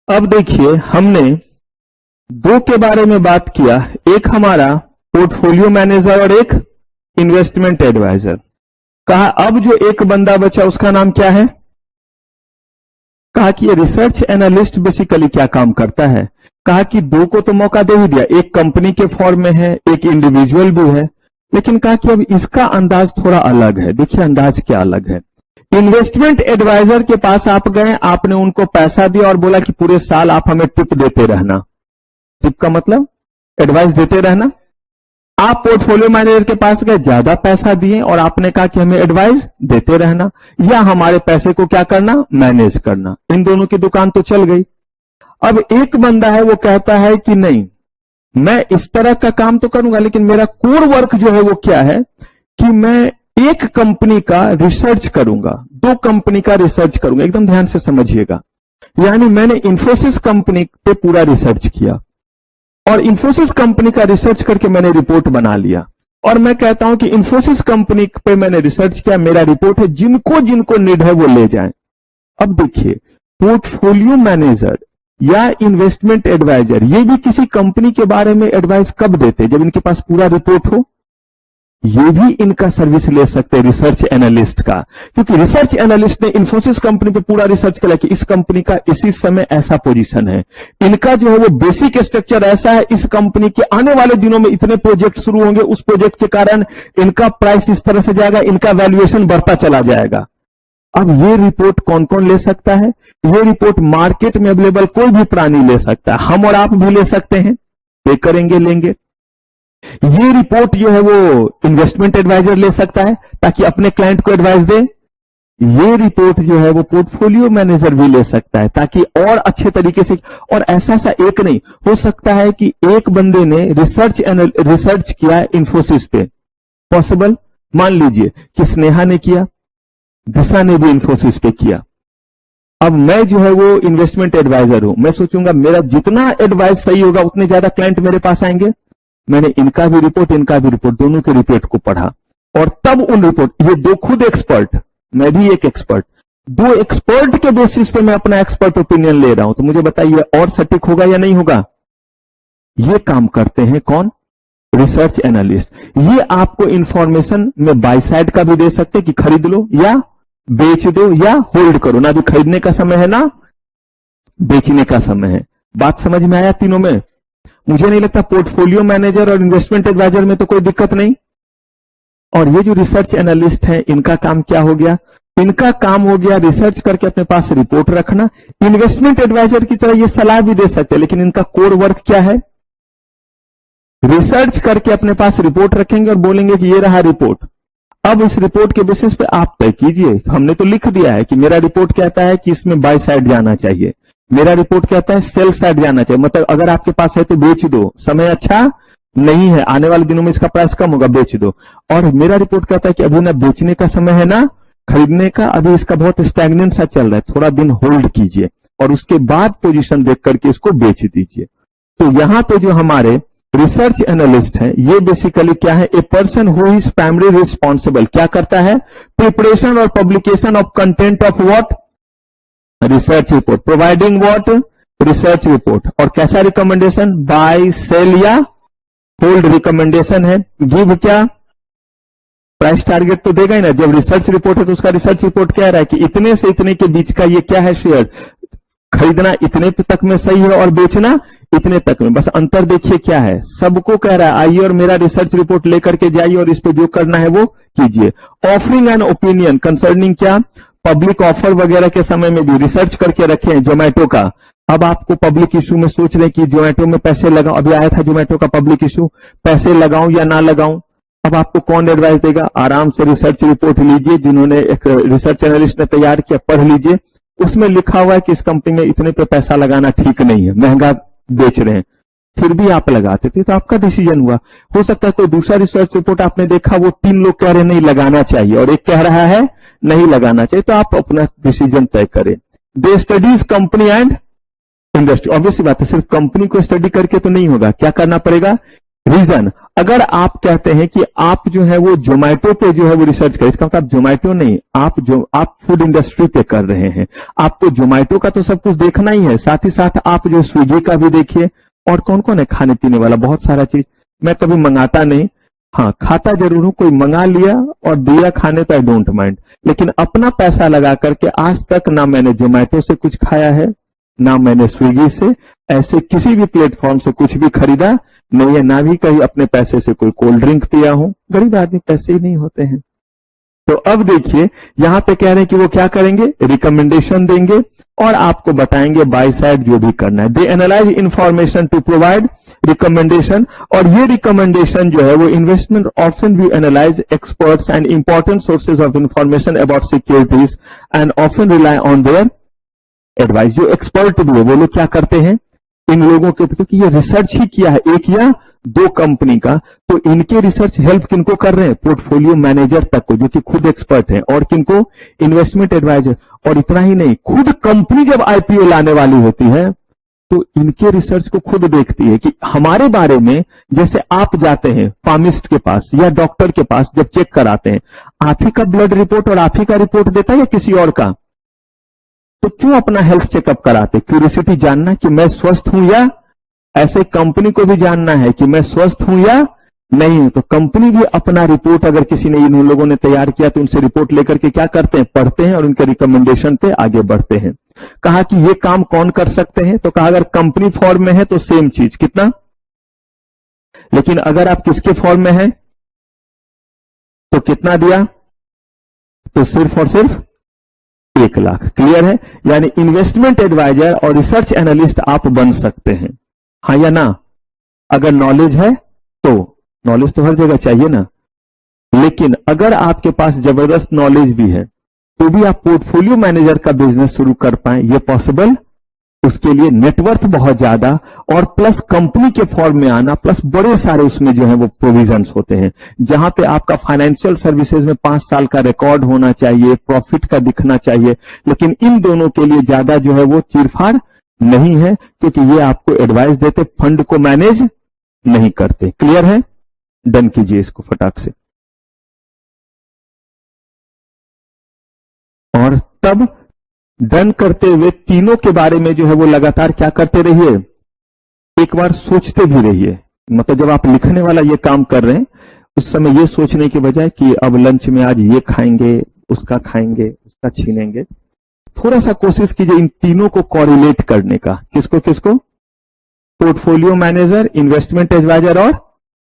[SPEAKER 1] अब देखिए हमने 2 के बारे में बात किया, एक हमारा पोर्टफोलियो मैनेजर और एक इन्वेस्टमेंट एडवाइजर। कहा अब जो एक बंदा बचा उसका नाम क्या है, कहा कि ये रिसर्च एनालिस्ट बेसिकली क्या काम करता है। कहा कि 2 को तो मौका दे ही दिया, एक कंपनी के फॉर्म में है, एक इंडिविजुअल भी है, लेकिन कहा कि अब इसका अंदाज थोड़ा अलग है। देखिए अंदाज क्या अलग है। इन्वेस्टमेंट एडवाइजर के पास आप गए, आपने उनको पैसा दिया और बोला कि पूरे साल आप हमें टिप देते रहना। टिप का मतलब एडवाइस देते रहना। आप पोर्टफोलियो मैनेजर के पास गए, ज्यादा पैसा दिए और आपने कहा कि हमें एडवाइस देते रहना या हमारे पैसे को क्या करना, मैनेज करना। इन दोनों की दुकान तो चल गई। अब एक बंदा है वो कहता है कि नहीं मैं इस तरह का काम तो करूंगा लेकिन मेरा कोर वर्क जो है वो क्या है कि मैं एक कंपनी का रिसर्च करूंगा, 2 कंपनी का रिसर्च करूंगा। एकदम ध्यान से समझिएगा, यानी मैंने इंफोसिस कंपनी पे पूरा रिसर्च किया और इंफोसिस कंपनी का रिसर्च करके मैंने रिपोर्ट बना लिया और मैं कहता हूं कि इंफोसिस कंपनी पे मैंने रिसर्च किया, मेरा रिपोर्ट है, जिनको जिनको नीड है वो ले जाएं। अब देखिए पोर्टफोलियो मैनेजर या इन्वेस्टमेंट एडवाइजर ये भी किसी कंपनी के बारे में एडवाइस कब देते, जब इनके पास पूरा रिपोर्ट हो। ये भी इनका सर्विस ले सकते हैं रिसर्च एनालिस्ट का, क्योंकि रिसर्च एनालिस्ट ने इंफोसिस कंपनी पे पूरा रिसर्च किया कि इस कंपनी का इसी समय ऐसा पोजीशन है, इनका जो है वो बेसिक स्ट्रक्चर ऐसा है, इस कंपनी के आने वाले दिनों में इतने प्रोजेक्ट शुरू होंगे, उस प्रोजेक्ट के कारण इनका प्राइस इस तरह से जाएगा, इनका वैल्यूएशन बढ़ता चला जाएगा। अब ये रिपोर्ट कौन कौन ले सकता है? ये रिपोर्ट मार्केट में अवेलेबल कोई भी प्राणी ले सकता है, हम और आप भी ले सकते हैं, पे करेंगे लेंगे। ये रिपोर्ट जो है वो इन्वेस्टमेंट एडवाइजर ले सकता है ताकि अपने क्लाइंट को एडवाइस दे। ये रिपोर्ट जो है वो पोर्टफोलियो मैनेजर भी ले सकता है ताकि और अच्छे तरीके से, और ऐसा एक नहीं हो सकता है कि एक बंदे ने रिसर्च किया इंफोसिस पे, पॉसिबल। मान लीजिए कि स्नेहा ने किया, दिशा ने भी इंफोसिस पे किया। अब मैं जो है वो इन्वेस्टमेंट एडवाइजर हूं, मैं सोचूंगा मेरा जितना एडवाइस सही होगा उतने ज्यादा क्लाइंट मेरे पास आएंगे। मैंने इनका भी रिपोर्ट इनका भी रिपोर्ट दोनों के रिपोर्ट को पढ़ा और तब उन रिपोर्ट, ये 2 खुद एक्सपर्ट, मैं भी एक एक्सपर्ट, 2 एक्सपर्ट के बेसिस पे मैं अपना एक्सपर्ट ओपिनियन ले रहा हूं। तो मुझे बताइए और सटीक होगा या नहीं होगा? ये काम करते हैं कौन? Research analyst. ये आपको इंफॉर्मेशन में बाय साइड का भी दे सकते कि खरीद लो या बेच दो या होल्ड करो। ना भी खरीदने का समय है ना बेचने का समय है। बात समझ में आया तीनों में? मुझे नहीं लगता पोर्टफोलियो मैनेजर और इन्वेस्टमेंट एडवाइजर में तो कोई दिक्कत नहीं। और ये जो रिसर्च एनालिस्ट है इनका काम क्या हो गया? इनका काम हो गया रिसर्च करके अपने पास रिपोर्ट रखना। इन्वेस्टमेंट एडवाइजर की तरह ये सलाह भी दे सकते हैं, लेकिन इनका कोर वर्क क्या है? रिसर्च करके अपने पास रिपोर्ट रखेंगे और बोलेंगे कि ये रहा रिपोर्ट। अब इस रिपोर्ट के बेसिस पे आप तय कीजिए। हमने तो लिख दिया है कि मेरा रिपोर्ट कहता है कि इसमें बाय साइड जाना चाहिए, मेरा रिपोर्ट कहता है सेल साइड जाना चाहिए। मतलब अगर आपके पास है तो बेच दो, समय अच्छा नहीं है, आने वाले दिनों में इसका प्राइस कम होगा, बेच दो। और मेरा रिपोर्ट कहता है कि अभी ना बेचने का समय है ना खरीदने का, अभी इसका बहुत स्टैग्नेंट सा चल रहा है, थोड़ा दिन होल्ड कीजिए और उसके बाद पोजीशन देख करके इसको बेच दीजिए। तो यहां पे जो हमारे रिसर्च एनालिस्ट है ये बेसिकली क्या है? A person who is primary responsible, क्या करता है? प्रिपरेशन और publication of content of what? Research report. Providing what? Research report. और कैसा रिकमेंडेशन? बाय सेल या होल्ड रिकमेंडेशन है। गिव क्या? प्राइस टारगेट तो देगा ही ना। जब रिसर्च रिपोर्ट है तो उसका रिसर्च रिपोर्ट कह रहा है कि इतने से इतने के बीच का ये क्या है शेयर, खरीदना इतने तक में सही है और बेचना इतने तक में। बस अंतर देखिए क्या है, सबको कह रहा है आइए और मेरा रिसर्च रिपोर्ट लेकर के जाइए और इस पे जो करना है वो कीजिए। ऑफरिंग एन ओपिनियन कंसर्निंग क्या? पब्लिक ऑफर वगैरह के समय में भी रिसर्च करके रखे जोमेटो का। अब आपको पब्लिक इशू में सोच रहे कि जोमेटो में पैसे लगाऊं, अभी आया था जोमेटो का पब्लिक इशू, पैसे लगाऊं या ना लगाऊं। अब आपको कौन एडवाइस देगा? आराम से रिसर्च रिपोर्ट लीजिए, जिन्होंने एक रिसर्च एनालिस्ट ने तैयार किया, पढ़ लीजिए। उसमें लिखा हुआ है कि इस कंपनी में इतने पे पैसा लगाना ठीक नहीं है, महंगा बेच रहे हैं, फिर भी आप लगाते थे तो आपका डिसीजन हुआ। हो सकता है कोई दूसरा रिसर्च रिपोर्ट आपने देखा, वो 3 लोग कह रहे नहीं लगाना चाहिए और एक कह रहा है नहीं लगाना चाहिए, तो आप अपना डिसीजन तय करें। They studies company and industry. Obviously बात है, सिर्फ कंपनी को स्टडी करके तो नहीं होगा, क्या करना पड़ेगा? रीजन। अगर आप कहते हैं कि आप जो है वो जोमेटो पे जो है वो रिसर्च करें, इसका मतलब जोमेटो नहीं, आप फूड इंडस्ट्री पे कर रहे हैं, आपको जोमेटो का तो सब कुछ देखना ही है, साथ ही साथ आप जो स्विगी का भी देखिए। और कौन कौन है खाने पीने वाला, बहुत सारा चीज। मैं कभी मंगाता नहीं, हाँ खाता जरूर हूं, कोई मंगा लिया और दिया खाने तो आई डोंट माइंड, लेकिन अपना पैसा लगा करके आज तक ना मैंने जोमेटो से कुछ खाया है ना मैंने स्विगी से, ऐसे किसी भी प्लेटफॉर्म से कुछ भी खरीदा नहीं है, ना भी कहीं अपने पैसे से कोई कोल्ड ड्रिंक पिया हूं। गरीब आदमी पैसे ही नहीं होते हैं। तो अब देखिए यहां पे कह रहे हैं कि वो क्या करेंगे? रिकमेंडेशन देंगे और आपको बताएंगे बाय साइड जो भी करना है। They analyse information to provide recommendation. और ये रिकमेंडेशन जो है वो इन्वेस्टमेंट ऑप्शन भी analyse experts and important sources of information about securities and often rely on their advice. जो एक्सपर्ट भी है वो लोग क्या करते हैं इन लोगों के, क्योंकि ये रिसर्च ही किया है एक या 2 कंपनी का, तो इनके रिसर्च हेल्प किनको कर रहे हैं? पोर्टफोलियो मैनेजर तक को, जो कि खुद एक्सपर्ट हैं, और किनको? Investment adviser. और इतना ही नहीं, खुद कंपनी जब आईपीओ लाने वाली होती है तो इनके रिसर्च को खुद देखती है कि हमारे बारे में, जैसे आप जाते हैं फार्मिस्ट के पास या डॉक्टर के पास जब चेक कराते हैं, आप ही का ब्लड रिपोर्ट और आप ही का रिपोर्ट देता है या किसी और का? तो क्यों अपना हेल्थ चेकअप कराते? क्यूरियोसिटी जानना कि मैं स्वस्थ हूं या, ऐसे कंपनी को भी जानना है कि मैं स्वस्थ हूं या नहीं हूं। तो कंपनी भी अपना रिपोर्ट, अगर किसी ने इन लोगों ने तैयार किया तो उनसे रिपोर्ट लेकर के क्या करते हैं? पढ़ते हैं और उनके रिकमेंडेशन पे आगे बढ़ते हैं। कहा कि ये काम कौन कर सकते हैं? तो कहा अगर कंपनी फॉर्म में है तो सेम चीज, कितना, लेकिन अगर आप किसके फॉर्म में है तो कितना दिया? तो सिर्फ और सिर्फ 1 लाख। क्लियर है? यानी इन्वेस्टमेंट एडवाइजर और रिसर्च एनालिस्ट आप बन सकते हैं, हाँ या ना? अगर नॉलेज है तो, नॉलेज तो हर जगह चाहिए ना, लेकिन अगर आपके पास जबरदस्त नॉलेज भी है तो भी आप पोर्टफोलियो मैनेजर का बिजनेस शुरू कर पाए, ये पॉसिबल? उसके लिए नेटवर्थ बहुत ज्यादा और प्लस कंपनी के फॉर्म में आना, प्लस बड़े सारे उसमें जो है वो प्रोविजंस होते हैं, जहां पे आपका फाइनेंशियल सर्विसेज में 5 साल का रिकॉर्ड होना चाहिए, प्रॉफिट का दिखना चाहिए। लेकिन इन दोनों के लिए ज्यादा जो है वो चीरफाड़ नहीं है, क्योंकि ये आपको एडवाइस देते, फंड को मैनेज नहीं करते। क्लियर है? डन कीजिए इसको फटाक से। और तब डन करते हुए तीनों के बारे में जो है वो लगातार क्या करते रहिए? एक बार सोचते भी रहिए मतलब जब आप लिखने वाला ये काम कर रहे हैं उस समय ये सोचने के बजाय कि अब लंच में आज ये खाएंगे, उसका छीनेंगे, थोड़ा सा कोशिश कीजिए इन तीनों को कोरिलेट करने का। किसको किसको? पोर्टफोलियो मैनेजर, इन्वेस्टमेंट एडवाइजर और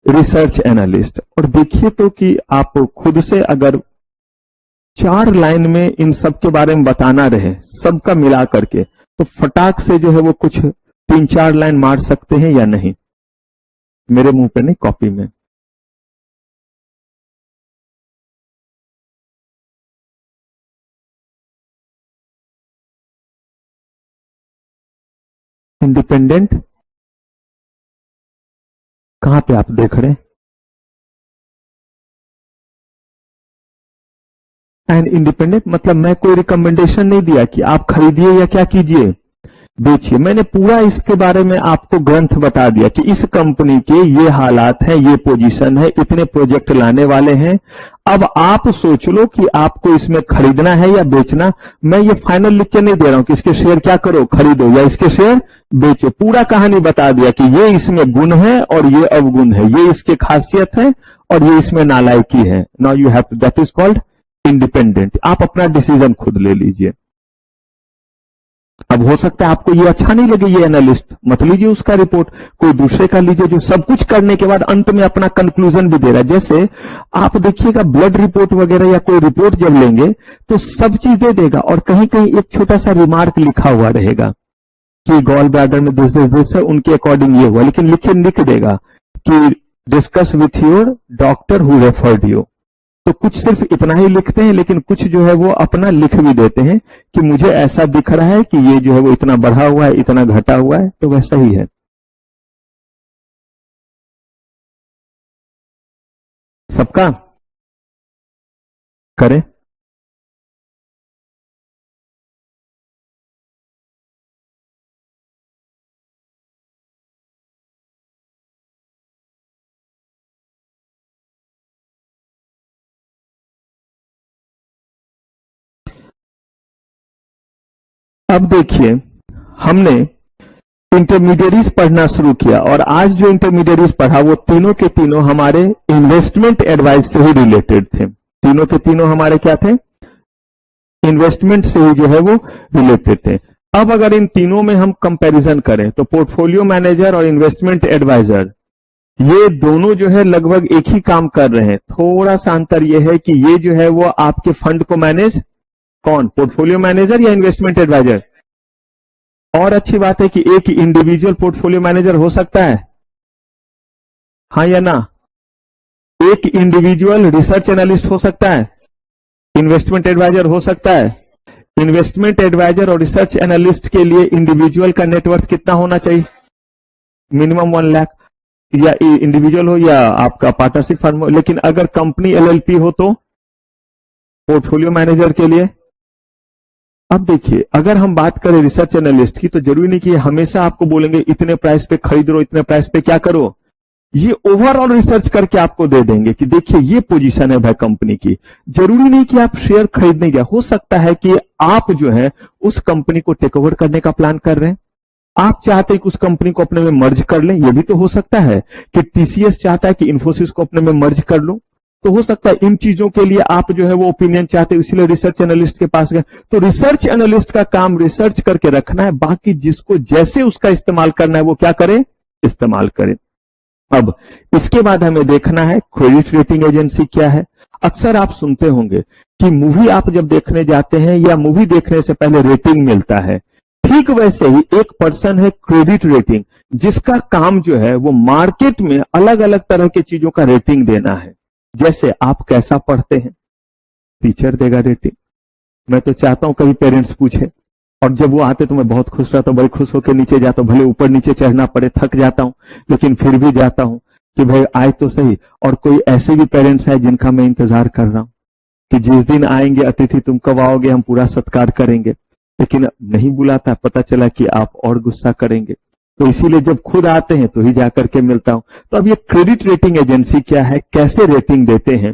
[SPEAKER 1] रिसर्च एनालिस्ट। और देखिए तो कि आप खुद से अगर 4 लाइन में इन सब के बारे में बताना रहे, सबका मिला करके, तो फटाक से जो है वो कुछ 3-4 लाइन मार सकते हैं या नहीं? मेरे मुंह पे नहीं, कॉपी में। इंडिपेंडेंट कहां पे आप देख रहे हैं? एंड इंडिपेंडेंट मतलब मैं कोई रिकमेंडेशन नहीं दिया कि आप खरीदिए या क्या कीजिए, बेचिए। मैंने पूरा इसके बारे में आपको ग्रंथ बता दिया कि इस कंपनी के ये हालात हैं, ये पोजीशन है, इतने प्रोजेक्ट लाने वाले हैं। अब आप सोच लो कि आपको इसमें खरीदना है या बेचना। मैं ये फाइनल लिख के नहीं दे रहा हूं कि इसके शेयर क्या करो, खरीदो या इसके शेयर बेचो। पूरा कहानी बता दिया कि ये इसमें गुण है और ये अवगुण है, ये इसके खासियत है और ये इसमें नालायकी है। Now you have, that is called independent. आप अपना डिसीजन खुद ले लीजिए। अब हो सकता है आपको ये अच्छा नहीं लगे, ये एनालिस्ट, मत लीजिए उसका रिपोर्ट, कोई दूसरे का लीजिए जो सब कुछ करने के बाद अंत में अपना कंक्लूजन भी दे रहा है। जैसे आप देखिएगा ब्लड रिपोर्ट वगैरह या कोई रिपोर्ट जब लेंगे तो सब चीज दे देगा और कहीं कहीं एक छोटा सा रिमार्क लिखा हुआ रहेगा कि गॉल ब्लैडर में दिस है, उनके अकॉर्डिंग ये हुआ, लेकिन लिख देगा कि discuss with your doctor who referred you. तो कुछ सिर्फ इतना ही लिखते हैं, लेकिन कुछ जो है वो अपना लिख भी देते हैं कि मुझे ऐसा दिख रहा है कि ये जो है वो इतना बढ़ा हुआ है, इतना घटा हुआ है, तो वैसा ही है। सबका करें। अब देखिए, हमने इंटरमीडिएरीज पढ़ना शुरू किया और आज जो इंटरमीडिएरीज पढ़ा वो तीनों के तीनों हमारे इन्वेस्टमेंट एडवाइस से ही रिलेटेड थे। तीनों के तीनों हमारे क्या थे? इन्वेस्टमेंट से ही जो है वो रिलेटेड थे। अब अगर इन तीनों में हम कंपैरिजन करें तो पोर्टफोलियो मैनेजर और इन्वेस्टमेंट एडवाइजर ये दोनों जो है लगभग एक ही काम कर रहे हैं। थोड़ा सा अंतर ये है कि ये जो है वो आपके फंड को मैनेज, कौन? पोर्टफोलियो मैनेजर या इन्वेस्टमेंट एडवाइजर? और अच्छी बात है कि एक इंडिविजुअल पोर्टफोलियो मैनेजर हो सकता है, हाँ या ना? एक इंडिविजुअल रिसर्च एनालिस्ट हो सकता है, इन्वेस्टमेंट एडवाइजर हो सकता है। इन्वेस्टमेंट एडवाइजर और रिसर्च एनालिस्ट के लिए इंडिविजुअल का नेटवर्थ कितना होना चाहिए? मिनिमम 1 लाख, या इंडिविजुअल हो या आपका पार्टनरशिप फर्म हो। लेकिन अगर कंपनी एलएलपी हो तो पोर्टफोलियो मैनेजर के लिए, अब देखिए अगर हम बात करें रिसर्च एनालिस्ट की तो जरूरी नहीं कि हमेशा आपको बोलेंगे इतने प्राइस पे खरीद लो, इतने प्राइस पे क्या करो। ये ओवरऑल रिसर्च करके आपको दे देंगे कि देखिए ये पोजीशन है भाई कंपनी की। जरूरी नहीं कि आप शेयर खरीदने गए, हो सकता है कि आप जो है उस कंपनी को टेक ओवर करने का प्लान कर रहे हैं, आप चाहते हैं कि उस कंपनी को अपने में मर्ज कर लें। यह भी तो हो सकता है कि टीसीएस चाहता है कि इन्फोसिस को अपने में मर्ज कर लो, तो हो सकता है इन चीजों के लिए आप जो है वो ओपिनियन चाहते हो, इसीलिए रिसर्च एनालिस्ट के पास गए। तो रिसर्च एनालिस्ट का काम रिसर्च करके रखना है, बाकी जिसको जैसे उसका इस्तेमाल करना है वो क्या करे, इस्तेमाल करे। अब इसके बाद हमें देखना है क्रेडिट रेटिंग एजेंसी क्या है। अक्सर आप सुनते होंगे कि मूवी आप जब देखने जाते हैं या मूवी देखने से पहले रेटिंग मिलता है, ठीक वैसे ही एक पर्सन है क्रेडिट रेटिंग, जिसका काम जो है वो मार्केट में अलग अलग तरह की चीजों का रेटिंग देना है। जैसे आप कैसा पढ़ते हैं, टीचर देगा रेटिंग। मैं तो चाहता हूं कभी पेरेंट्स पूछे, और जब वो आते तो मैं बहुत खुश रहता हूं, बड़े खुश होकर नीचे जाता हूं, भले ऊपर नीचे चढ़ना पड़े, थक जाता हूं, लेकिन फिर भी जाता हूं कि भाई आए तो सही। और कोई ऐसे भी पेरेंट्स है जिनका मैं इंतजार कर रहा हूं कि जिस दिन आएंगे अतिथि तुम कब आओगे, हम पूरा सत्कार करेंगे, लेकिन नहीं बुलाता, पता चला कि आप और गुस्सा करेंगे। तो इसीलिए जब खुद आते हैं तो ही जाकर के मिलता हूं। तो अब ये क्रेडिट रेटिंग एजेंसी क्या है, कैसे रेटिंग देते हैं,